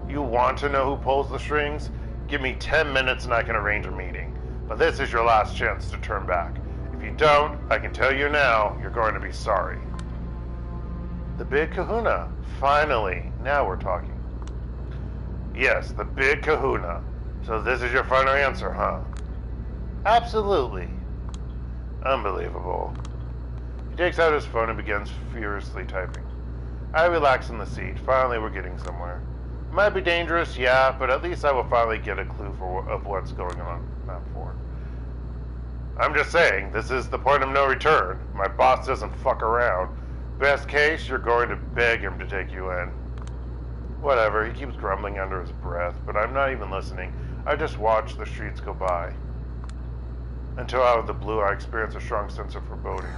You want to know who pulls the strings? Give me 10 minutes and I can arrange a meeting. But this is your last chance to turn back. If you don't, I can tell you now, you're going to be sorry. The Big Kahuna. Finally, now we're talking. Yes, the Big Kahuna. So this is your final answer, huh? Absolutely. Unbelievable. He takes out his phone and begins furiously typing. I relax in the seat. Finally, we're getting somewhere. It might be dangerous, yeah, but at least I will finally get a clue of what's going on. Not for. I'm just saying, this is the point of no return. My boss doesn't fuck around. Best case, you're going to beg him to take you in. Whatever, he keeps grumbling under his breath, but I'm not even listening. I just watch the streets go by. Until out of the blue, I experience a strong sense of foreboding.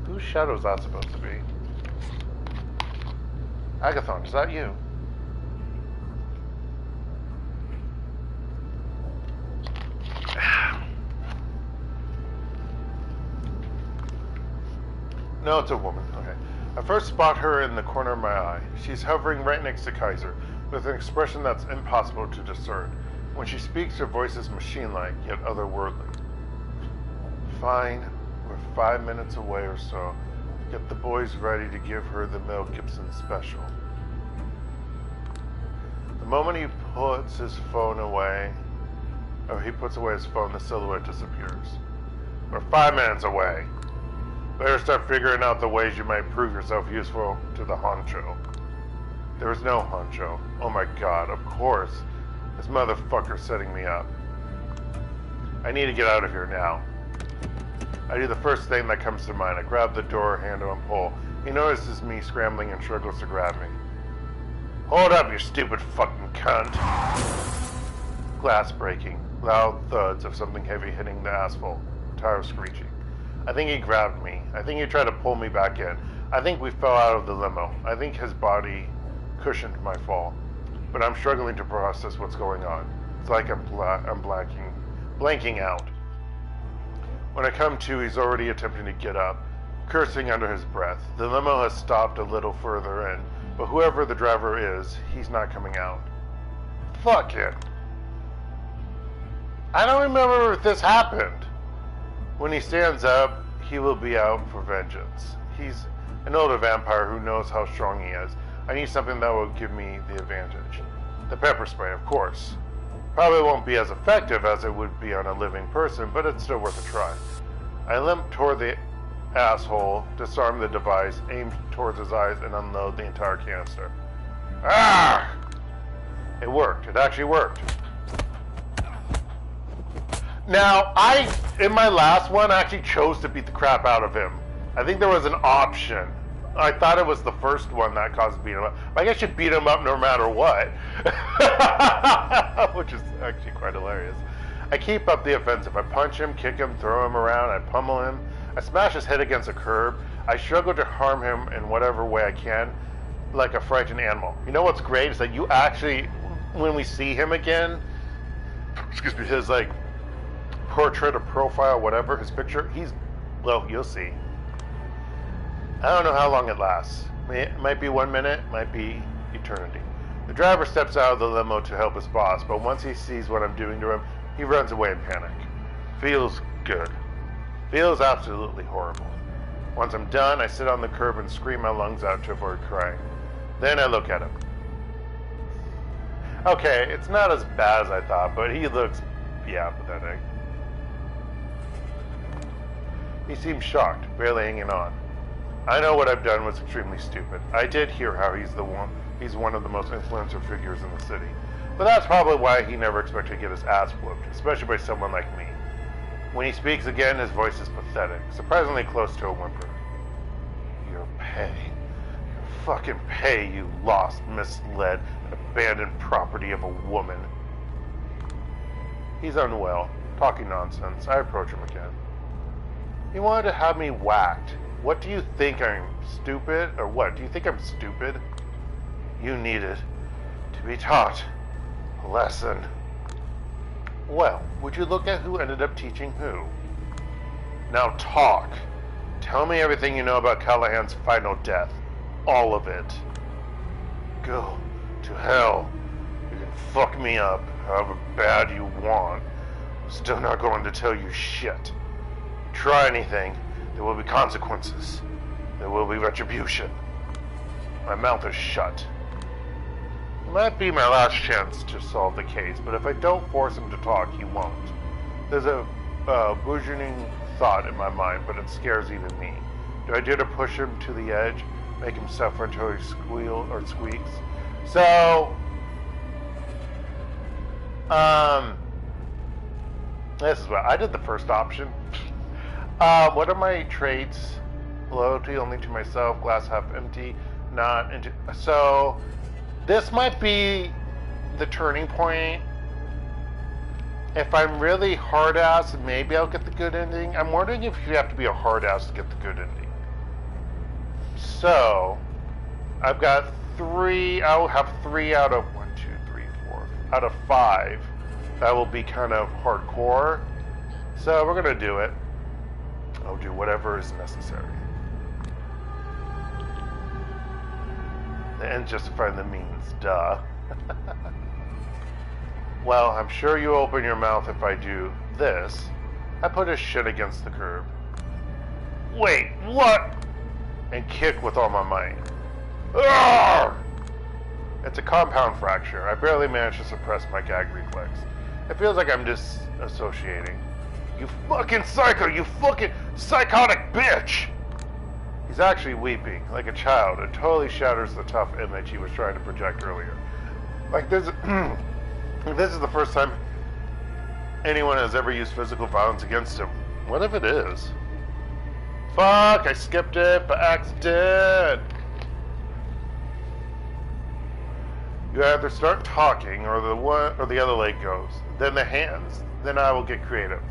Whose shadow is that supposed to be? Agathon, is that you? No, it's a woman. Okay. I first spot her in the corner of my eye. She's hovering right next to Kaiser, with an expression that's impossible to discern. When she speaks, her voice is machine-like, yet otherworldly. Fine. We're 5 minutes away or so. Get the boys ready to give her the Mel Gibson special. The moment he puts his phone away, the silhouette disappears. We're 5 minutes away. Better start figuring out the ways you might prove yourself useful to the honcho. There is no honcho. Oh my god, of course. This motherfucker's setting me up. I need to get out of here now. I do the first thing that comes to mind. I grab the door handle and pull. He notices me scrambling and struggles to grab me. Hold up, you stupid fucking cunt. Glass breaking. Loud thuds of something heavy hitting the asphalt. Tires screeching. I think he grabbed me. I think he tried to pull me back in. I think we fell out of the limo. I think his body cushioned my fall. But I'm struggling to process what's going on. It's like I'm blanking out. When I come to, he's already attempting to get up, cursing under his breath. The limo has stopped a little further in, but whoever the driver is, he's not coming out. Fuck it. I don't remember if this happened. When he stands up, he will be out for vengeance. He's an older vampire who knows how strong he is. I need something that will give me the advantage. The pepper spray, of course. Probably won't be as effective as it would be on a living person, but it's still worth a try. I limp toward the asshole, disarm the device, aim towards his eyes, and unload the entire canister. Ah! It worked. It actually worked. Now, in my last one, I actually chose to beat the crap out of him. I think there was an option. I thought it was the first one that caused beating him up. I guess you beat him up no matter what. Which is actually quite hilarious. I keep up the offensive. I punch him, kick him, throw him around, I pummel him. I smash his head against a curb. I struggle to harm him in whatever way I can, like a frightened animal. You know what's great is that you actually, when we see him again, excuse me, his like portrait or profile, whatever, his picture, well, you'll see. I don't know how long it lasts. It might be 1 minute, might be eternity. The driver steps out of the limo to help his boss, but once he sees what I'm doing to him, he runs away in panic. Feels good. Feels absolutely horrible. Once I'm done, I sit on the curb and scream my lungs out to avoid crying. Then I look at him. Okay, it's not as bad as I thought, but he looks, pathetic. He seems shocked, barely hanging on. I know what I've done was extremely stupid. I did hear how he's one of the most influential figures in the city. But that's probably why he never expected to get his ass whooped, especially by someone like me. When he speaks again, his voice is pathetic, surprisingly close to a whimper. Your pay. Your fucking pay, you lost, misled, and abandoned property of a woman. He's unwell. Talking nonsense. I approach him again. He wanted to have me whacked. What do you think, I'm stupid? Or what? Do you think I'm stupid? You needed to be taught a lesson. Well, would you look at who ended up teaching who? Now talk. Tell me everything you know about Callihan's final death. All of it. Go to hell. You can fuck me up however bad you want. I'm still not going to tell you shit. Try anything, there will be consequences. There will be retribution. My mouth is shut. It might be my last chance to solve the case, but if I don't force him to talk, he won't. There's a burgeoning thought in my mind, but it scares even me. Do I dare to push him to the edge, make him suffer until he squeals or squeaks? So, this is what I did. The first option. What are my traits? Loyalty only to myself, glass half empty, not into. So, this might be the turning point. If I'm really hard ass, maybe I'll get the good ending. I'm wondering if you have to be a hard ass to get the good ending. So, I've got 3. I'll have 3 out of 1, 2, 3, 4 out of 5. That will be kind of hardcore. So we're gonna do it. I'll do whatever is necessary. The end justifying the means, duh. Well, I'm sure you open your mouth if I do this. I put his shit against the curb. Wait, what? And kick with all my might. Arrgh! It's a compound fracture. I barely managed to suppress my gag reflex. It feels like I'm disassociating. You fucking psycho! You fucking psychotic bitch! He's actually weeping, like a child. It totally shatters the tough image he was trying to project earlier. Like this is the first time anyone has ever used physical violence against him. What if it is? Fuck, I skipped it by accident! You either start talking or the other leg goes. Then the hands. Then I will get creative.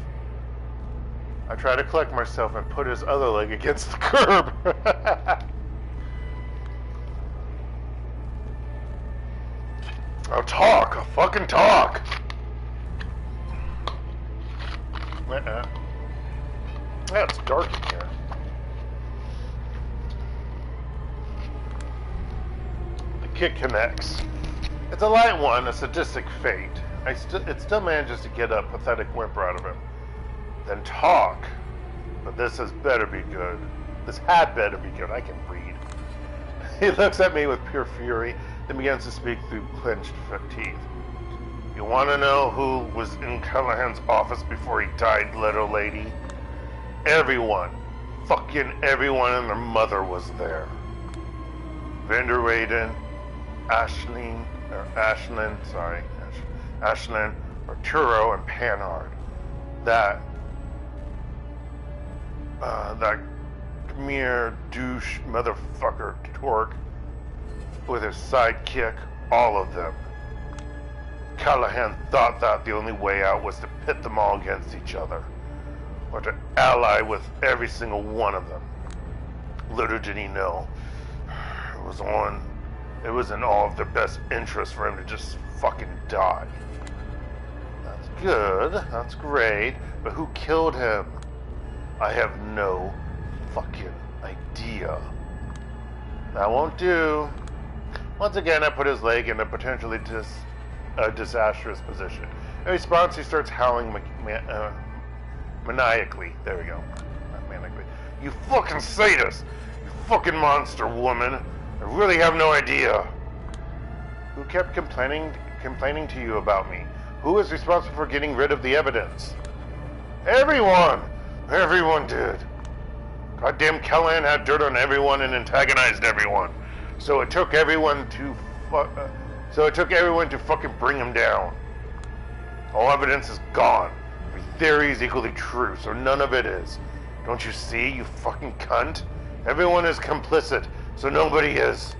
I try to collect myself and put his other leg against the curb. I'll talk. I'll fucking talk. Yeah, it's dark in here. The kick connects. It's a light one, a sadistic fate. It still manages to get a pathetic whimper out of him. Then talk. But this has better be good. This had better be good. I can read. He looks at me with pure fury, then begins to speak through clenched teeth. You want to know who was in Callihan's office before he died, little lady? Everyone. Fucking everyone and their mother was there. Vander Raiden, Ashlyn, Arturo, and Panhard. That mere douche motherfucker Torque with his sidekick, all of them. Callihan thought that the only way out was to pit them all against each other, or to ally with every single one of them. Little did he know, it was in all of their best interest for him to just fucking die. That's good, that's great, but who killed him? I have no fucking idea. That won't do. Once again, I put his leg in a potentially disastrous position. In response, he starts howling maniacally. There we go. Not manically. You fucking sadist! You fucking monster woman! I really have no idea. Who kept complaining to you about me? Who is responsible for getting rid of the evidence? Everyone! Everyone did. Goddamn Callihan had dirt on everyone and antagonized everyone. So it took everyone to fucking bring him down. All evidence is gone. Every theory is equally true, so none of it is. Don't you see, you fucking cunt? Everyone is complicit, so nobody is.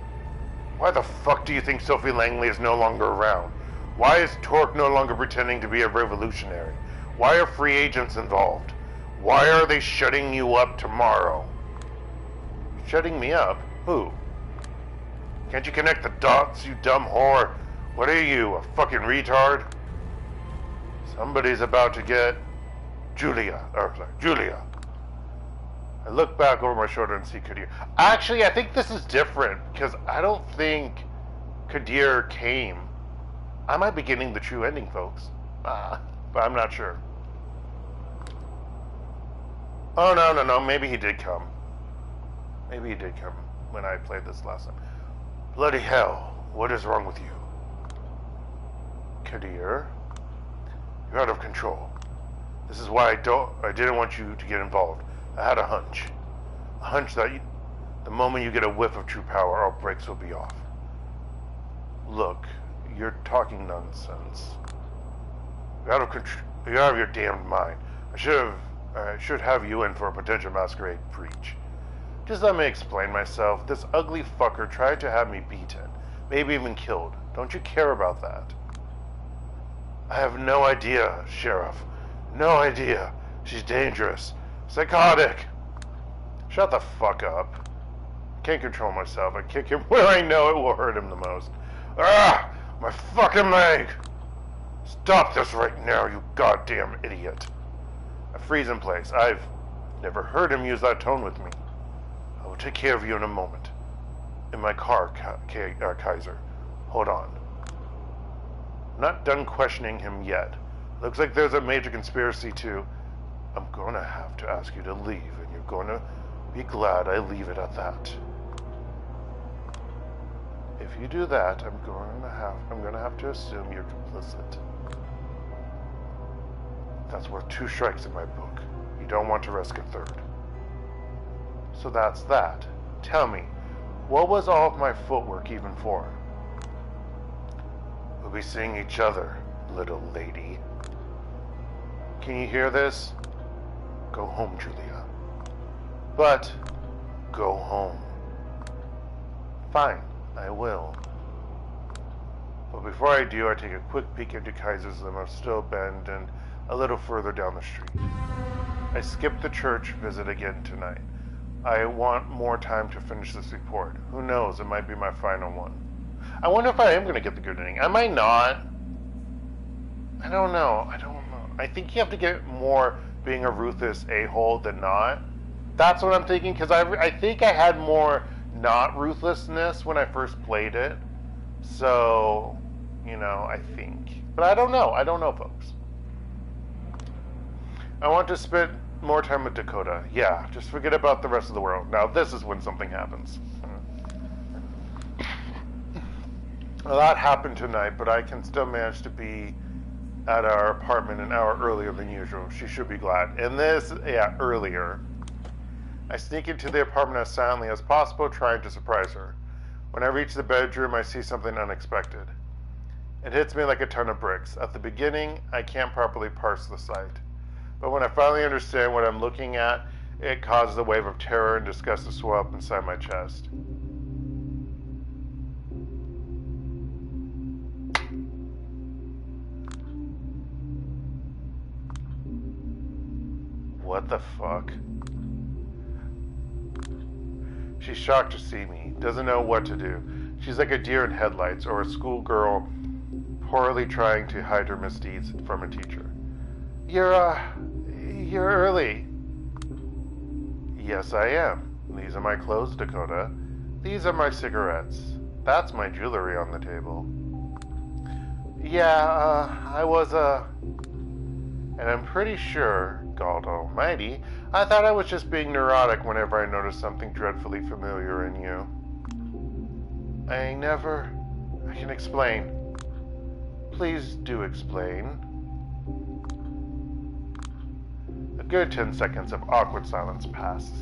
Why the fuck do you think Sophie Langley is no longer around? Why is Torque no longer pretending to be a revolutionary? Why are free agents involved? Why are they shutting you up tomorrow? Shutting me up? Who? Can't you connect the dots, you dumb whore? What are you, a fucking retard? Somebody's about to get Julia. I look back over my shoulder and see Qadir. Actually, I think this is different, because I don't think Qadir came. I might be getting the true ending, folks. But I'm not sure. Oh, no. Maybe he did come. Maybe he did come when I played this last time. Bloody hell. What is wrong with you? Qadir, you're out of control. This is why I didn't want you to get involved. I had a hunch. A hunch that the moment you get a whiff of true power, all brakes will be off. Look, you're talking nonsense. You're out of control. You're out of your damned mind. I should have you in for a potential masquerade breach. Just let me explain myself. This ugly fucker tried to have me beaten, maybe even killed. Don't you care about that? I have no idea, Sheriff. No idea. She's dangerous. Psychotic. Shut the fuck up. I can't control myself. I kick him where I know it will hurt him the most. Ah! My fucking leg! Stop this right now, you goddamn idiot. I freeze in place. I've never heard him use that tone with me. I will take care of you in a moment. In my car, Kaiser. Hold on. I'm not done questioning him yet. Looks like there's a major conspiracy too. I'm gonna have to ask you to leave, and you're gonna be glad I leave it at that. If you do that, I'm gonna have to assume you're complicit. That's worth 2 strikes in my book. You don't want to risk a third. So that's that. Tell me, what was all of my footwork even for? We'll be seeing each other, little lady. Can you hear this? Go home, Julia. But, go home. Fine, I will. But before I do, I take a quick peek into Kaiser's limo, still abandoned a little further down the street. I skip the church visit again tonight. I want more time to finish this report. Who knows, it might be my final one. I wonder if I am going to get the good ending. I might not. I don't know. I think you have to get more being a ruthless a-hole than not. That's what I'm thinking, because I think I had more not ruthlessness when I first played it. So, I think. But I don't know. I don't know, folks. I want to spend more time with Dakota. Yeah, just forget about the rest of the world. Now, this is when something happens. Well, that happened tonight, but I can still manage to be at our apartment an hour earlier than usual. She should be glad. Earlier. I sneak into the apartment as silently as possible, trying to surprise her. When I reach the bedroom, I see something unexpected. It hits me like a ton of bricks. At the beginning, I can't properly parse the sight. But when I finally understand what I'm looking at, it causes a wave of terror and disgust to swell up inside my chest. What the fuck? She's shocked to see me, doesn't know what to do. She's like a deer in headlights or a schoolgirl poorly trying to hide her misdeeds from a teacher. You're early. Yes, I am. These are my clothes, Dakota. These are my cigarettes. That's my jewelry on the table. Yeah, I was, and I'm pretty sure, God Almighty, I thought I was just being neurotic whenever I noticed something dreadfully familiar in you. I can explain. Please do explain. A good 10 seconds of awkward silence pass.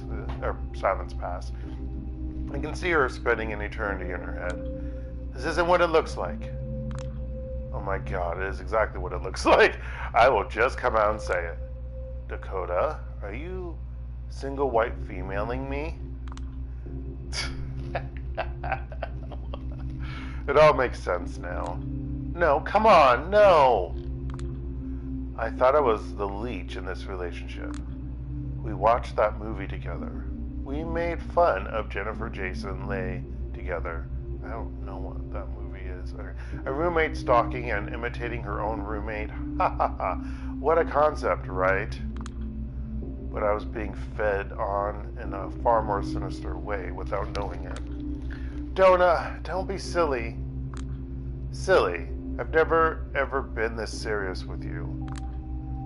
I can see her spinning an eternity in her head. This isn't what it looks like. Oh my god, it is exactly what it looks like. I will just come out and say it. Dakota, are you single white femaling me? It all makes sense now. No, come on, no! I thought I was the leech in this relationship. We watched that movie together. We made fun of Jennifer Jason Leigh together. I don't know what that movie is. A roommate stalking and imitating her own roommate. Ha ha ha. What a concept, right? But I was being fed on in a far more sinister way without knowing it. Donna, don't be silly. Silly. I've never ever been this serious with you.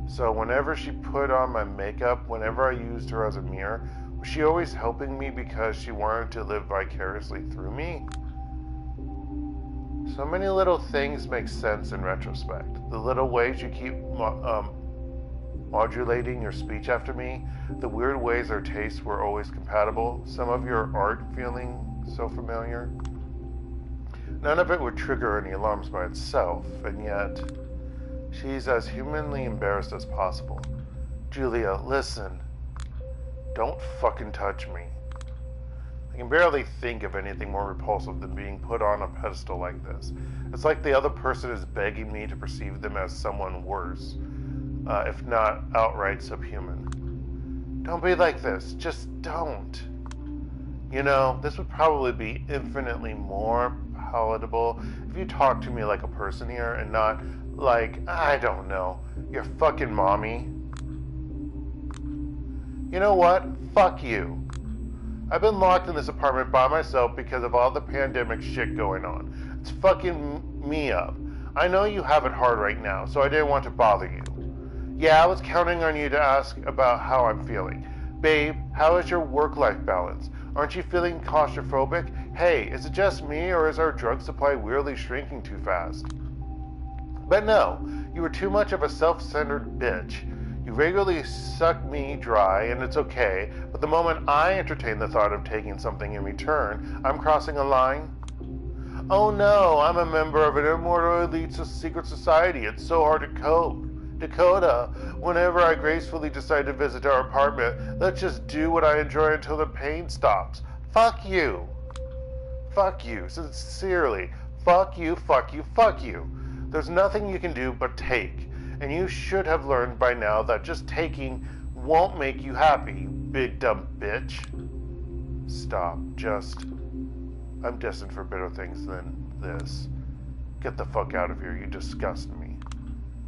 So whenever she put on my makeup, whenever I used her as a mirror, was she always helping me because she wanted to live vicariously through me? So many little things make sense in retrospect. The little ways you keep modulating your speech after me, the weird ways our tastes were always compatible, some of your art feeling so familiar. None of it would trigger any alarms by itself, and yet she's as humanly embarrassed as possible. Julia, listen. Don't fucking touch me. I can barely think of anything more repulsive than being put on a pedestal like this. It's like the other person is begging me to perceive them as someone worse, if not outright subhuman. Don't be like this. Just don't. You know, this would probably be infinitely more palatable if you talked to me like a person here and not like, I don't know, your fucking mommy. You know what? Fuck you. I've been locked in this apartment by myself because of all the pandemic shit going on. It's fucking me up. I know you have it hard right now, so I didn't want to bother you. Yeah, I was counting on you to ask about how I'm feeling. Babe, how is your work-life balance? Aren't you feeling claustrophobic? Hey, is it just me, or is our drug supply weirdly shrinking too fast? But no, you were too much of a self-centered bitch. You regularly suck me dry, and it's okay, but the moment I entertain the thought of taking something in return, I'm crossing a line? Oh no, I'm a member of an immortal elite secret society. It's so hard to cope. Dakota, whenever I gracefully decide to visit our apartment, let's just do what I enjoy until the pain stops. Fuck you. Fuck you. Sincerely. Fuck you, fuck you, fuck you. There's nothing you can do but take. And you should have learned by now that just taking won't make you happy, you big dumb bitch. Stop. I'm destined for better things than this. Get the fuck out of here. You disgust me.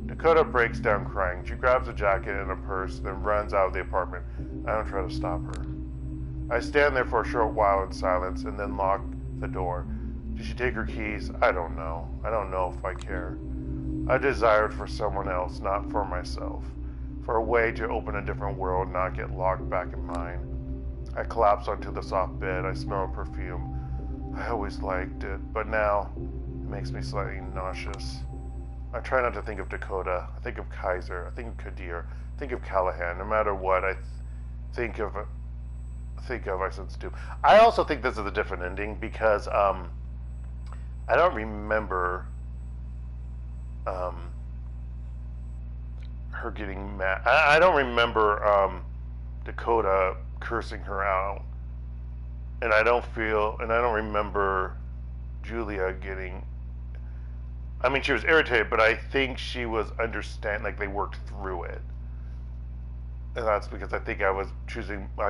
Dakota breaks down crying. She grabs a jacket and a purse, then runs out of the apartment. I don't try to stop her. I stand there for a short while in silence and then lock the door. Did she take her keys? I don't know. I don't know if I care. I desired for someone else, not for myself. For a way to open a different world, not get locked back in mine. I collapse onto the soft bed. I smell perfume. I always liked it, but now it makes me slightly nauseous. I try not to think of Dakota. I think of Kaiser. I think of Qadir. I think of Callihan. No matter what I think of, I sense to. I also think this is a different ending because I don't remember her getting mad. I don't remember Dakota cursing her out, and I don't remember Julia getting. I mean, she was irritated, but I think she was like they worked through it. And that's because I think I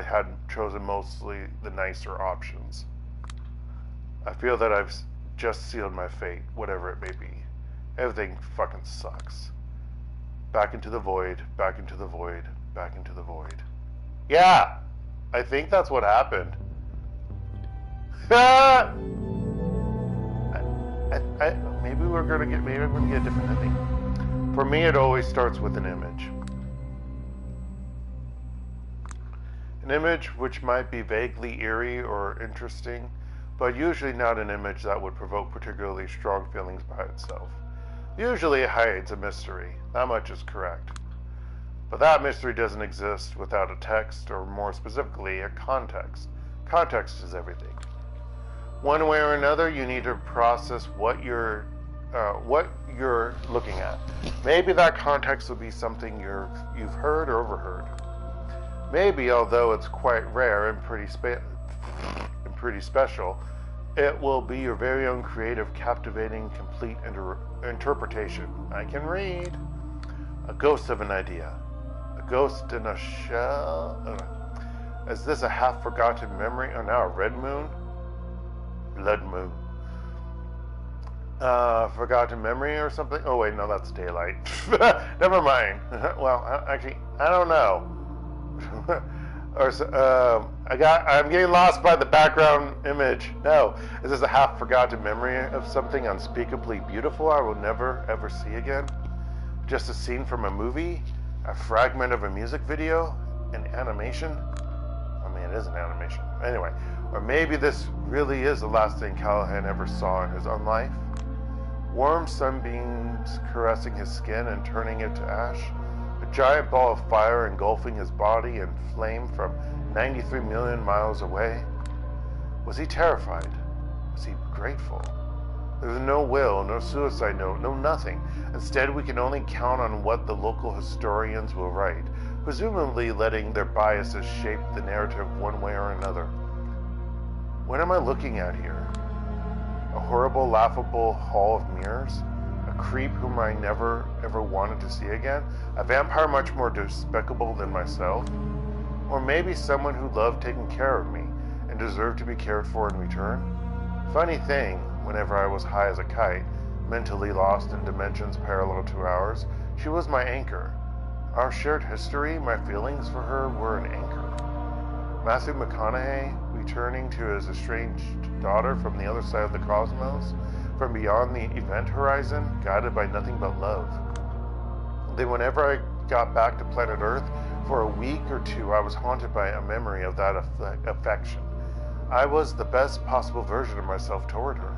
had chosen mostly the nicer options. I feel that I've just sealed my fate, whatever it may be. Everything fucking sucks. Back into the void, back into the void, back into the void. Yeah! I think that's what happened. Maybe I'm gonna get a different ending. For me, it always starts with an image. An image which might be vaguely eerie or interesting, but usually not an image that would provoke particularly strong feelings by itself. Usually it hides a mystery. That much is correct. But that mystery doesn't exist without a text, or more specifically, a context. Context is everything. One way or another, you need to process what you're looking at. Maybe that context will be something you've heard or overheard. Maybe, although it's quite rare and pretty special, it will be your very own creative, captivating, complete interpretation. I can read. A ghost of an idea. A ghost in a shell? Is this a half-forgotten memory? Oh, now a red moon? Blood moon. Forgotten memory or something? Oh wait, no, that's daylight. Never mind. Well, actually, I don't know. I'm getting lost by the background image. No, is this a half-forgotten memory of something unspeakably beautiful I will never ever see again? Just a scene from a movie? A fragment of a music video? An animation? I mean, it is an animation. Anyway, or maybe this really is the last thing Callihan ever saw in his unlife. Warm sunbeams caressing his skin and turning it to ash. A giant ball of fire engulfing his body in flame from 93 million miles away. Was he terrified? Was he grateful? There was no will, no suicide note, no nothing. Instead, we can only count on what the local historians will write, presumably letting their biases shape the narrative one way or another. What am I looking at here? A horrible, laughable hall of mirrors? A creep whom I never, ever wanted to see again? A vampire much more despicable than myself? Or maybe someone who loved taking care of me and deserved to be cared for in return? Funny thing, whenever I was high as a kite, mentally lost in dimensions parallel to ours, she was my anchor. Our shared history, my feelings for her were an anchor. Matthew McConaughey, returning to his estranged daughter from the other side of the cosmos, from beyond the event horizon, guided by nothing but love. Then whenever I got back to planet Earth, for a week or two I was haunted by a memory of that affection. I was the best possible version of myself toward her.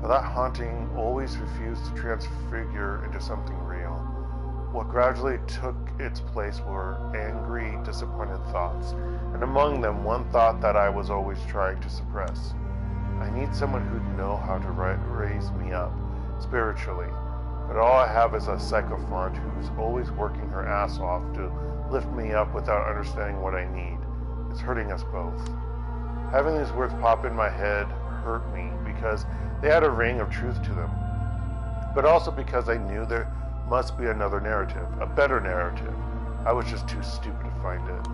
But that haunting always refused to transfigure into something real. What gradually took its place were angry, disappointed thoughts, and among them one thought that I was always trying to suppress. I need someone who'd know how to raise me up, spiritually, but all I have is a sycophant who's always working her ass off to lift me up without understanding what I need. It's hurting us both. Having these words pop in my head hurt me because they had a ring of truth to them, but also because I knew there must be another narrative, a better narrative. I was just too stupid to find it.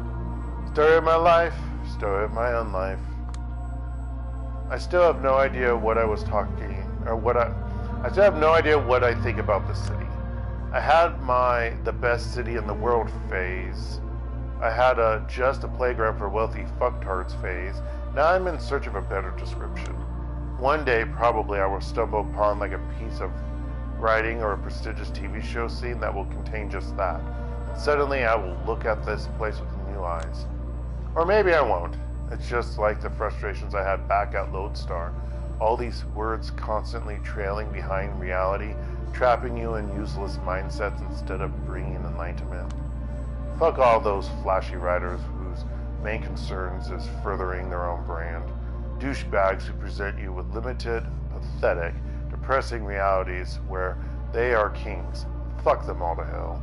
Story of my life, story of my unlife. I still have no idea what I was talking, or I still have no idea what I think about the city. I had my the best city in the world phase. I had just a playground for wealthy fucktards phase. Now I'm in search of a better description. One day, probably, I will stumble upon like a piece of writing or a prestigious TV show scene that will contain just that. And suddenly I will look at this place with new eyes. Or maybe I won't. It's just like the frustrations I had back at Ladestar. All these words constantly trailing behind reality, trapping you in useless mindsets instead of bringing enlightenment. Fuck all those flashy writers whose main concerns is furthering their own brand. Douchebags who present you with limited, pathetic, depressing realities where they are kings. Fuck them all to hell.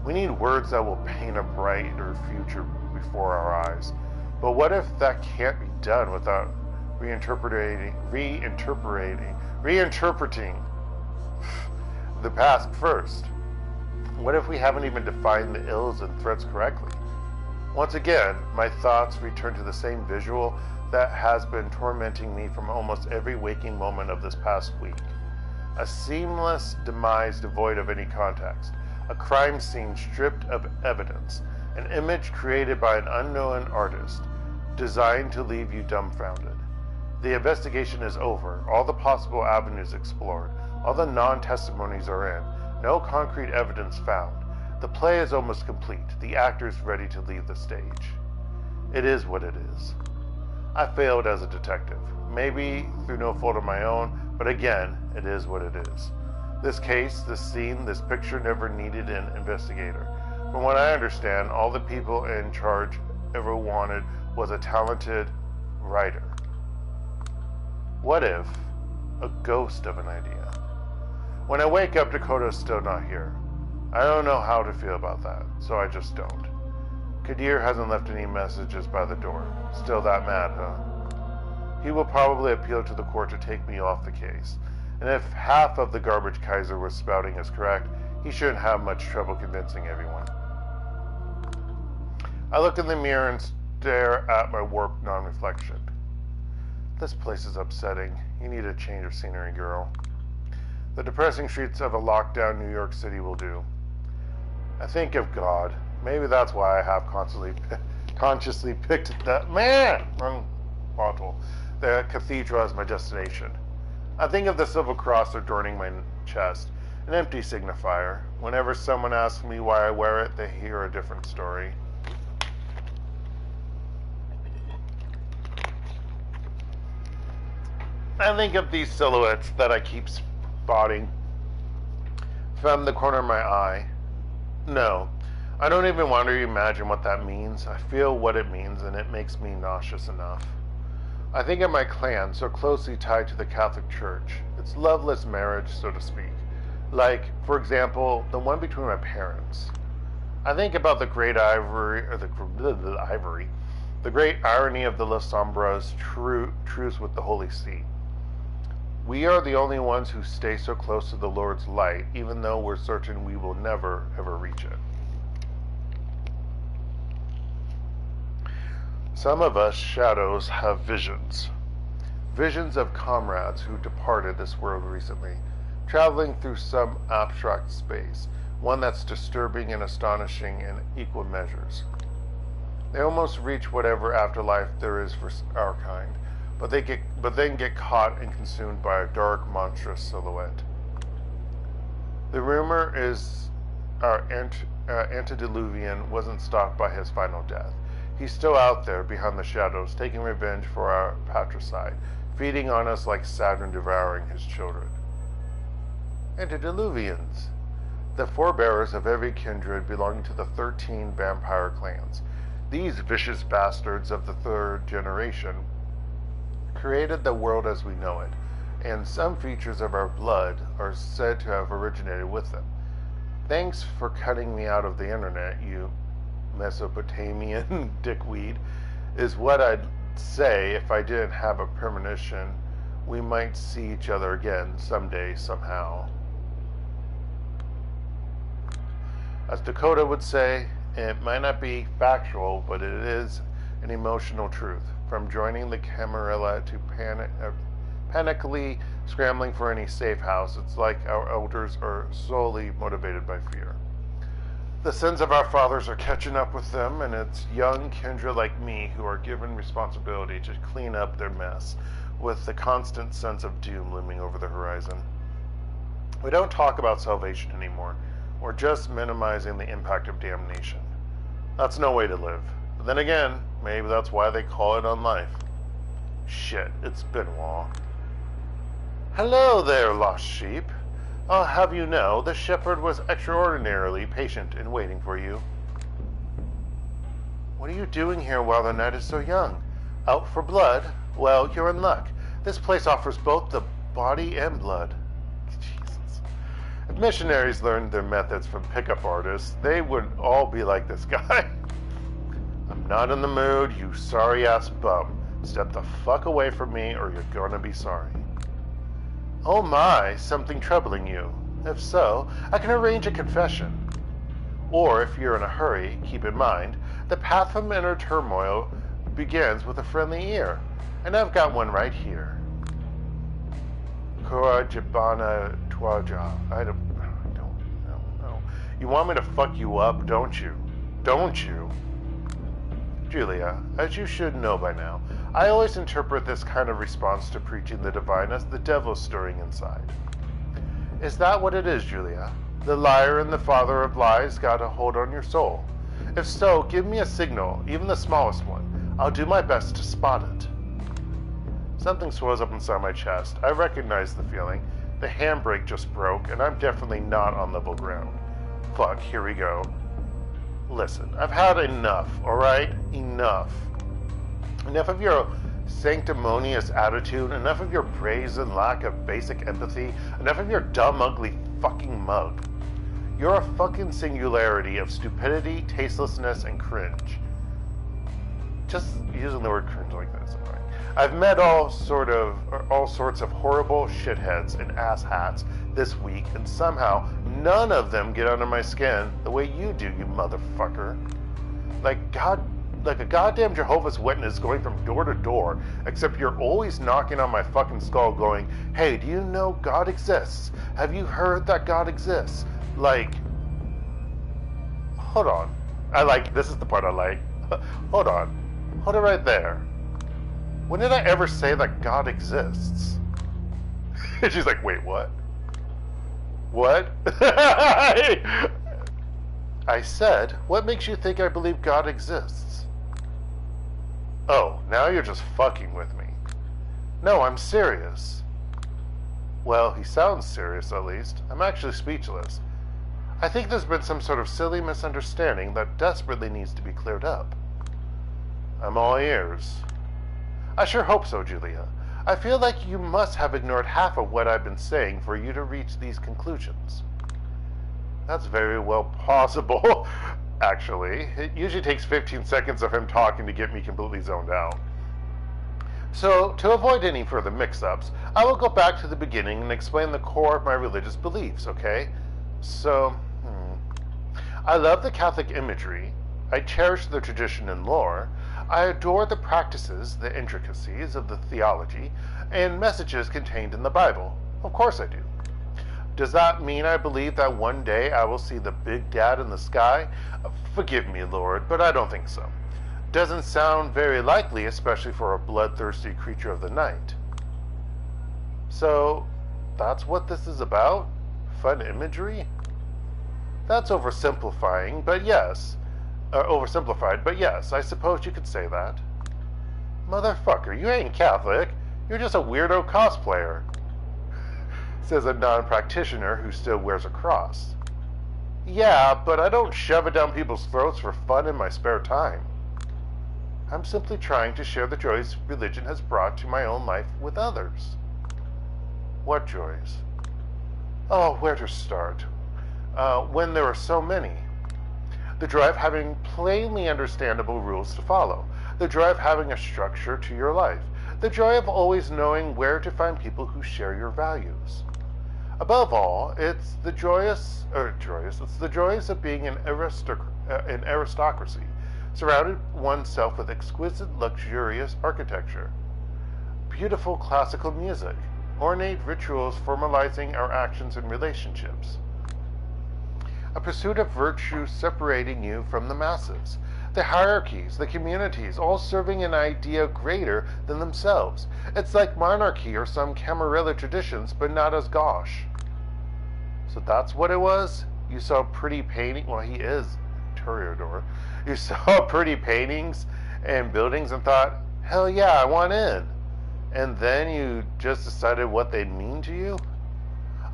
We need words that will paint a brighter future before our eyes. But what if that can't be done without reinterpreting the past first? What if we haven't even defined the ills and threats correctly? Once again, my thoughts return to the same visual that has been tormenting me from almost every waking moment of this past week. A seamless demise devoid of any context. A crime scene stripped of evidence. An image created by an unknown artist, designed to leave you dumbfounded. The investigation is over, all the possible avenues explored, all the non-testimonies are in, no concrete evidence found. The play is almost complete, the actors ready to leave the stage. It is what it is. I failed as a detective, maybe through no fault of my own, but again, it is what it is. This case, this scene, this picture never needed an investigator. From what I understand, all the people in charge ever wanted was a talented writer. What if a ghost of an idea? When I wake up, Dakota is still not here. I don't know how to feel about that, so I just don't. Qadir hasn't left any messages by the door. Still that mad, huh? He will probably appeal to the court to take me off the case. And if half of the garbage Kaiser was spouting is correct, He shouldn't have much trouble convincing everyone. I look in the mirror and stare at my warped non-reflection. This place is upsetting. You need a change of scenery, girl. The depressing streets of a lockdown New York City will do. I think of God. Maybe that's why I have consciously picked that wrong bottle. The cathedral as my destination. I think of the silver cross adorning my chest, an empty signifier. Whenever someone asks me why I wear it, they hear a different story. I think of these silhouettes that I keep spotting from the corner of my eye. No, I don't even want to imagine what that means. I feel what it means, and it makes me nauseous enough. I think of my clan, so closely tied to the Catholic Church, its loveless marriage, so to speak. Like, for example, the one between my parents. I think about the great the great irony of the Lasombra's truce with the Holy See. We are the only ones who stay so close to the Lord's light, even though we're certain we will never, ever reach it. Some of us shadows have visions. Visions of comrades who departed this world recently, traveling through some abstract space, one that's disturbing and astonishing in equal measures. They almost reach whatever afterlife there is for our kind, but then get caught and consumed by a dark, monstrous silhouette. The rumor is our antediluvian wasn't stopped by his final death. He's still out there behind the shadows, taking revenge for our patricide, feeding on us like Saturn devouring his children. Antediluvians, the forebearers of every kindred belonging to the 13 vampire clans. These vicious bastards of the third generation created the world as we know it, and some features of our blood are said to have originated with them. Thanks for cutting me out of the internet, you Mesopotamian dickweed, is what I'd say if I didn't have a premonition we might see each other again someday, somehow. As Dakota would say, it might not be factual, but it is an emotional truth. From joining the Camarilla to panically scrambling for any safe house, it's like our elders are solely motivated by fear. The sins of our fathers are catching up with them, and it's young kindred like me who are given responsibility to clean up their mess, with the constant sense of doom looming over the horizon. We don't talk about salvation anymore. We're just minimizing the impact of damnation. That's no way to live. But then again, maybe that's why they call it unlife. Shit, it's been a while. Hello there, lost sheep. I'll have you know, the shepherd was extraordinarily patient in waiting for you. What are you doing here while the night is so young? Out for blood? Well, you're in luck. This place offers both the body and blood. Jesus. If missionaries learned their methods from pickup artists, they wouldn't all be like this guy. I'm not in the mood, you sorry-ass bum. Step the fuck away from me or you're gonna be sorry. Oh my, something troubling you. If so, I can arrange a confession. Or if you're in a hurry, keep in mind, the path from inner turmoil begins with a friendly ear. And I've got one right here. Korajibana Twaja. I don't know. You want me to fuck you up, don't you? Don't you? Julia, as you should know by now, I always interpret this kind of response to preaching the divine as the devil stirring inside. Is that what it is, Julia? The liar and the father of lies got a hold on your soul? If so, give me a signal, even the smallest one. I'll do my best to spot it. Something swells up inside my chest. I recognize the feeling. The handbrake just broke, and I'm definitely not on level ground. Fuck, here we go. Listen, I've had enough, alright? Enough. Enough of your sanctimonious attitude, enough of your brazen lack of basic empathy, enough of your dumb, ugly fucking mug. You're a fucking singularity of stupidity, tastelessness, and cringe. Just using the word cringe like that is annoying. I've met all sorts of horrible shitheads in ass hats this week, and somehow none of them get under my skin the way you do, you motherfucker. Like a goddamn Jehovah's Witness going from door to door, except you're always knocking on my fucking skull going, hey, do you know God exists? Have you heard that God exists? Like, hold on. This is the part I like. Hold on. Hold it right there. When did I ever say that God exists? And she's like, wait, what? What? I said, what makes you think I believe God exists? Oh, now you're just fucking with me. No, I'm serious. Well, he sounds serious at least. I'm actually speechless. I think there's been some sort of silly misunderstanding that desperately needs to be cleared up. I'm all ears. I sure hope so, Julia. I feel like you must have ignored half of what I've been saying for you to reach these conclusions. That's very well possible, actually. It usually takes 15 seconds of him talking to get me completely zoned out. So, to avoid any further mix-ups, I will go back to the beginning and explain the core of my religious beliefs, okay? So, I love the Catholic imagery. I cherish the tradition and lore. I adore the practices, the intricacies of the theology, and messages contained in the Bible. Of course I do. Does that mean I believe that one day I will see the big dad in the sky? Forgive me, Lord, but I don't think so. Doesn't sound very likely, especially for a bloodthirsty creature of the night. So, that's what this is about? Fun imagery? That's oversimplified, but yes, I suppose you could say that. Motherfucker, you ain't Catholic. You're just a weirdo cosplayer, says a non-practitioner who still wears a cross. Yeah, but I don't shove it down people's throats for fun in my spare time. I'm simply trying to share the joys religion has brought to my own life with others. What joys? Oh, where to start? When there are so many. The joy of having plainly understandable rules to follow. The joy of having a structure to your life. The joy of always knowing where to find people who share your values. Above all, it's the joys of being an aristocracy, surrounded oneself with exquisite, luxurious architecture, beautiful classical music, ornate rituals formalizing our actions and relationships, a pursuit of virtue separating you from the masses, the hierarchies, the communities, all serving an idea greater than themselves. It's like monarchy or some Camarilla traditions, but not as gauche. So that's what it was? You saw pretty painting? Well, he is Toreador. You saw pretty paintings and buildings and thought, hell yeah, I want in. And then you just decided what they mean to you?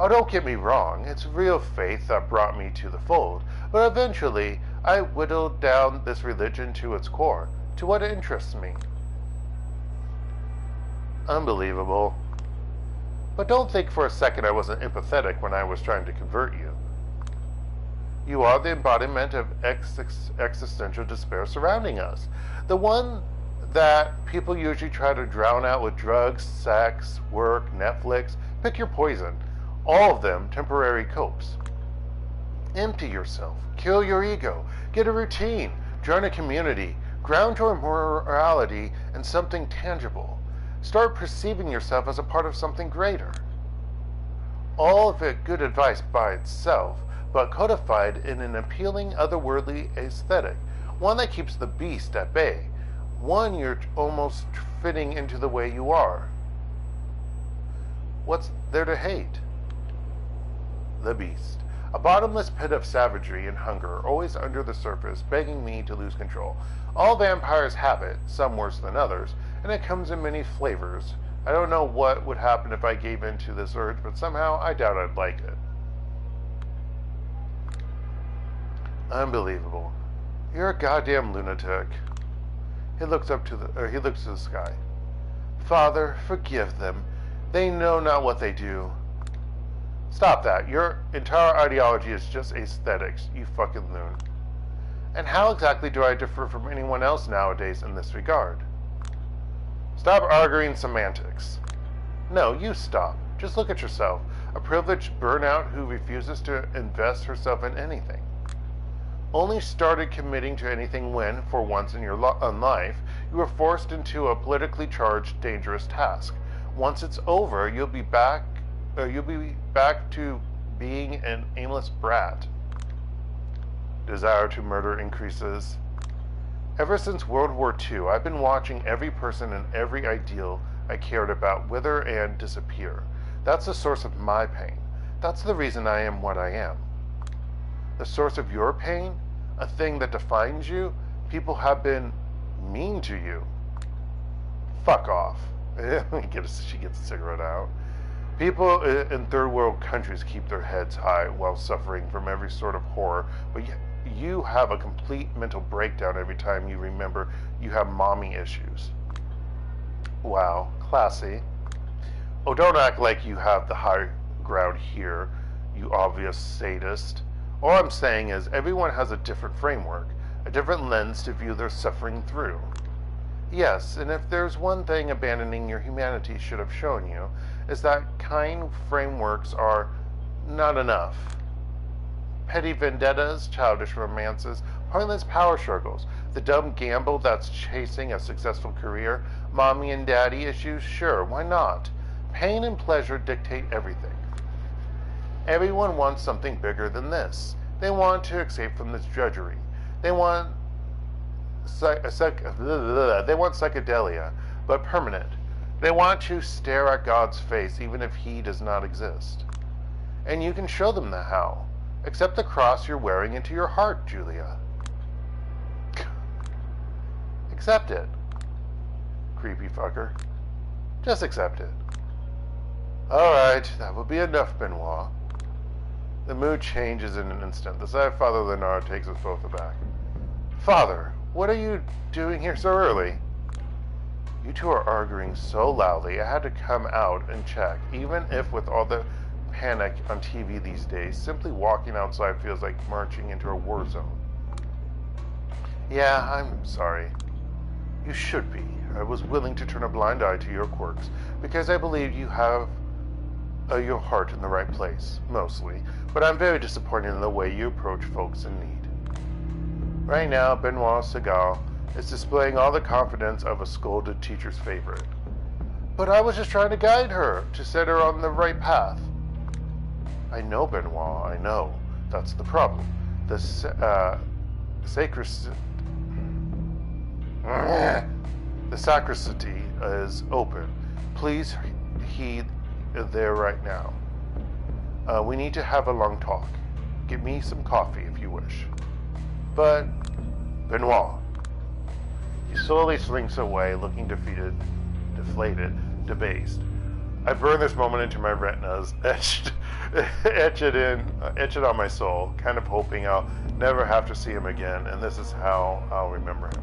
Oh, don't get me wrong, it's real faith that brought me to the fold, but eventually I whittled down this religion to its core, to what interests me. Unbelievable. But don't think for a second I wasn't empathetic when I was trying to convert you. You are the embodiment of existential despair surrounding us. The one that people usually try to drown out with drugs, sex, work, Netflix. Pick your poison. All of them temporary copes. Empty yourself. Kill your ego. Get a routine. Join a community. Ground your morality in something tangible. Start perceiving yourself as a part of something greater. All of it good advice by itself, but codified in an appealing, otherworldly aesthetic. One that keeps the beast at bay. One you're almost fitting into the way you are. What's there to hate? The beast. A bottomless pit of savagery and hunger, always under the surface, begging me to lose control. All vampires have it, some worse than others, and it comes in many flavors. I don't know what would happen if I gave in to this urge, but somehow I doubt I'd like it. Unbelievable. You're a goddamn lunatic. He looks to the sky. Father, forgive them. They know not what they do. Stop that. Your entire ideology is just aesthetics, you fucking loon. And how exactly do I differ from anyone else nowadays in this regard? Stop arguing semantics. No, you stop. Just look at yourself. A privileged burnout who refuses to invest herself in anything. Only started committing to anything when, for once in your life, you were forced into a politically charged, dangerous task. Once it's over, you'll be back to being an aimless brat. Desire to murder increases. Ever since World War II, I've been watching every person and every ideal I cared about wither and disappear. That's the source of my pain. That's the reason I am what I am. The source of your pain? A thing that defines you? People have been mean to you. Fuck off. She gets a cigarette out. People in third world countries keep their heads high while suffering from every sort of horror, but you have a complete mental breakdown every time you remember you have mommy issues. Wow, classy. Oh, don't act like you have the high ground here, you obvious sadist. All I'm saying is everyone has a different framework, a different lens to view their suffering through. Yes, and if there's one thing abandoning your humanity should have shown you, is that kind frameworks are not enough. Petty vendettas, childish romances, pointless power struggles, the dumb gamble that's chasing a successful career, mommy and daddy issues, sure, why not? Pain and pleasure dictate everything. Everyone wants something bigger than this. They want to escape from this drudgery. They want psychedelia, but permanent. They want to stare at God's face even if he does not exist. And you can show them the how. Accept the cross you're wearing into your heart, Julia. Accept it. Creepy fucker. Just accept it. Alright, that will be enough, Benoit. The mood changes in an instant. The sight of Father Leonard takes us both aback. Father, what are you doing here so early? You two are arguing so loudly, I had to come out and check. Even if with all the panic on TV these days, simply walking outside feels like marching into a war zone. Yeah, I'm sorry. You should be. I was willing to turn a blind eye to your quirks, because I believe you have your heart in the right place, mostly, but I'm very disappointed in the way you approach folks in need. Right now, Benoit Segal is displaying all the confidence of a scolded teacher's favorite. But I was just trying to guide her, to set her on the right path. I know, Benoit, I know. That's the problem. The sacristy is open. Please heed there right now. We need to have a long talk. Get me some coffee if you wish. But, Benoit. He slowly slinks away, looking defeated, deflated, debased. I burn this moment into my retinas, etch it on my soul, kind of hoping I'll never have to see him again, and this is how I'll remember him.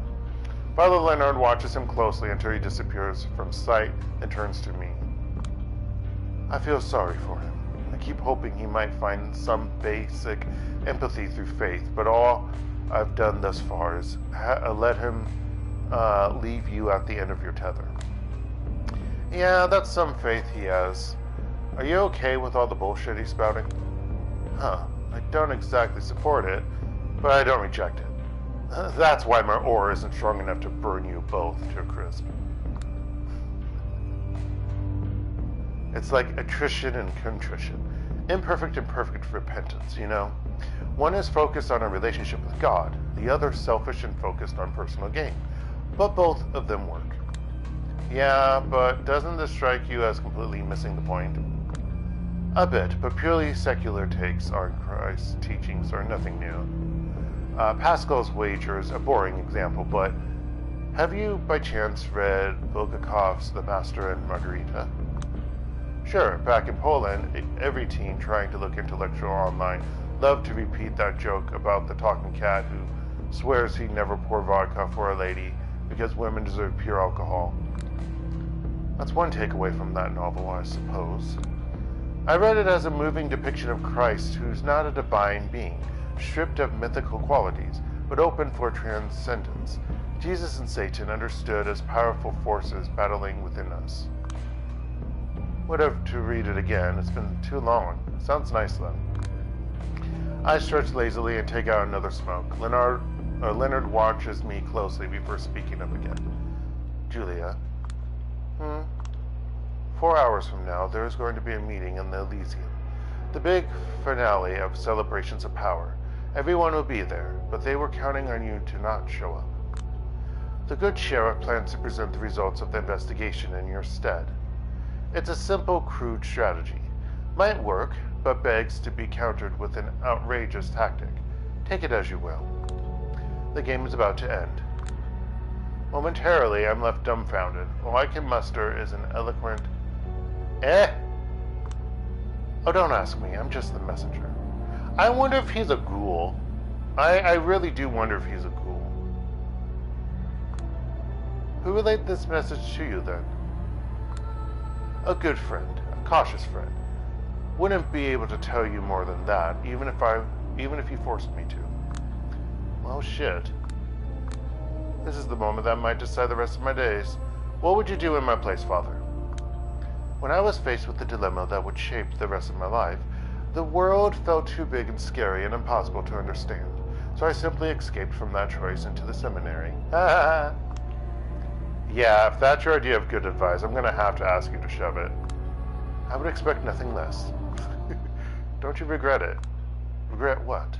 Father Leonard watches him closely until he disappears from sight and turns to me. I feel sorry for him. I keep hoping he might find some basic empathy through faith, but all I've done thus far is let him leave you at the end of your tether. Yeah, that's some faith he has. Are you okay with all the bullshit he's spouting? Huh, I don't exactly support it, but I don't reject it. That's why my aura isn't strong enough to burn you both to a crisp. It's like attrition and contrition. Imperfect and perfect repentance, you know? One is focused on a relationship with God, the other selfish and focused on personal gain. But both of them work. Yeah, but doesn't this strike you as completely missing the point? A bit, but purely secular takes on Christ's teachings are nothing new. Pascal's Wager is a boring example, but have you by chance read Bulgakov's The Master and Margarita? Sure, back in Poland, every teen trying to look intellectual online loved to repeat that joke about the talking cat who swears he'd never pour vodka for a lady because women deserve pure alcohol. That's one takeaway from that novel, I suppose. I read it as a moving depiction of Christ who's not a divine being, stripped of mythical qualities, but open for transcendence. Jesus and Satan understood as powerful forces battling within us. Would have to read it again. It's been too long. Sounds nice though. I stretch lazily and take out another smoke. Leonard watches me closely before speaking up again. Julia. 4 hours from now, there is going to be a meeting in the Elysium. The big finale of Celebrations of Power. Everyone will be there, but they were counting on you to not show up. The good sheriff plans to present the results of the investigation in your stead. It's a simple, crude strategy. Might work, but begs to be countered with an outrageous tactic. Take it as you will. The game is about to end. Momentarily, I'm left dumbfounded. All I can muster is an eloquent, Oh, don't ask me. I'm just the messenger. I wonder if he's a ghoul. I really do wonder if he's a ghoul. Who relayed this message to you, then? A good friend. A cautious friend. Wouldn't be able to tell you more than that, even if you forced me to. Well, shit. This is the moment that might decide the rest of my days. What would you do in my place, Father? When I was faced with the dilemma that would shape the rest of my life, the world felt too big and scary and impossible to understand, so I simply escaped from that choice into the seminary. Yeah, if that's your idea of good advice, I'm gonna have to ask you to shove it. I would expect nothing less. Don't you regret it? Regret what?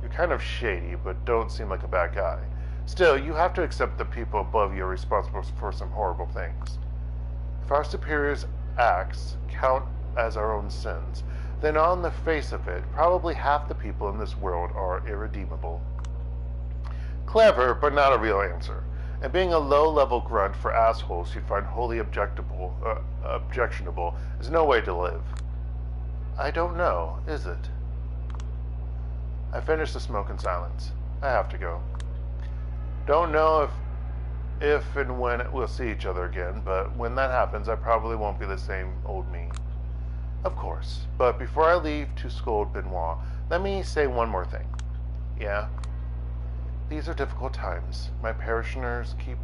You're kind of shady, but don't seem like a bad guy. Still, you have to accept the people above you are responsible for some horrible things. If our superiors' acts count as our own sins, then on the face of it, probably half the people in this world are irredeemable. Clever, but not a real answer. And being a low-level grunt for assholes you find wholly objectionable is no way to live. I don't know, is it? I finish the smoke in silence. I have to go. Don't know if and when we'll see each other again, but when that happens, I probably won't be the same old me. Of course, but before I leave to scold Benoit, let me say one more thing. Yeah? These are difficult times. My parishioners keep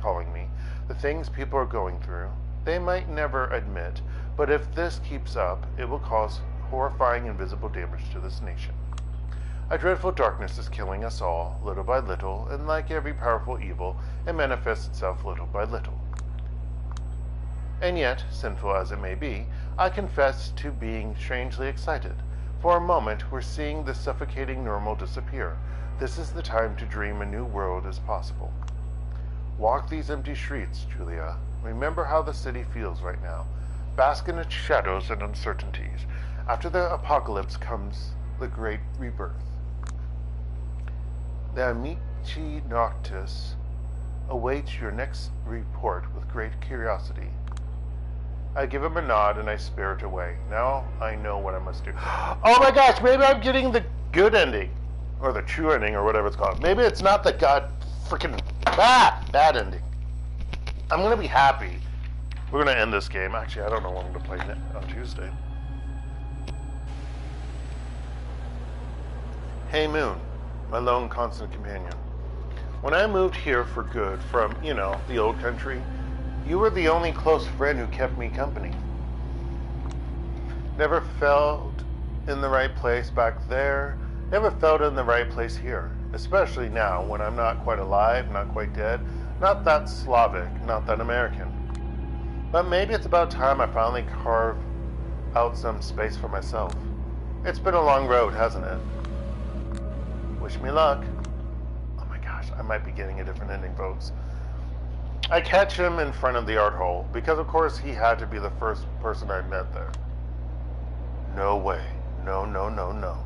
calling me. The things people are going through, they might never admit, but if this keeps up, it will cause horrifying invisible damage to this nation. A dreadful darkness is killing us all, little by little, and like every powerful evil, it manifests itself little by little. And yet, sinful as it may be, I confess to being strangely excited. For a moment, we're seeing the suffocating normal disappear. This is the time to dream a new world is possible. Walk these empty streets, Julia. Remember how the city feels right now. Bask in its shadows and uncertainties. After the apocalypse comes the great rebirth. The Amici Noctis awaits your next report with great curiosity. I give him a nod and I spirit away. Now I know what I must do. Oh my gosh, maybe I'm getting the good ending. Or the true ending, or whatever it's called. Maybe it's not the bad ending. I'm gonna be happy. We're gonna end this game. Actually, I don't know when I'm gonna play it on Tuesday. Hey Moon, my lone constant companion. When I moved here for good from, the old country, you were the only close friend who kept me company. Never felt in the right place back there. Never felt in the right place here, especially now when I'm not quite alive, not quite dead, not that Slavic, not that American. But maybe it's about time I finally carve out some space for myself. It's been a long road, hasn't it? Wish me luck. Oh my gosh, I might be getting a different ending, folks. I catch him in front of the art hole, because of course he had to be the first person I met there. No way. No, no, no, no.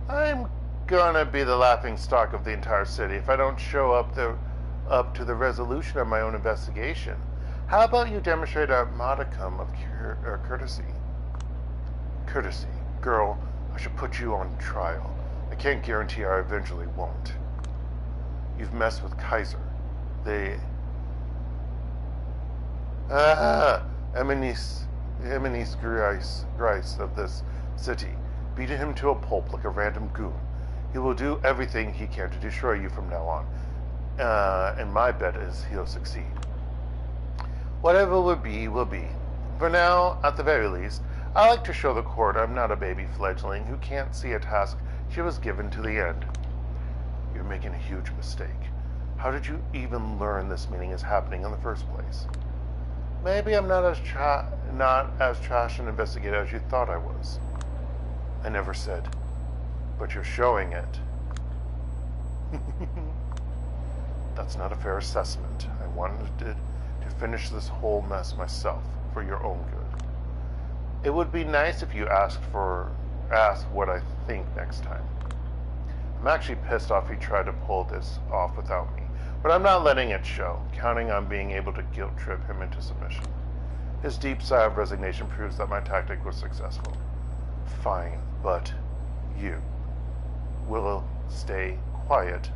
I'm gonna be the laughing stock of the entire city if I don't show up to the resolution of my own investigation. How about you demonstrate a modicum of courtesy? Courtesy. Girl, I should put you on trial. I can't guarantee I eventually won't. You've messed with Kaiser. The eminence grace of this city. Beating him to a pulp like a random goon. He will do everything he can to destroy you from now on. And my bet is he'll succeed. Whatever will be, will be. For now, at the very least, I like to show the court I'm not a baby fledgling who can't see a task she was given to the end. You're making a huge mistake. How did you even learn this meeting is happening in the first place? Maybe I'm not as trash an investigator as you thought I was. I never said, but you're showing it. That's not a fair assessment. I wanted to finish this whole mess myself, for your own good. It would be nice if you asked what I think next time. I'm actually pissed off he tried to pull this off without me, but I'm not letting it show, counting on being able to guilt trip him into submission. His deep sigh of resignation proves that my tactic was successful. Fine, but you will stay quiet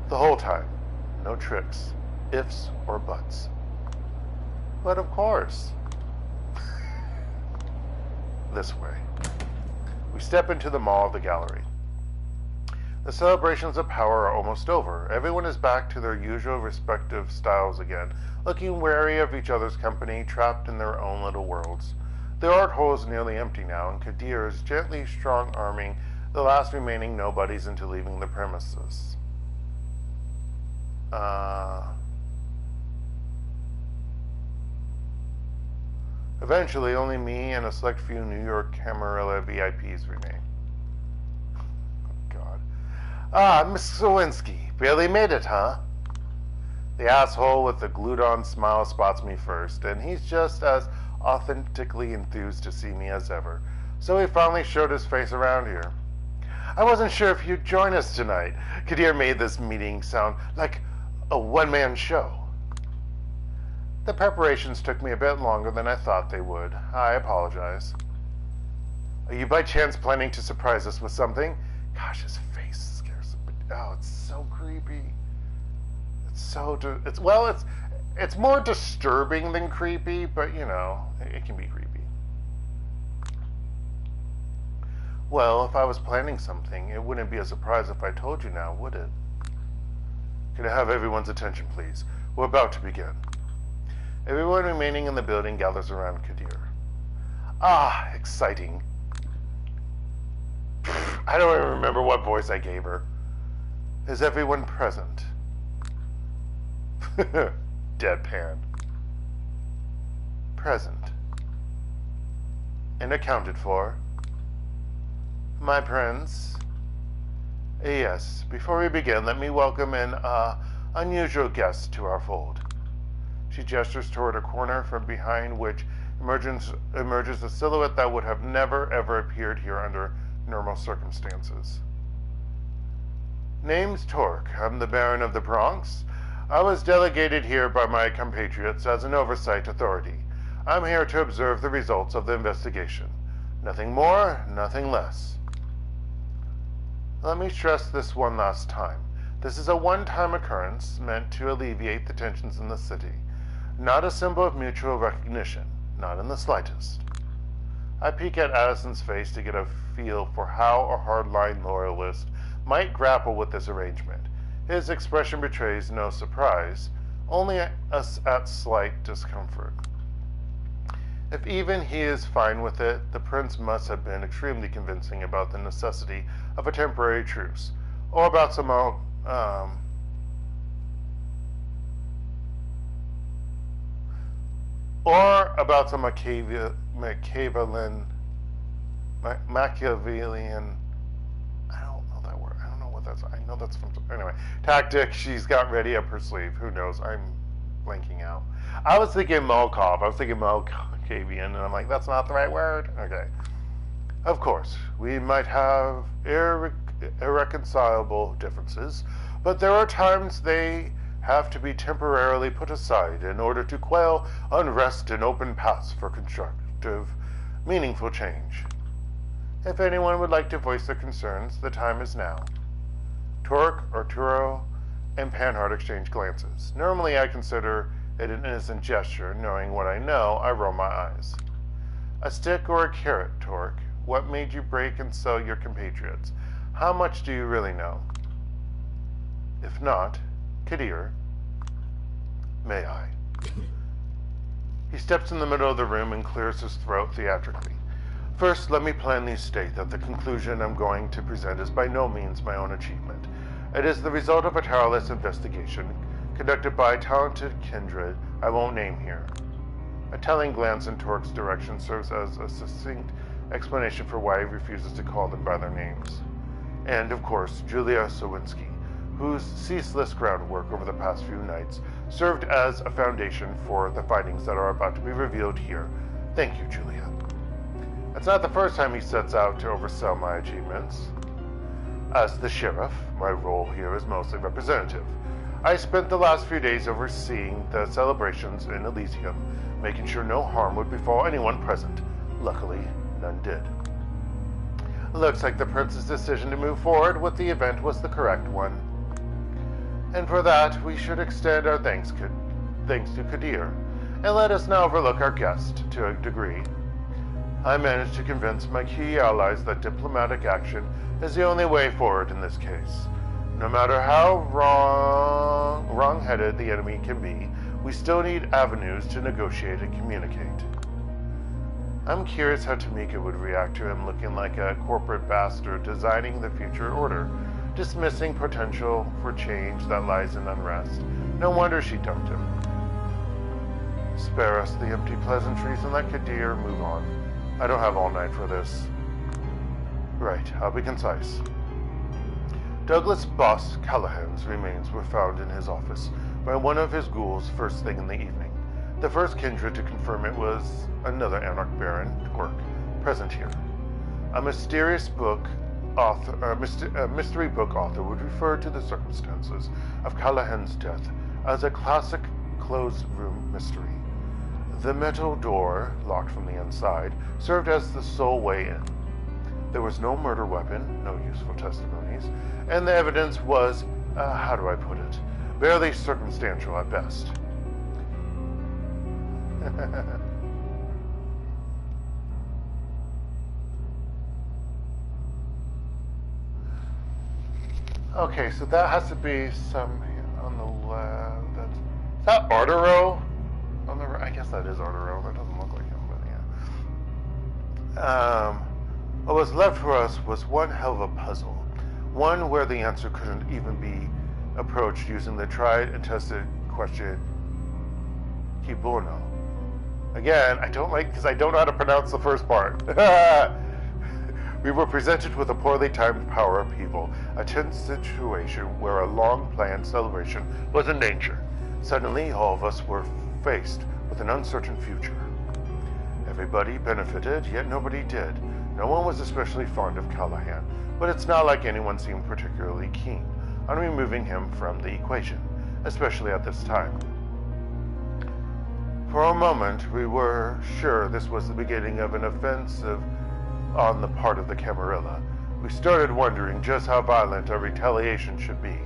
the whole time. No tricks, ifs, or buts. But of course. This way. We step into the maw of the gallery. The celebrations of power are almost over. Everyone is back to their usual respective styles again, looking wary of each other's company, trapped in their own little worlds. The art hall is nearly empty now, and Qadir is gently strong-arming the last remaining nobodies into leaving the premises. Eventually, only me and a select few New York Camarilla VIPs remain. Oh, God. Miss Sowinski. Barely made it, huh? The asshole with the glued-on smile spots me first, and he's just as authentically enthused to see me as ever. So he finally showed his face around here. I wasn't sure if you'd join us tonight. Qadir made this meeting sound like a one-man show. The preparations took me a bit longer than I thought they would. I apologize. Are you by chance planning to surprise us with something? Gosh, his face scares me. Oh, it's so creepy. It's more disturbing than creepy, but you know, it can be creepy. Well, if I was planning something, it wouldn't be a surprise if I told you now, would it? Can I have everyone's attention, please? We're about to begin. Everyone remaining in the building gathers around Qadir. Ah, exciting. I don't even remember what voice I gave her. Is everyone present? Deadpan. Present. And accounted for. My friends. Yes, before we begin, let me welcome an unusual guest to our fold. She gestures toward a corner from behind which emerges a silhouette that would have never ever appeared here under normal circumstances. Name's Torque. I'm the Baron of the Bronx. I was delegated here by my compatriots as an oversight authority. I'm here to observe the results of the investigation. Nothing more, nothing less. Let me stress this one last time. This is a one-time occurrence meant to alleviate the tensions in the city. Not a symbol of mutual recognition, not in the slightest. I peek at Addison's face to get a feel for how a hardline loyalist might grapple with this arrangement. His expression betrays no surprise, only at slight discomfort. If even he is fine with it, the prince must have been extremely convincing about the necessity of a temporary truce, or about some Machiavellian, I don't know that word. I don't know what that's. I know that's from anyway. Tactic she's got ready up her sleeve. Who knows? I'm blanking out. I was thinking Molkov. I was thinking Malkavian, and I'm like, that's not the right word. Okay. Of course, we might have irreconcilable differences, but there are times they have to be temporarily put aside in order to quell unrest and open paths for constructive, meaningful change. If anyone would like to voice their concerns, the time is now. Torque, Arturo, and Panhard exchange glances. Normally I consider it an innocent gesture. Knowing what I know, I roll my eyes. A stick or a carrot, Torque? What made you break and sell your compatriots? How much do you really know? If not, Qadir, may I? He steps in the middle of the room and clears his throat theatrically. First, let me plainly state that the conclusion I'm going to present is by no means my own achievement. It is the result of a tireless investigation conducted by a talented kindred I won't name here. A telling glance in Torque's direction serves as a succinct explanation for why he refuses to call them by their names. And, of course, Julia Sowinski, whose ceaseless groundwork over the past few nights served as a foundation for the findings that are about to be revealed here. Thank you, Julia. It's not the first time he sets out to oversell my achievements. As the sheriff, my role here is mostly representative. I spent the last few days overseeing the celebrations in Elysium, making sure no harm would befall anyone present. Luckily, none did. Looks like the prince's decision to move forward with the event was the correct one. And for that, we should extend our thanks to Qadir, and let us now overlook our guest to a degree. I managed to convince my key allies that diplomatic action is the only way forward in this case. No matter how wrong-headed the enemy can be, we still need avenues to negotiate and communicate. I'm curious how Tamika would react to him looking like a corporate bastard designing the future order, dismissing potential for change that lies in unrest. No wonder she dumped him. Spare us the empty pleasantries and let Qadir move on. I don't have all night for this. Right, I'll be concise. Douglas Boss Callihan's remains were found in his office by one of his ghouls first thing in the evening. The first kindred to confirm it was another Anarch Baron, Torque, present here. A mystery book author would refer to the circumstances of Callihan's death as a classic closed-room mystery. The metal door, locked from the inside, served as the sole way in. There was no murder weapon, no useful testimonies, and the evidence was, how do I put it, barely circumstantial at best. Okay, so that has to be some on the left. Is that Arturo? On the right? I guess that is Arturo. That doesn't look like him, but yeah. What was left for us was one hell of a puzzle. One where the answer couldn't even be approached using the tried and tested question, "Chi buono?" Again, I don't like because I don't know how to pronounce the first part. We were presented with a poorly timed power upheaval, a tense situation where a long-planned celebration was in danger. Suddenly, all of us were faced with an uncertain future. Everybody benefited, yet nobody did. No one was especially fond of Callihan, but it's not like anyone seemed particularly keen on removing him from the equation, especially at this time. For a moment, we were sure this was the beginning of an offensive on the part of the Camarilla. We started wondering just how violent our retaliation should be.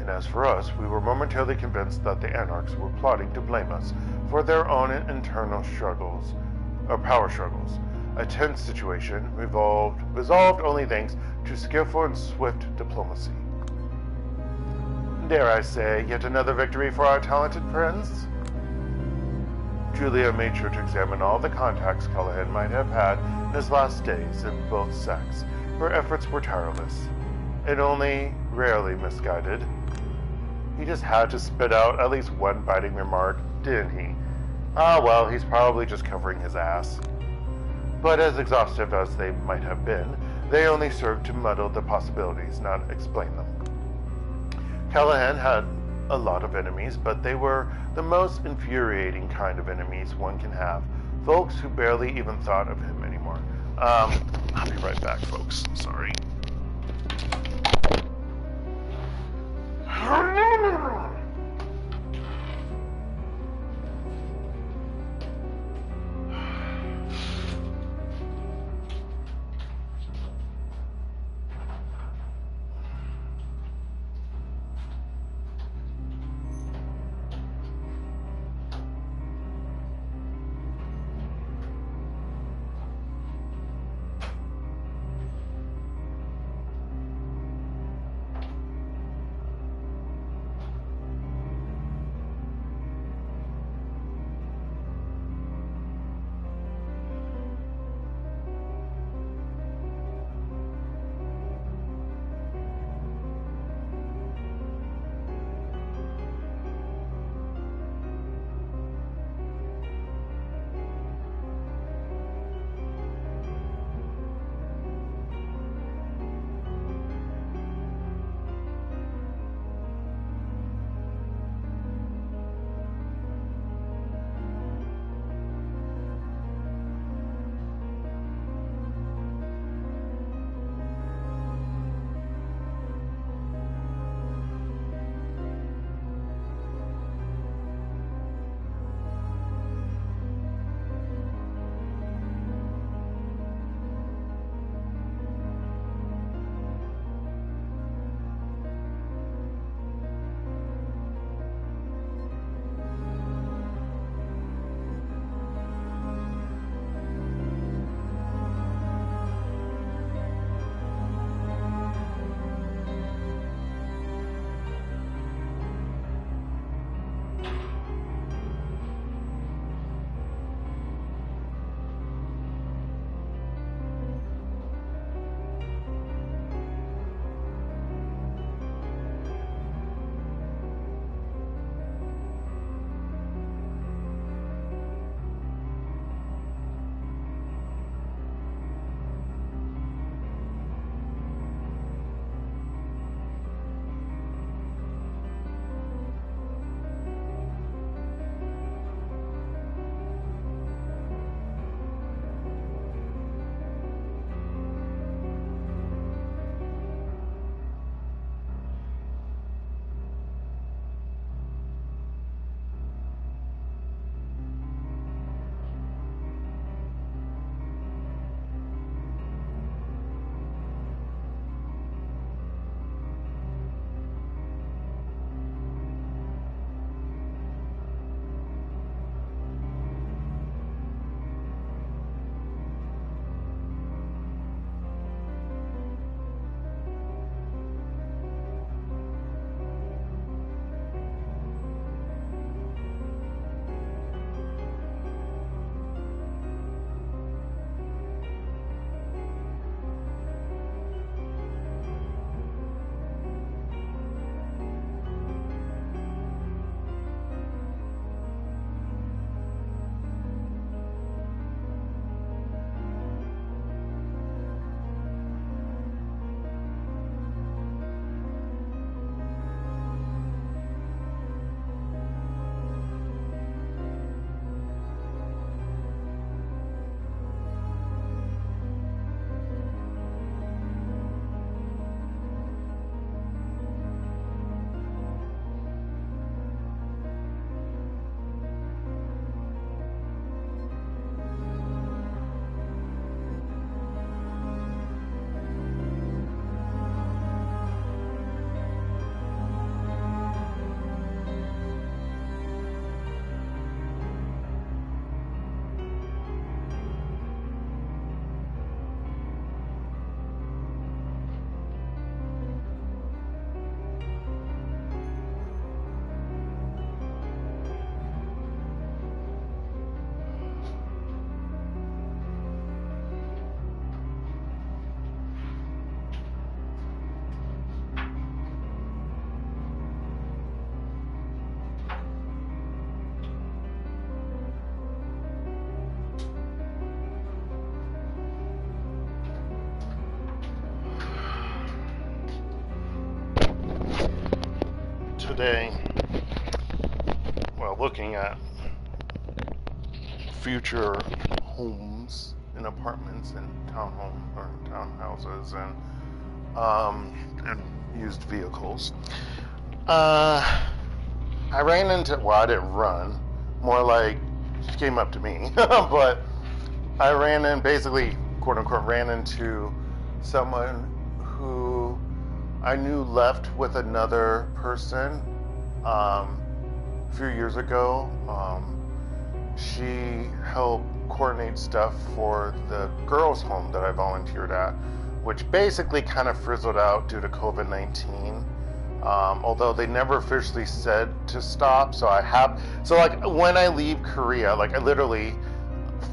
And as for us, we were momentarily convinced that the Anarchs were plotting to blame us for their own internal struggles, or power struggles. A tense situation resolved only thanks to skillful and swift diplomacy. Dare I say, yet another victory for our talented prince? Julia made sure to examine all the contacts Callihan might have had in his last days in both sects. Her efforts were tireless, and only rarely misguided. He just had to spit out at least one biting remark, didn't he? Ah, well, he's probably just covering his ass. But as exhaustive as they might have been, they only served to muddle the possibilities, not explain them. Callihan had a lot of enemies, but they were the most infuriating kind of enemies one can have. Folks who barely even thought of him anymore. I'll be right back, folks. Sorry. today, well, looking at future homes and apartments and townhouses and used vehicles. I ran into, well, I didn't run, more like she came up to me, but I ran in, basically, quote unquote, ran into someone who I knew left with another person a few years ago. She helped coordinate stuff for the girls' home that I volunteered at, which basically kind of frizzled out due to COVID-19. Although they never officially said to stop, so like when I leave Korea, like I literally,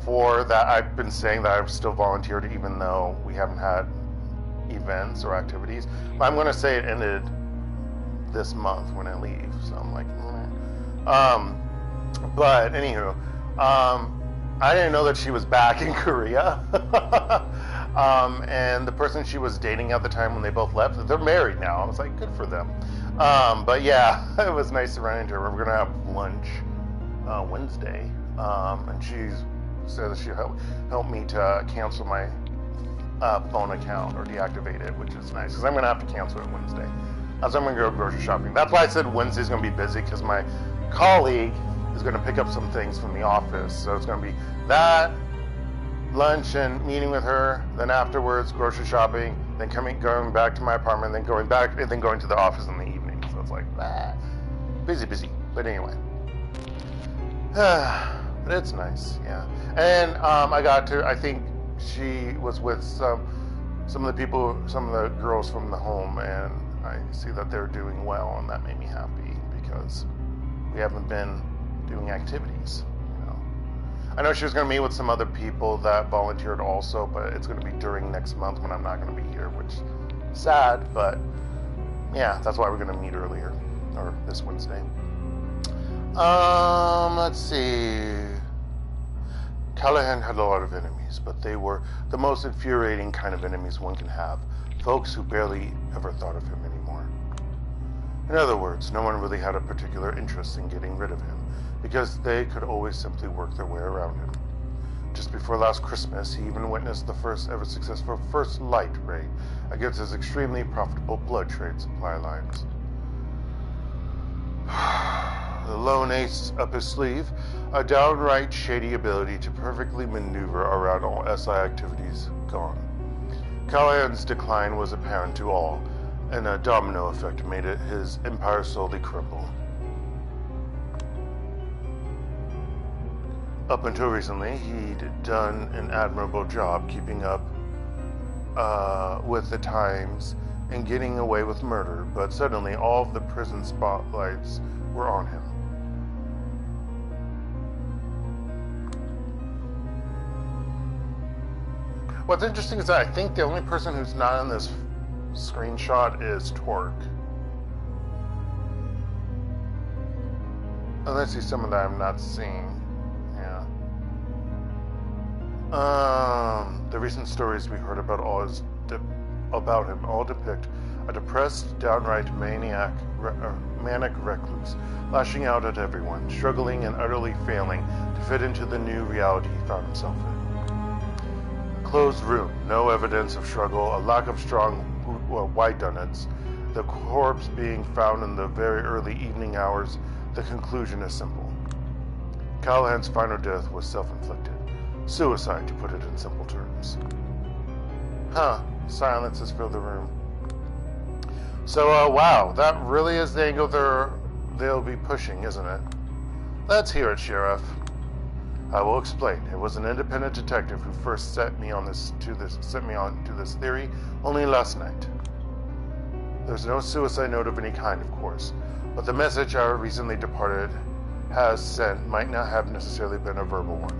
for that, I've been saying that I've still volunteered even though we haven't had events or activities. But I'm going to say it ended this month when I leave, so I'm like, but anywho, I didn't know that she was back in Korea. And the person she was dating at the time when they both left, they're married now. I was like, good for them. But yeah, it was nice to run into her. We're going to have lunch Wednesday. And she said that she'll help me to cancel my phone account or deactivate it, which is nice because I'm going to have to cancel it Wednesday. As I'm going to go grocery shopping. That's why I said Wednesday's going to be busy, because my colleague is going to pick up some things from the office. So it's going to be that, lunch and meeting with her, then afterwards grocery shopping, then going back to my apartment, then going back, and then going to the office in the evening. So it's like, busy. But anyway, but it's nice, yeah. And I think she was with some of the people, some of the girls from the home, and I see that they're doing well, and that made me happy because we haven't been doing activities. I know she was going to meet with some other people that volunteered also, but it's going to be during next month when I'm not going to be here, which is sad, but yeah, that's why we're going to meet earlier, or this Wednesday. Let's see. Callihan had a lot of enemies, but they were the most infuriating kind of enemies one can have. Folks who barely ever thought of him anymore. In other words, no one really had a particular interest in getting rid of him, because they could always simply work their way around him. Just before last Christmas, he even witnessed the first ever successful First Light raid against his extremely profitable blood trade supply lines. The lone ace up his sleeve, a downright shady ability to perfectly maneuver around all SI activities gone. Callihan's decline was apparent to all, and a domino effect made his empire slowly crumble. Up until recently, he'd done an admirable job keeping up with the times and getting away with murder, but suddenly all of the prison spotlights were on him. What's interesting is that I think the only person who's not in this screenshot is Torque. Unless he's someone that I'm not seeing. The recent stories we heard about him all depict a depressed, downright manic recluse, lashing out at everyone, struggling and utterly failing to fit into the new reality he found himself in. A closed room, no evidence of struggle, a lack of strong whodunits, the corpse being found in the very early evening hours. The conclusion is simple. Callihan's final death was self-inflicted. Suicide, to put it in simple terms. Silence has filled the room. So, wow, that really is the angle they'll be pushing, isn't it? Let's hear it, Sheriff. I will explain. It was an independent detective who first set me on to this theory only last night. There's no suicide note of any kind, of course, but the message our recently departed has sent might not have necessarily been a verbal one.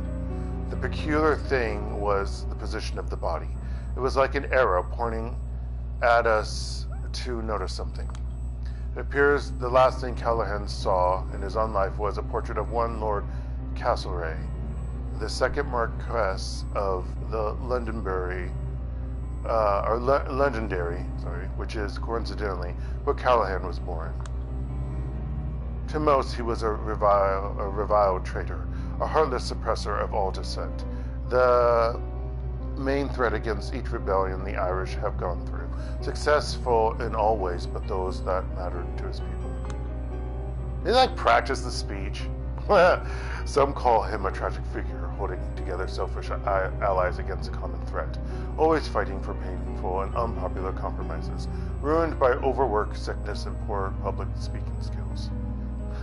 The peculiar thing was the position of the body. It was like an arrow pointing at us to notice something. It appears the last thing Callihan saw in his own life was a portrait of one Lord Castlereagh, the second Marquess of the Londonderry, which is coincidentally where Callihan was born. To most, he was a reviled traitor, a heartless suppressor of all dissent. The main threat against each rebellion the Irish have gone through, successful in all ways but those that mattered to his people. They practice the speech. Some call him a tragic figure, holding together selfish allies against a common threat, always fighting for painful and unpopular compromises, ruined by overwork, sickness, and poor public speaking skills.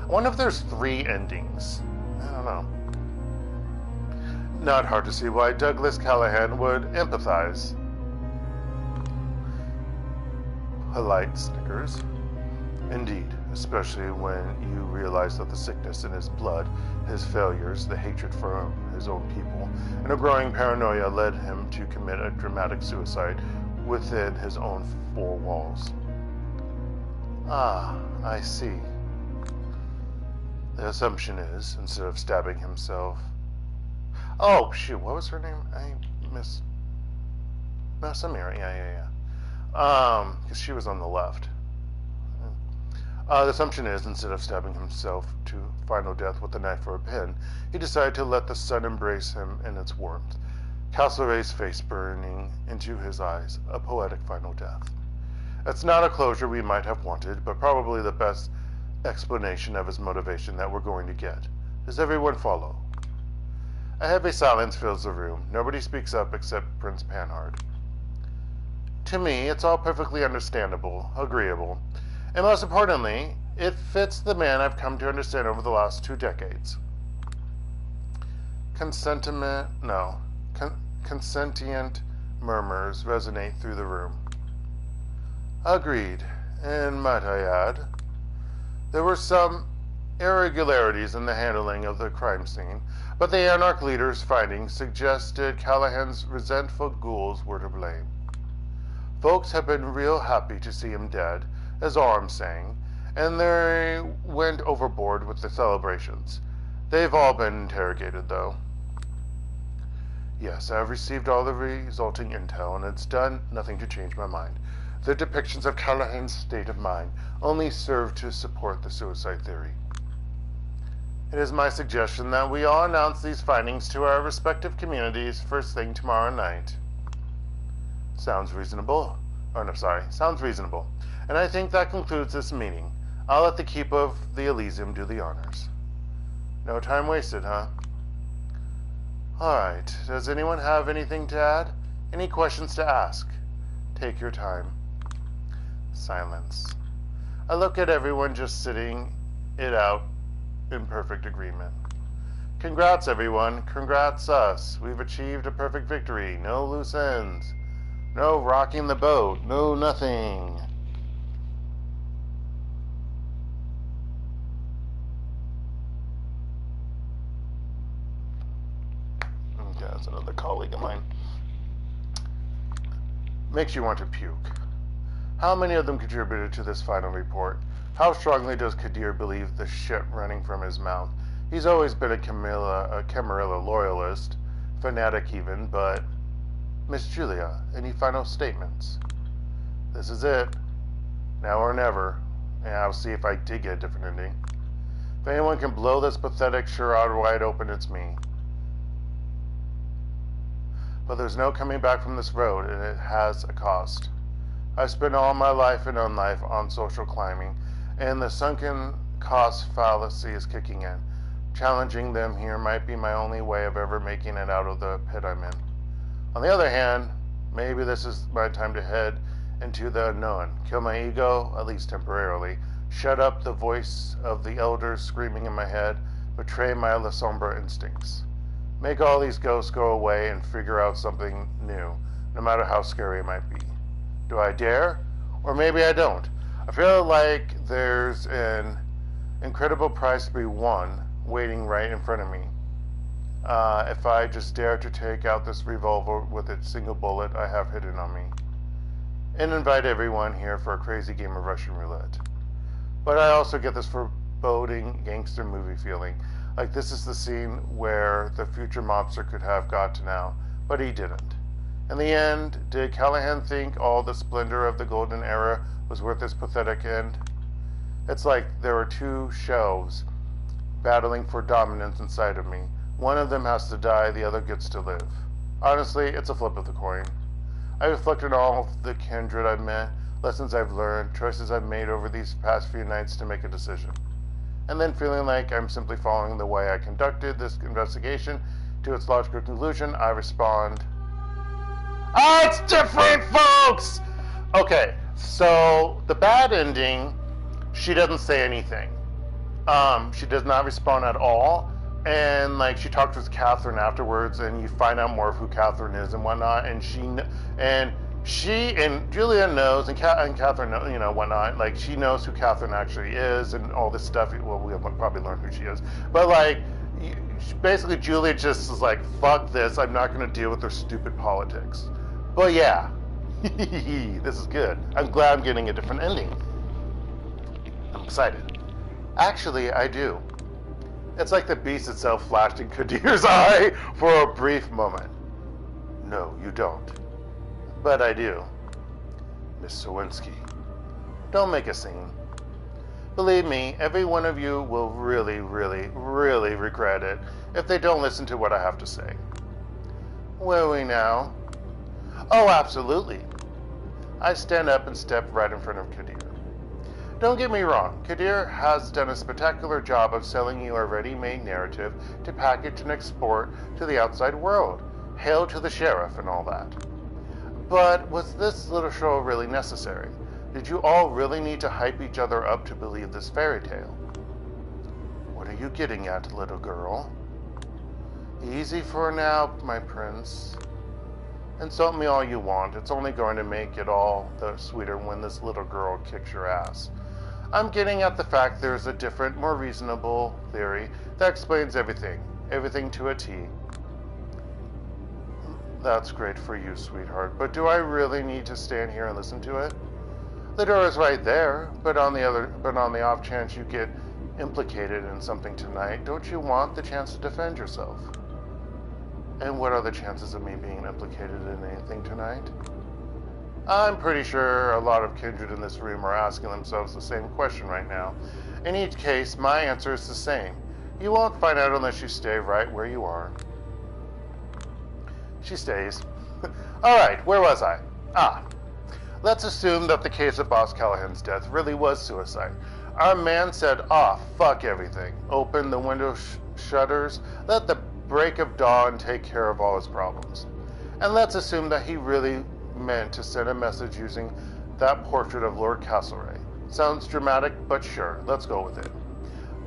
I wonder if there's 3 endings. I don't know. Not hard to see why Douglas Callihan would empathize. Polite snickers. Indeed, especially when you realize that the sickness in his blood, his failures, the hatred for his own people, and a growing paranoia led him to commit a dramatic suicide within his own 4 walls. Ah, I see. The assumption is, instead of stabbing himself... Oh, shoot, what was her name? I missed... No, Samira, yeah. Because she was on the left. The assumption is, instead of stabbing himself to final death with a knife or a pin, he decided to let the sun embrace him in its warmth, Castlereagh's face burning into his eyes, a poetic final death. It's not a closure we might have wanted, but probably the best explanation of his motivation that we're going to get. Does everyone follow? A heavy silence fills the room. Nobody speaks up except Prince Panhard. To me, it's all perfectly understandable, agreeable, and most importantly, it fits the man I've come to understand over the last 2 decades. Consentient murmurs resonate through the room. Agreed, and might I add, there were some irregularities in the handling of the crime scene, but the Anarch leader's findings suggested Callihan's resentful ghouls were to blame. Folks have been real happy to see him dead, is all I'm saying, and they went overboard with the celebrations. They've all been interrogated, though. Yes, I've received all the resulting intel, and it's done nothing to change my mind. The depictions of Callahan's state of mind only serve to support the suicide theory. It is my suggestion that we all announce these findings to our respective communities first thing tomorrow night. Sounds reasonable. Sounds reasonable. And I think that concludes this meeting. I'll let the Keep of the Elysium do the honors. No time wasted, huh? Alright, does anyone have anything to add? Any questions to ask? Take your time. Silence. I look at everyone just sitting it out in perfect agreement. Congrats, everyone. Congrats us. We've achieved a perfect victory. No loose ends. No rocking the boat. No nothing. Okay, that's another colleague of mine. Makes you want to puke. How many of them contributed to this final report? How strongly does Qadir believe the shit running from his mouth? He's always been a Camarilla loyalist, fanatic even, but... Miss Julia, any final statements? This is it. Now or never. And I'll see if I did get a different ending. If anyone can blow this pathetic charade wide open, it's me. But there's no coming back from this road, and it has a cost. I've spent all my life in unlife on social climbing, and the sunken cost fallacy is kicking in. Challenging them here might be my only way of ever making it out of the pit I'm in. On the other hand, maybe this is my time to head into the unknown, kill my ego, at least temporarily, shut up the voice of the elders screaming in my head, betray my Lasombra instincts. Make all these ghosts go away and figure out something new, no matter how scary it might be. Do I dare? Or maybe I don't. I feel like there's an incredible prize to be won waiting right in front of me. If I just dare to take out this revolver with its single bullet I have hidden on me. And invite everyone here for a crazy game of Russian roulette. But I also get this foreboding gangster movie feeling. Like this is the scene where the future mobster could have got to now, but he didn't. In the end, did Callihan think all the splendor of the golden era was worth this pathetic end? It's like there are two shelves battling for dominance inside of me. One of them has to die, the other gets to live. Honestly, it's a flip of the coin. I reflect on all of the kindred I've met, lessons I've learned, choices I've made over these past few nights to make a decision. And then feeling like I'm simply following the way I conducted this investigation to its logical conclusion, I respond, it's different, folks! Okay, so the bad ending, she doesn't say anything. She does not respond at all. And like she talks with Catherine afterwards, and you find out more of who Catherine is and whatnot. And she and Julia knows, and Catherine, whatnot. Like she knows who Catherine actually is, and all this stuff. Well, we'll probably learn who she is. But like, basically, Julia just is like, "Fuck this! I'm not going to deal with their stupid politics." But yeah, this is good. I'm glad I'm getting a different ending. I'm excited. Actually, I do. It's like the beast itself flashed in Qadir's eye for a brief moment. No, you don't. But I do. Miss Sowinski, don't make a scene. Believe me, every one of you will really, really, really regret it if they don't listen to what I have to say. Where are we now? Oh, absolutely. I stand up and step right in front of Qadir. Don't get me wrong, Qadir has done a spectacular job of selling you a ready-made narrative to package and export to the outside world. Hail to the sheriff and all that. But was this little show really necessary? Did you all really need to hype each other up to believe this fairy tale? What are you getting at, little girl? Easy for now, my prince. Insult me all you want. It's only going to make it all the sweeter when this little girl kicks your ass. I'm getting at the fact there's a different, more reasonable theory that explains everything. Everything to a T. That's great for you, sweetheart, but do I really need to stand here and listen to it? The door is right there, but on the off chance you get implicated in something tonight, don't you want the chance to defend yourself? And what are the chances of me being implicated in anything tonight? I'm pretty sure a lot of kindred in this room are asking themselves the same question right now. In each case, my answer is the same. You won't find out unless you stay right where you are. She stays. Alright, where was I? Let's assume that the case of Boss Callihan's death really was suicide. Our man said, fuck everything. Open the window shutters, let the break of dawn take care of all his problems. And let's assume that he really meant to send a message using that portrait of Lord Castlereagh. Sounds dramatic, but sure, let's go with it.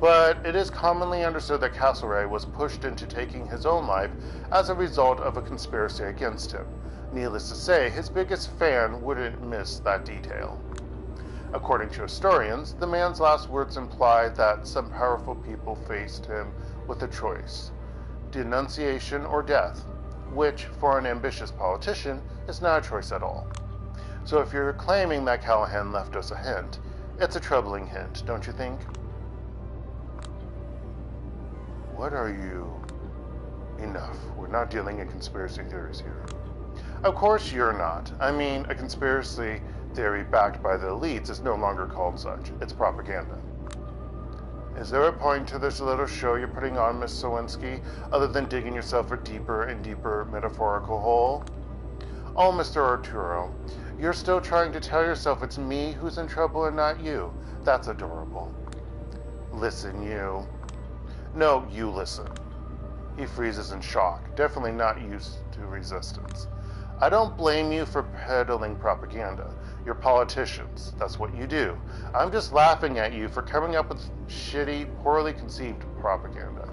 But it is commonly understood that Castlereagh was pushed into taking his own life as a result of a conspiracy against him. Needless to say, his biggest fan wouldn't miss that detail. According to historians, the man's last words imply that some powerful people faced him with a choice: denunciation or death, which, for an ambitious politician, is not a choice at all. So if you're claiming that Callihan left us a hint, it's a troubling hint, don't you think? What are you? Enough. We're not dealing in conspiracy theories here. Of course you're not. I mean, a conspiracy theory backed by the elites is no longer called such. It's propaganda. Is there a point to this little show you're putting on, Miss Sowinski, other than digging yourself a deeper and deeper metaphorical hole? Oh, Mr. Arturo, you're still trying to tell yourself it's me who's in trouble and not you. That's adorable. Listen, you. No, you listen. He freezes in shock, definitely not used to resistance. I don't blame you for peddling propaganda. You're politicians. That's what you do. I'm just laughing at you for coming up with shitty, poorly conceived propaganda.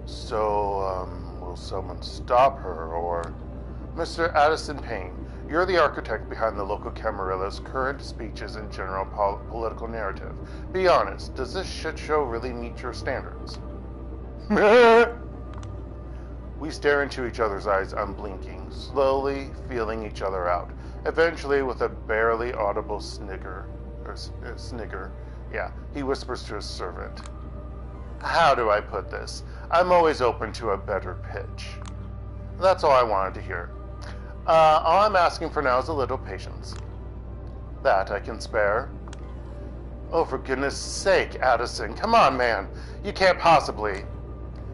So, will someone stop her, or... Mr. Addison Payne, you're the architect behind the local Camarilla's current speeches and general political narrative. Be honest, does this shit show really meet your standards? We stare into each other's eyes unblinking, slowly feeling each other out. Eventually, with a barely audible snigger, he whispers to his servant. How do I put this? I'm always open to a better pitch. That's all I wanted to hear. All I'm asking for now is a little patience. That I can spare. Oh, for goodness sake, Addison. Come on, man. You can't possibly...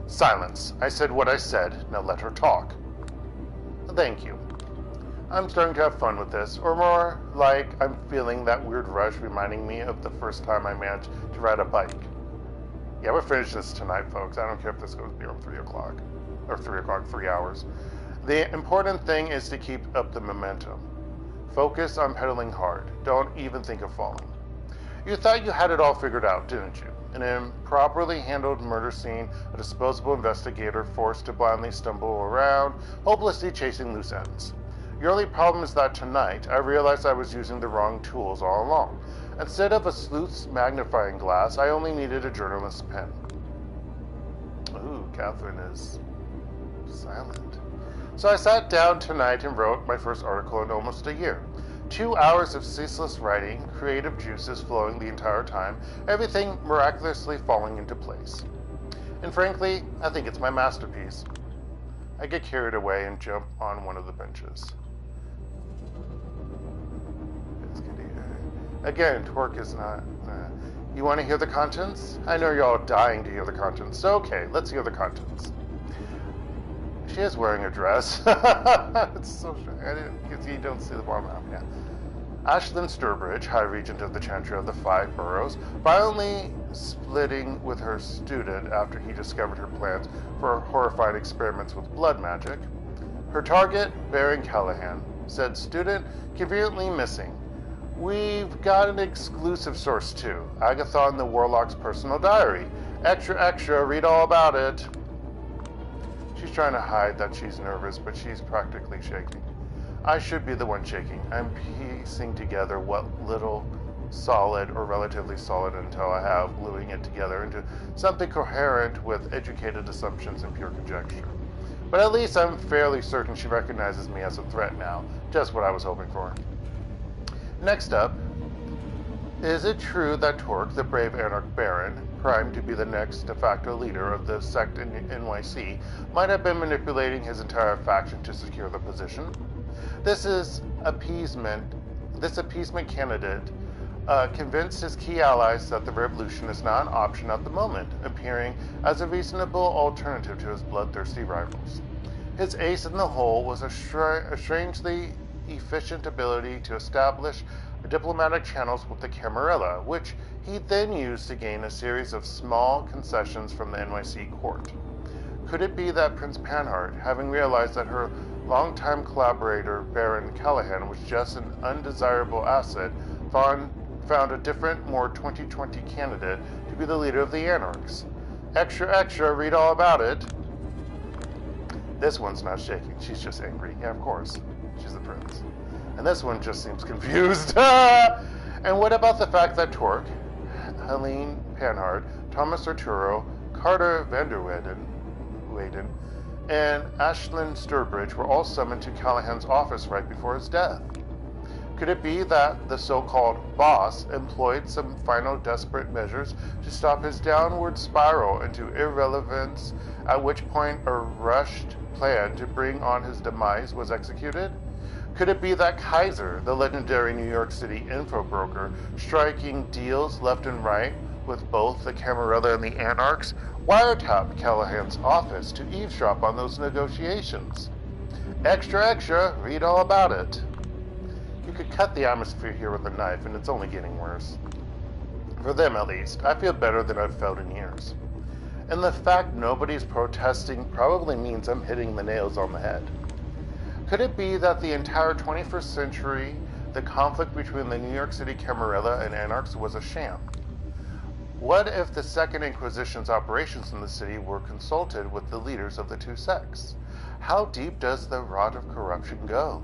Silence. I said what I said. Now let her talk. Thank you. I'm starting to have fun with this, or more like I'm feeling that weird rush reminding me of the first time I managed to ride a bike. Yeah, we're finishing this tonight, folks. I don't care if this goes beyond 3 o'clock. Or 3 o'clock, 3 hours. The important thing is to keep up the momentum. Focus on pedaling hard. Don't even think of falling. You thought you had it all figured out, didn't you? An improperly handled murder scene, a disposable investigator forced to blindly stumble around, hopelessly chasing loose ends. Your only problem is that tonight, I realized I was using the wrong tools all along. Instead of a sleuth's magnifying glass, I only needed a journalist's pen. Ooh, Catherine is silent. So I sat down tonight and wrote my first article in almost a year. 2 hours of ceaseless writing, creative juices flowing the entire time, everything miraculously falling into place. And frankly, I think it's my masterpiece. I get carried away and jump on one of the benches. Again, Torque is not... You want to hear the contents? I know you're all dying to hear the contents. So okay, let's hear the contents. She is wearing a dress. It's so strange. Because you don't see the bottom half. Yeah. Ashlyn Sturbridge, High Regent of the Chantry of the Five Boroughs, violently splitting with her student after he discovered her plans for horrifying experiments with blood magic. Her target, Baron Callihan, said student conveniently missing. We've got an exclusive source too. Agathon the Warlock's personal diary. Extra, extra, read all about it. She's trying to hide that she's nervous, but she's practically shaking. I should be the one shaking. I'm piecing together what little solid or relatively solid until I have gluing it together into something coherent with educated assumptions and pure conjecture. But at least I'm fairly certain she recognizes me as a threat now. Just what I was hoping for. Next up, is it true that Torque, the brave Anarch Baron, primed to be the next de facto leader of the sect in NYC, might have been manipulating his entire faction to secure the position? This appeasement candidate convinced his key allies that the revolution is not an option at the moment, appearing as a reasonable alternative to his bloodthirsty rivals. His ace in the hole was a strangely efficient ability to establish diplomatic channels with the Camarilla, which he then used to gain a series of small concessions from the NYC court. Could it be that Prince Panhard, having realized that her longtime collaborator Baron Callihan was just an undesirable asset, found a different, more 2020 candidate to be the leader of the Anarchs? Extra, extra, read all about it. This one's not shaking, she's just angry. Yeah, of course. She's the prince. And this one just seems confused. And what about the fact that Torque, Helene Panhard, Thomas Arturo, Carter Vanderweyden, and Ashlyn Sturbridge were all summoned to Callahan's office right before his death? Could it be that the so-called boss employed some final desperate measures to stop his downward spiral into irrelevance, at which point a rushed plan to bring on his demise was executed? Could it be that Kaiser, the legendary New York City info broker, striking deals left and right with both the Camarilla and the Anarchs, wiretapped Callahan's office to eavesdrop on those negotiations? Extra, extra, read all about it. You could cut the atmosphere here with a knife, and it's only getting worse. For them, at least. I feel better than I've felt in years. And the fact nobody's protesting probably means I'm hitting the nails on the head. Could it be that the entire 21st century, the conflict between the New York City Camarilla and Anarchs was a sham? What if the Second Inquisition's operations in the city were consulted with the leaders of the two sects? How deep does the rot of corruption go?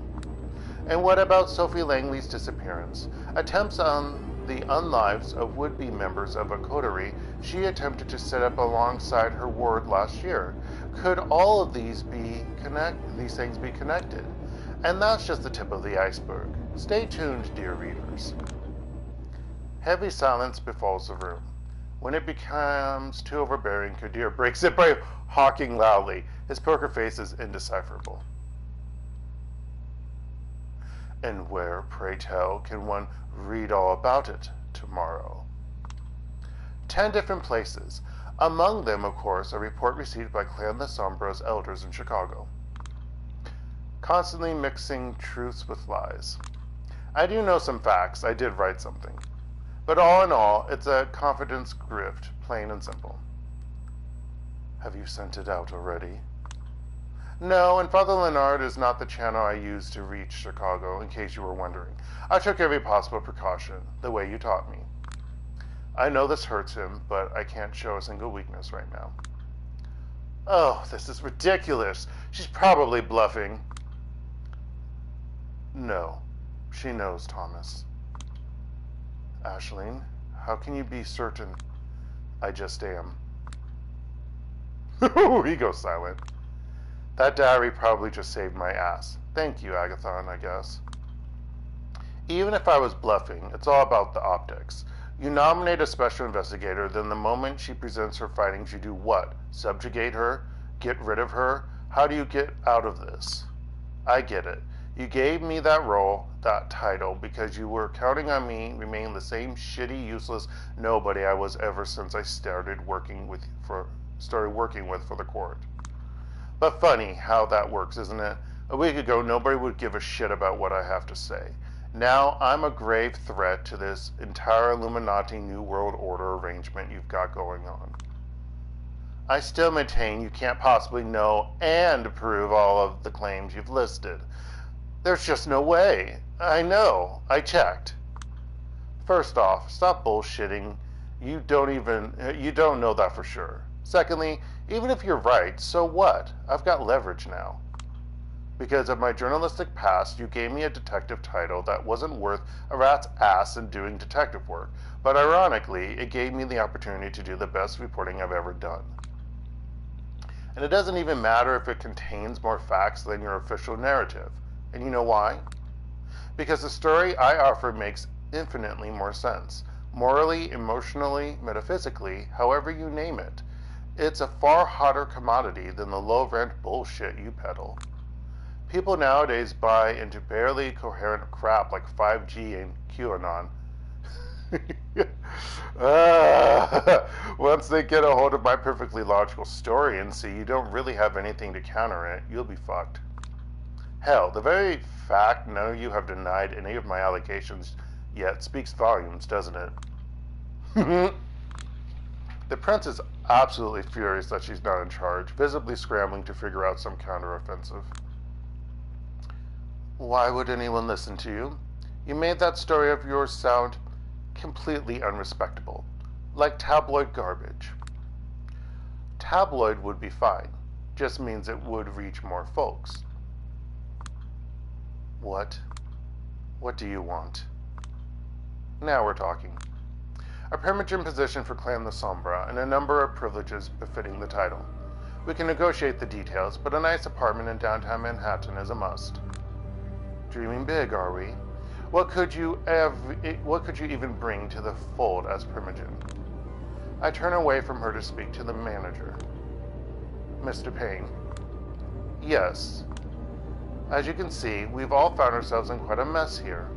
And what about Sophie Langley's disappearance? Attempts on the unlives of would-be members of a coterie she attempted to set up alongside her ward last year. Could all of these things be connected? And that's just the tip of the iceberg. Stay tuned, dear readers. Heavy silence befalls the room. When it becomes too overbearing, Qadir breaks it by hawking loudly. His poker face is indecipherable. And where, pray tell, can one read all about it tomorrow? 10 different places. Among them, of course, a report received by Clan Lasombra's elders in Chicago. Constantly mixing truths with lies. I do know some facts. I did write something. But all in all, it's a confidence grift, plain and simple. Have you sent it out already? No, and Father Leonard is not the channel I used to reach Chicago, in case you were wondering. I took every possible precaution, the way you taught me. I know this hurts him, but I can't show a single weakness right now. Oh, this is ridiculous. She's probably bluffing. No, she knows, Thomas. Aisling, how can you be certain? I just am. He goes silent. That diary probably just saved my ass. Thank you, Agathon, I guess. Even if I was bluffing, it's all about the optics. You nominate a special investigator, then the moment she presents her findings, you do what? Subjugate her? Get rid of her? How do you get out of this? I get it. You gave me that role, that title, because you were counting on me remaining the same shitty, useless nobody I was ever since I started working with for the court. But funny how that works, isn't it? A week ago, nobody would give a shit about what I have to say. Now, I'm a grave threat to this entire Illuminati New World Order arrangement you've got going on. I still maintain you can't possibly know and prove all of the claims you've listed. There's just no way. I know. I checked. First off, stop bullshitting. You don't know that for sure. Secondly, even if you're right, so what? I've got leverage now. Because of my journalistic past, you gave me a detective title that wasn't worth a rat's ass in doing detective work, but ironically, it gave me the opportunity to do the best reporting I've ever done. And it doesn't even matter if it contains more facts than your official narrative. And you know why? Because the story I offer makes infinitely more sense. Morally, emotionally, metaphysically, however you name it. It's a far hotter commodity than the low-rent bullshit you peddle. People nowadays buy into barely coherent crap like 5G and QAnon. Once they get a hold of my perfectly logical story and see you don't really have anything to counter it, you'll be fucked. Hell, the very fact none of you have denied any of my allegations yet speaks volumes, doesn't it? The prince is absolutely furious that she's not in charge, visibly scrambling to figure out some counteroffensive. Why would anyone listen to you? You made that story of yours sound completely unrespectable, like tabloid garbage. Tabloid would be fine, just means it would reach more folks. What? What do you want? Now we're talking. A permanent position for Clan Lasombra and a number of privileges befitting the title. We can negotiate the details, but a nice apartment in downtown Manhattan is a must. Dreaming big, are we? What could you even bring to the fold as Primogen? I turn away from her to speak to the manager. Mr. Payne. Yes. As you can see, we've all found ourselves in quite a mess here.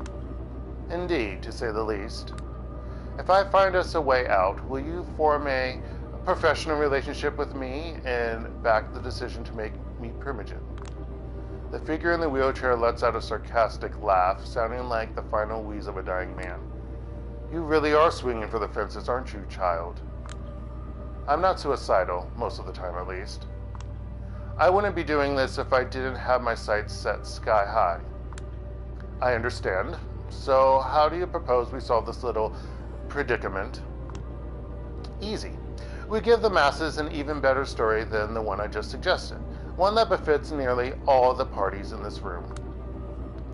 Indeed, to say the least. If I find us a way out, will you form a professional relationship with me and back the decision to make me Primogen? The figure in the wheelchair lets out a sarcastic laugh, sounding like the final wheeze of a dying man. You really are swinging for the fences, aren't you, child? I'm not suicidal, most of the time at least. I wouldn't be doing this if I didn't have my sights set sky high. I understand. So how do you propose we solve this little predicament? Easy. We give the masses an even better story than the one I just suggested. One that befits nearly all the parties in this room.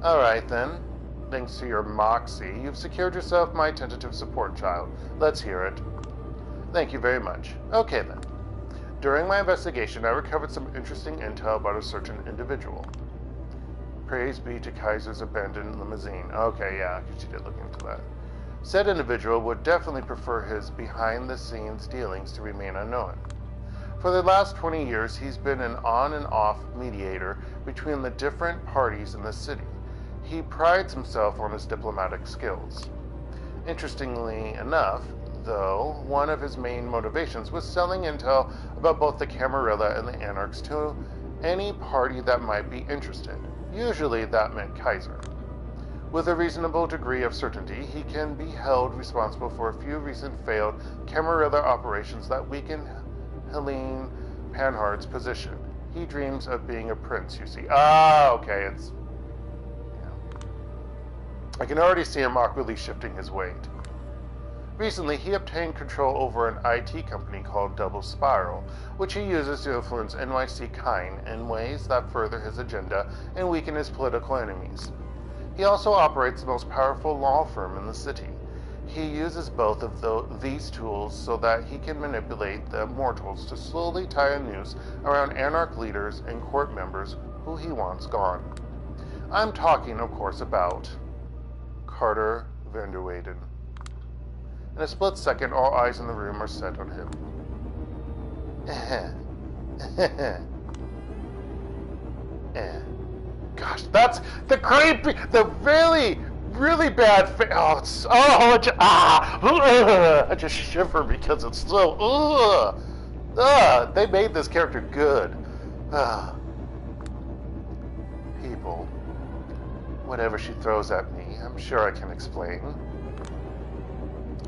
Alright then. Thanks to your moxie, you've secured yourself my tentative support, child. Let's hear it. Thank you very much. Okay then. During my investigation, I recovered some interesting intel about a certain individual. Praise be to Kaiser's abandoned limousine. Okay, yeah, because you did look into that. Said individual would definitely prefer his behind-the-scenes dealings to remain unknown. For the last 20 years, he's been an on and off mediator between the different parties in the city. He prides himself on his diplomatic skills. Interestingly enough, though, one of his main motivations was selling intel about both the Camarilla and the Anarchs to any party that might be interested. Usually that meant Kaiser. With a reasonable degree of certainty, he can be held responsible for a few recent failed Camarilla operations that weakened Helene Panhardt's position. He dreams of being a prince, you see. Ah, okay, it's... Yeah. I can already see him awkwardly shifting his weight. Recently, he obtained control over an IT company called Double Spiral, which he uses to influence NYC kind in ways that further his agenda and weaken his political enemies. He also operates the most powerful law firm in the city. He uses both of these tools so that he can manipulate the mortals to slowly tie a noose around Anarch leaders and court members who he wants gone. I'm talking, of course, about Carter Vanderweyden. In a split second, all eyes in the room are set on him. Gosh, that's the creepy, the really bad I just shiver because it's so, they made this character good. People, whatever she throws at me, I'm sure I can explain.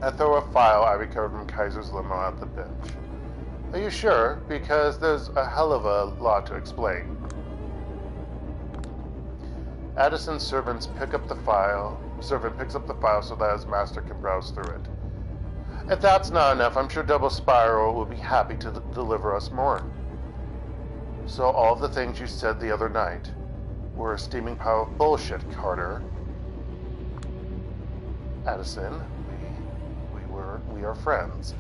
I throw a file I recovered from Kaiser's limo at the bench. Are you sure? Because there's a hell of a lot to explain. Addison's servant picks up the file so that his master can browse through it. If that's not enough, I'm sure Double Spiral will be happy to deliver us more. So all of the things you said the other night were a steaming pile of bullshit, Carter. Addison, we are friends.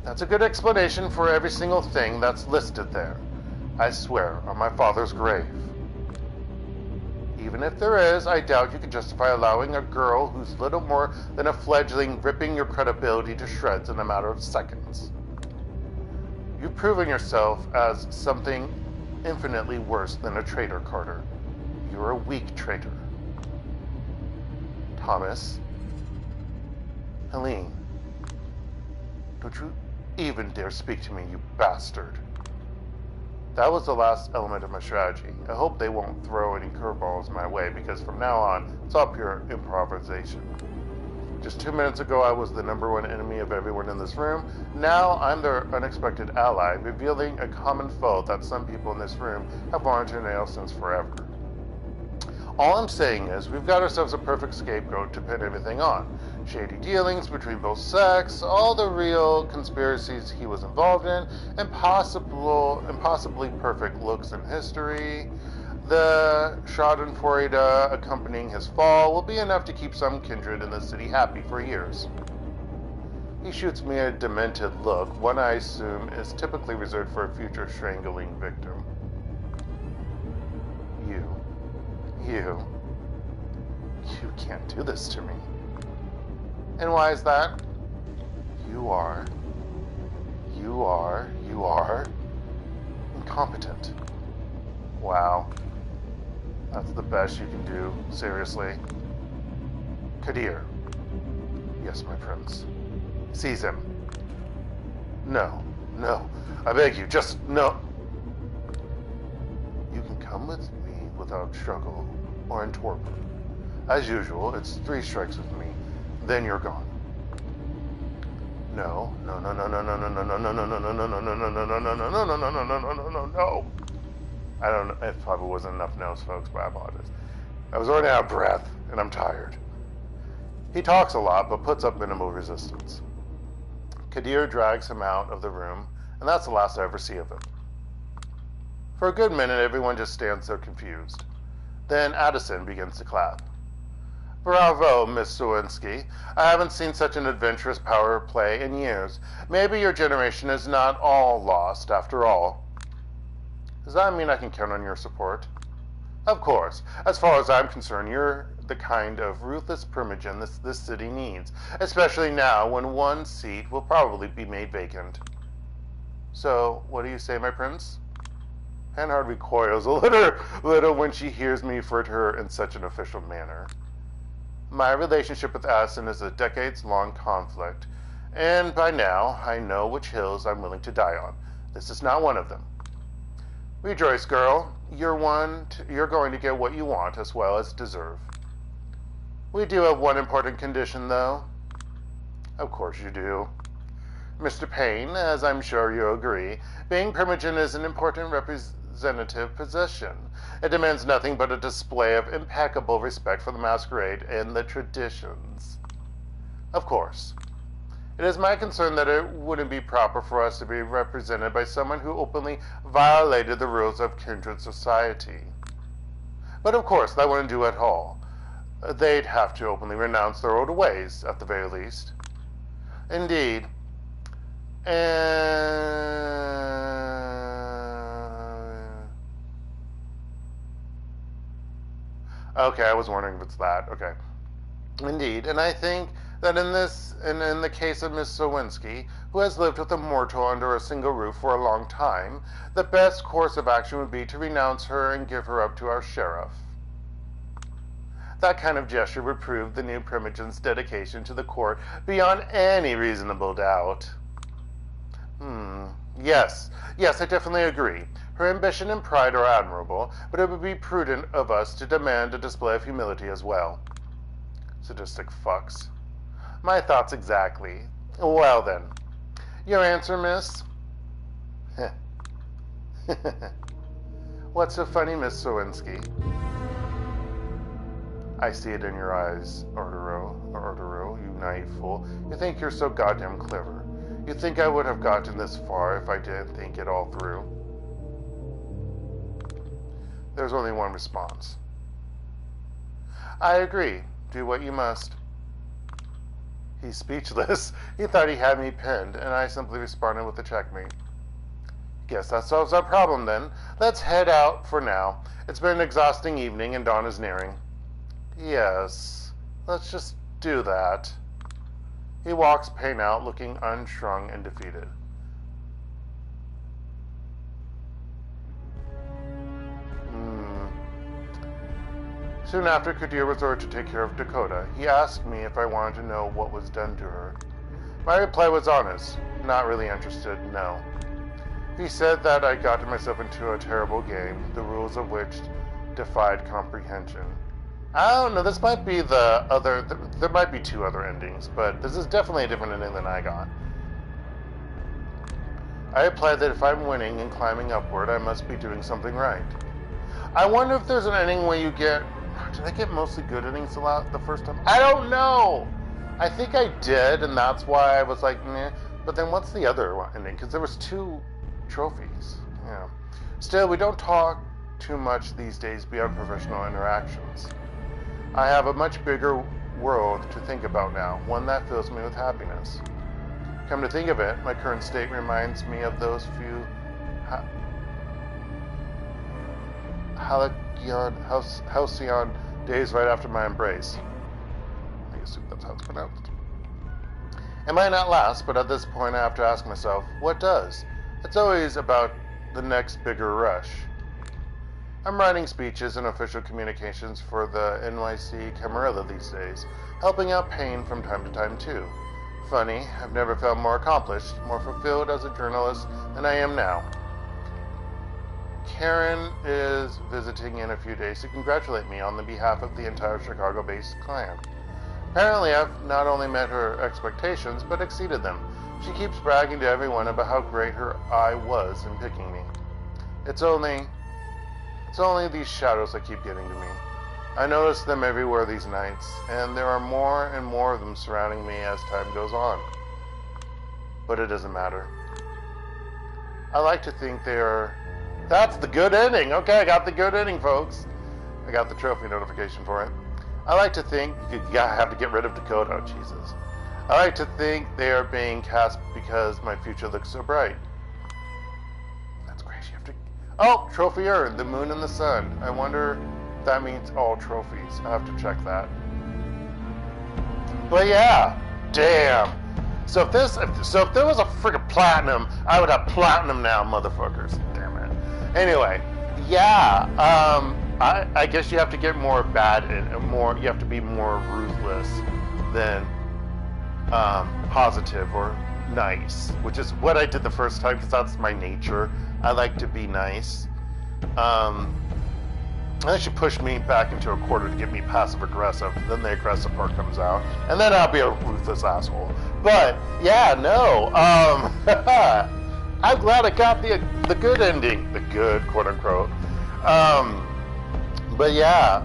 That's a good explanation for every single thing that's listed there. I swear, on my father's grave. Even if there is, I doubt you can justify allowing a girl who's little more than a fledgling ripping your credibility to shreds in a matter of seconds. You've proven yourself as something infinitely worse than a traitor, Carter. You're a weak traitor. Thomas. Helene. Don't you even dare speak to me, you bastard. That was the last element of my strategy. I hope they won't throw any curveballs my way, because from now on, it's all pure improvisation. Just 2 minutes ago, I was the #1 enemy of everyone in this room. Now, I'm their unexpected ally, revealing a common foe that some people in this room have wanted to nail since forever. All I'm saying is, we've got ourselves a perfect scapegoat to pin everything on. Shady dealings between both sects, all the real conspiracies he was involved in, impossibly perfect looks in history. The schadenfreude accompanying his fall will be enough to keep some kindred in the city happy for years. He shoots me a demented look, one I assume is typically reserved for a future strangling victim. You can't do this to me. And why is that? You are incompetent. Wow. That's the best you can do, seriously. Qadir. Yes, my prince. Seize him. No, I beg you, just no. You can come with me without struggle or in torpor. As usual, it's 3 strikes with me, then you're gone. No. I don't know, it probably wasn't enough no's, folks, but I apologize. I was already out of breath, and I'm tired. He talks a lot, but puts up minimal resistance. Qadir drags him out of the room, and that's the last I ever see of him. For a good minute, everyone just stands there confused. Then Addison begins to clap. Bravo, Miss Sowinski. I haven't seen such an adventurous power play in years. Maybe your generation is not all lost, after all. Does that mean I can count on your support? Of course. As far as I'm concerned, you're the kind of ruthless curmudgeon this city needs, especially now when one seat will probably be made vacant. So, what do you say, my prince? Panhard recoils a little when she hears me refer to her in such an official manner. My relationship with Addison is a decades-long conflict, And by now, I know which hills I'm willing to die on. This is not one of them. Rejoice, girl. You're going to get what you want as well as deserve. We do have one important condition, though. Of course you do. Mr. Payne, as I'm sure you agree, being Primogen is an important representative position. It demands nothing but a display of impeccable respect for the Masquerade and the traditions. Of course. It is my concern that it wouldn't be proper for us to be represented by someone who openly violated the rules of kindred society. But of course, that wouldn't do at all. They'd have to openly renounce their old ways, at the very least. Indeed. Okay, I was wondering if it's that. Okay. Indeed, and I think that in the case of Miss Sowinski, who has lived with a mortal under a single roof for a long time, the best course of action would be to renounce her and give her up to our sheriff. That kind of gesture would prove the new Primogen's dedication to the court beyond any reasonable doubt. Yes, I definitely agree. Her ambition and pride are admirable, but it would be prudent of us to demand a display of humility as well. Sadistic fucks. My thoughts exactly. Well then. Your answer, miss? What's so funny, Miss Sowinski? I see it in your eyes, Ordero, you naive fool. You think you're so goddamn clever. You think I would have gotten this far if I didn't think it all through? There's only one response. I agree. Do what you must. He's speechless. He thought he had me pinned, and I simply responded with a checkmate. Guess that solves our problem then. Let's head out for now. It's been an exhausting evening and dawn is nearing. Yes, let's just do that. He walks Payne out, looking unstrung and defeated. Soon after, Qadir was ordered to take care of Dakota. He asked me if I wanted to know what was done to her. My reply was honest. Not really interested, no. He said that I gotten myself into a terrible game, the rules of which defied comprehension. I don't know, this might be the other, there might be two other endings, but this is definitely a different ending than I got. I replied that if I'm winning and climbing upward, I must be doing something right. I wonder if there's an ending where you get... Did I get mostly good endings the first time? I don't know! I think I did, and that's why I was like, meh. But then what's the other ending? Because there was 2 trophies. Yeah. Still, we don't talk too much these days beyond professional interactions. I have a much bigger world to think about now, one that fills me with happiness. Come to think of it, my current state reminds me of those few halcyon days right after my embrace. I assume that's how it's pronounced. It might not last, but at this point I have to ask myself, what does? It's always about the next bigger rush. I'm writing speeches and official communications for the NYC Camarilla these days, helping out Payne from time to time too. Funny, I've never felt more accomplished, more fulfilled as a journalist than I am now. Karen is visiting in a few days to congratulate me on the behalf of the entire Chicago-based clan. Apparently, I've not only met her expectations, but exceeded them. She keeps bragging to everyone about how great her eye was in picking me. It's only these shadows that keep getting to me. I notice them everywhere these nights, and there are more and more of them surrounding me as time goes on. But it doesn't matter. I like to think they are... That's the good ending! Okay, I got the good ending, folks. I got the trophy notification for it. I like to think... You have to get rid of Dakota, oh, Jesus. I like to think they are being cast because my future looks so bright. That's great, you have to... Oh, trophy earned, the moon and the sun. I wonder if that means all trophies. I have to check that. But yeah, damn. So if there was a friggin' platinum, I would have platinum now, motherfuckers. Damn it. Anyway, yeah. I guess you have to get more bad and more. You have to be more ruthless than positive or nice, which is what I did the first time because that's my nature. I like to be nice. That should push me back into a corner to get me passive aggressive. Then the aggressive part comes out, and then I'll be a ruthless asshole. But yeah, no. I'm glad I got the good ending, the good quote unquote. But yeah,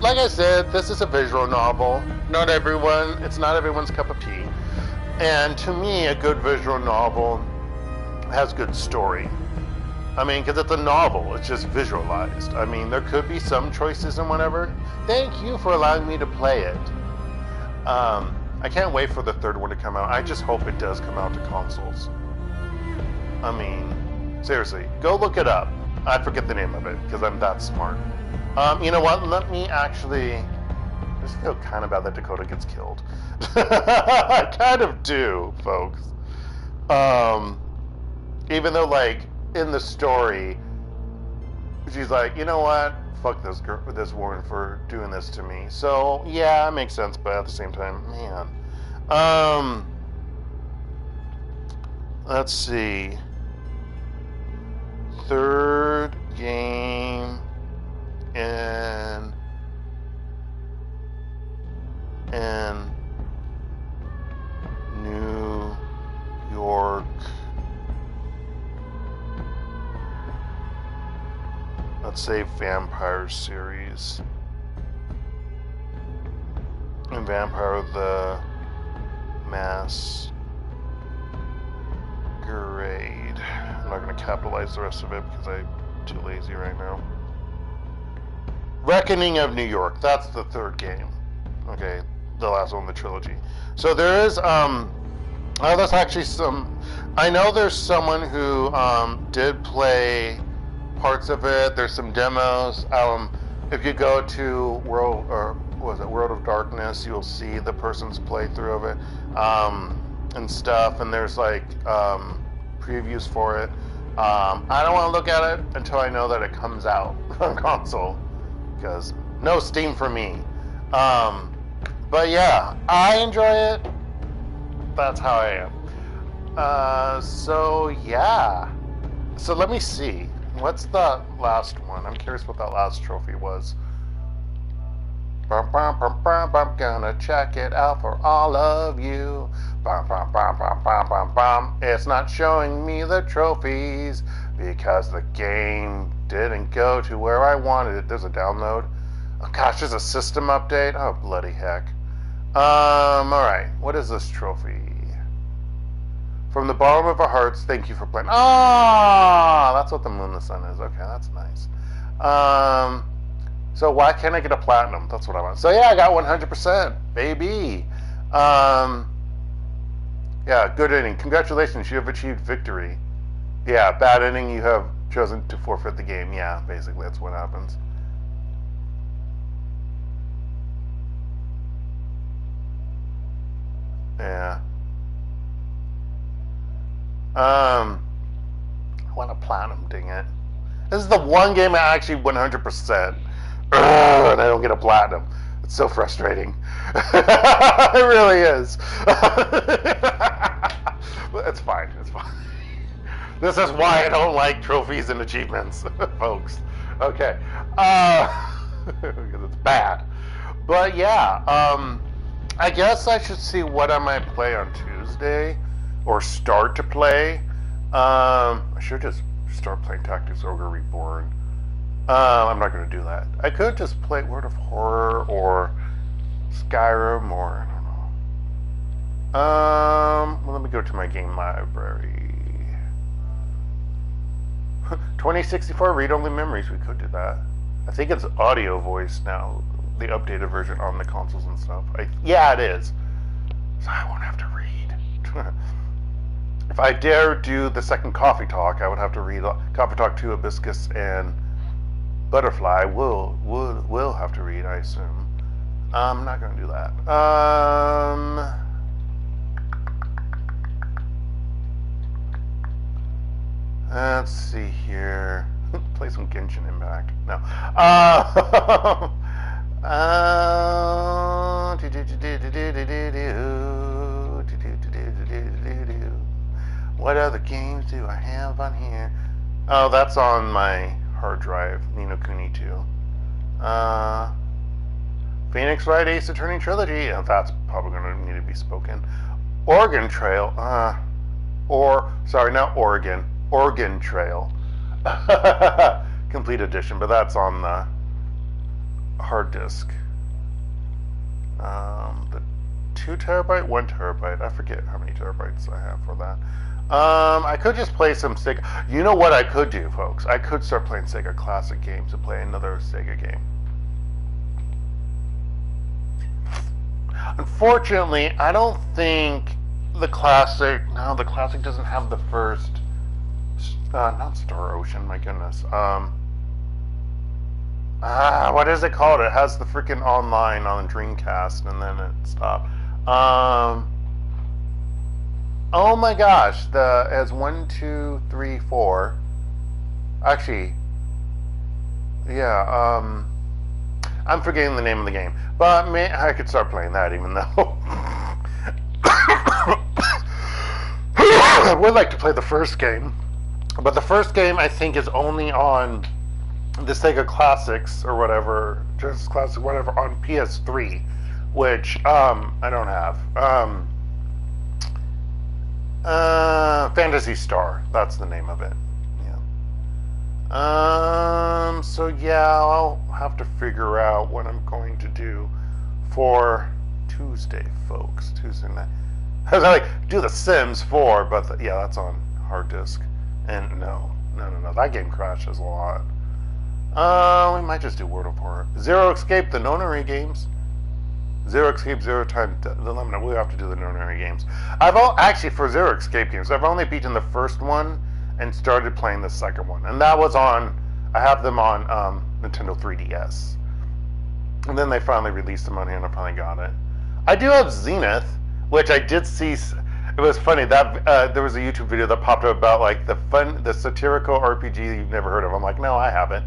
like I said, this is a visual novel. It's not everyone's cup of tea. And to me, a good visual novel has good story. I mean, because it's a novel, it's just visualized. I mean, there could be some choices and whatever. Thank you for allowing me to play it. I can't wait for the third one to come out. I just hope it does come out to consoles. I mean, seriously, go look it up. I forget the name of it, because I'm that smart. You know what, let me actually... I just feel kind of bad that Dakota gets killed. I kind of do, folks. Even though, like, in the story, she's like, you know what? Fuck this girl, this woman for doing this to me. So yeah, it makes sense, but at the same time, man. Let's see. Third game in New York. Let's say Vampire series. And Vampire the Masquerade. I'm not going to capitalize the rest of it because I'm too lazy right now. Reckoning of New York. That's the third game. Okay, the last one in the trilogy. So there is, there's actually some, I know there's someone who did play parts of it. There's some demos. If you go to World of Darkness, you'll see the person's playthrough of it and stuff. And there's like previews for it. I don't want to look at it until I know that it comes out on console, because no Steam for me. But yeah, I enjoy it. That's how I am. So yeah. So let me see. What's the last one? I'm curious what that last trophy was. Bum, bum, bum, bum, bum, gonna check it out for all of you. Bum, bum, bum, bum, bum, bum, bum. It's not showing me the trophies because the game didn't go to where I wanted it. There's a download. Oh gosh, there's a system update. Oh bloody heck. Alright, what is this trophy? From the bottom of our hearts, thank you for playing. Ah, that's what the moon and the sun is. Okay, that's nice. So why can't I get a platinum? That's what I want. So yeah, I got 100%, baby. Yeah, good inning. Congratulations, you have achieved victory. Yeah, bad inning, you have chosen to forfeit the game. Yeah, basically that's what happens. Yeah. I want a platinum, dang it. This is the one game I actually 100%. And I don't get a platinum. It's so frustrating. It really is. It's fine. It's fine. This is why I don't like trophies and achievements, folks. Okay. Because it's bad. But yeah, I guess I should see what I might play on Tuesday. Or start to play. I should just start playing Tactics Ogre Reborn. I'm not going to do that. I could just play World of Horror or Skyrim or I don't know. Well, let me go to my game library. 2064 read-only memories. We could do that. I think it's audio voice now, the updated version on the consoles and stuff. Yeah, it is. So I won't have to read. If I dare do the second Coffee Talk, I would have to read Coffee Talk 2, Hibiscus, and Butterfly. Will have to read, I assume. I'm not going to do that. Let's see here. Play some Genshin Impact. No. What other games do I have on here? Oh, that's on my hard drive, Ni no Kuni 2. Phoenix Wright Ace Attorney Trilogy. Yeah, that's probably going to need to be spoken. Oregon Trail. Sorry, not Oregon. Oregon Trail. Complete edition, but that's on the hard disk. The 2 terabyte, 1 terabyte. I forget how many terabytes I have for that. I could just play some Sega. You know what I could do, folks? I could start playing Sega Classic games and play another Sega game. Unfortunately, I don't think the Classic... No, the Classic doesn't have the first... not Star Ocean, my goodness. What is it called? It has the freaking online on Dreamcast, and then it stopped. Oh my gosh, it has 1, 2, 3, 4. Actually, yeah, I'm forgetting the name of the game. But I could start playing that even though I would like to play the first game. But the first game I think is only on the Sega Classics or whatever, Genesis Classic, whatever, on PS3, which I don't have. Phantasy Star, that's the name of it. Yeah. So yeah, I'll have to figure out what I'm going to do for Tuesday, folks. Tuesday night. I was like, do The Sims 4, but yeah, that's on hard disk. And no, that game crashes a lot. We might just do World of Horror. Zero Escape, the Nonary games. Zero Escape, Zero Time Dilemma. We'll have to do the Nonary games. Actually, for Zero Escape games, I've only beaten the first one and started playing the second one. And that was on, I have them on Nintendo 3DS. And then they finally released them on here and I finally got it. I do have Zenith, which I did see. It was funny that there was a YouTube video that popped up about like the satirical RPG you've never heard of. I'm like, no, I haven't.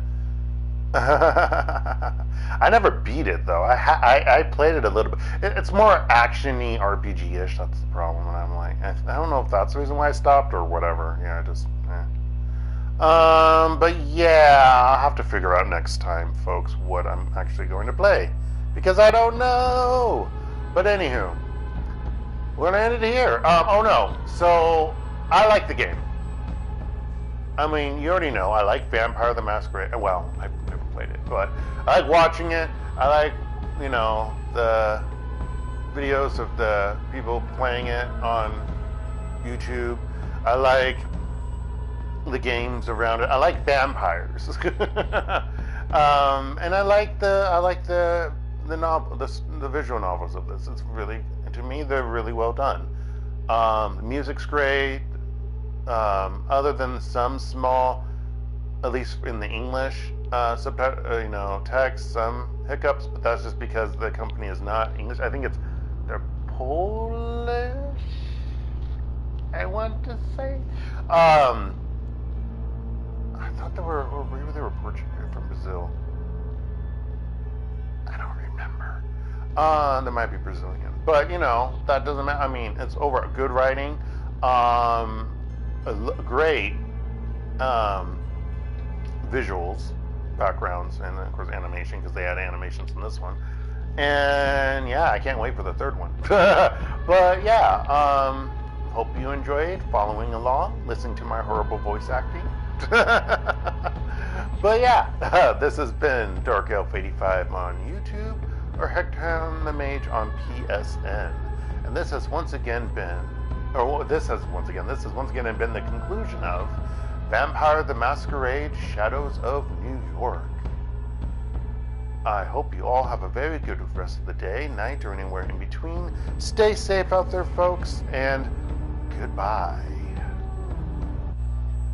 I never beat it though. I played it a little bit. It's more action-y RPG-ish. That's the problem. And I'm like, I don't know if that's the reason why I stopped or whatever. Yeah, but yeah, I'll have to figure out next time, folks, what I'm actually going to play because I don't know. But anywho, we're gonna end it here. Oh no. So I like the game. I mean, you already know I like Vampire the Masquerade. Well, I've never played it, but I like watching it. I like, the videos of the people playing it on YouTube. I like the games around it. I like vampires, and I like the novel, the visual novels of this. It's really, to me, they're really well done. The music's great. Other than some small, at least in the English subtitle, text, some hiccups, but that's just because the company is not English. I think they're Polish, I want to say. I thought they were Portuguese, from Brazil. I don't remember. They might be Brazilian, but that doesn't matter. I mean, it's over good writing. Great visuals, backgrounds, and of course animation, because they had animations in this one. And yeah, I can't wait for the third one. But yeah, hope you enjoyed following along, listening to my horrible voice acting. But yeah, this has been DarkElf85 on YouTube, or HektontheMage on PSN, and this has once again been the conclusion of Vampire the Masquerade Shadows of New York. I hope you all have a very good rest of the day, night, or anywhere in between. Stay safe out there, folks, and goodbye.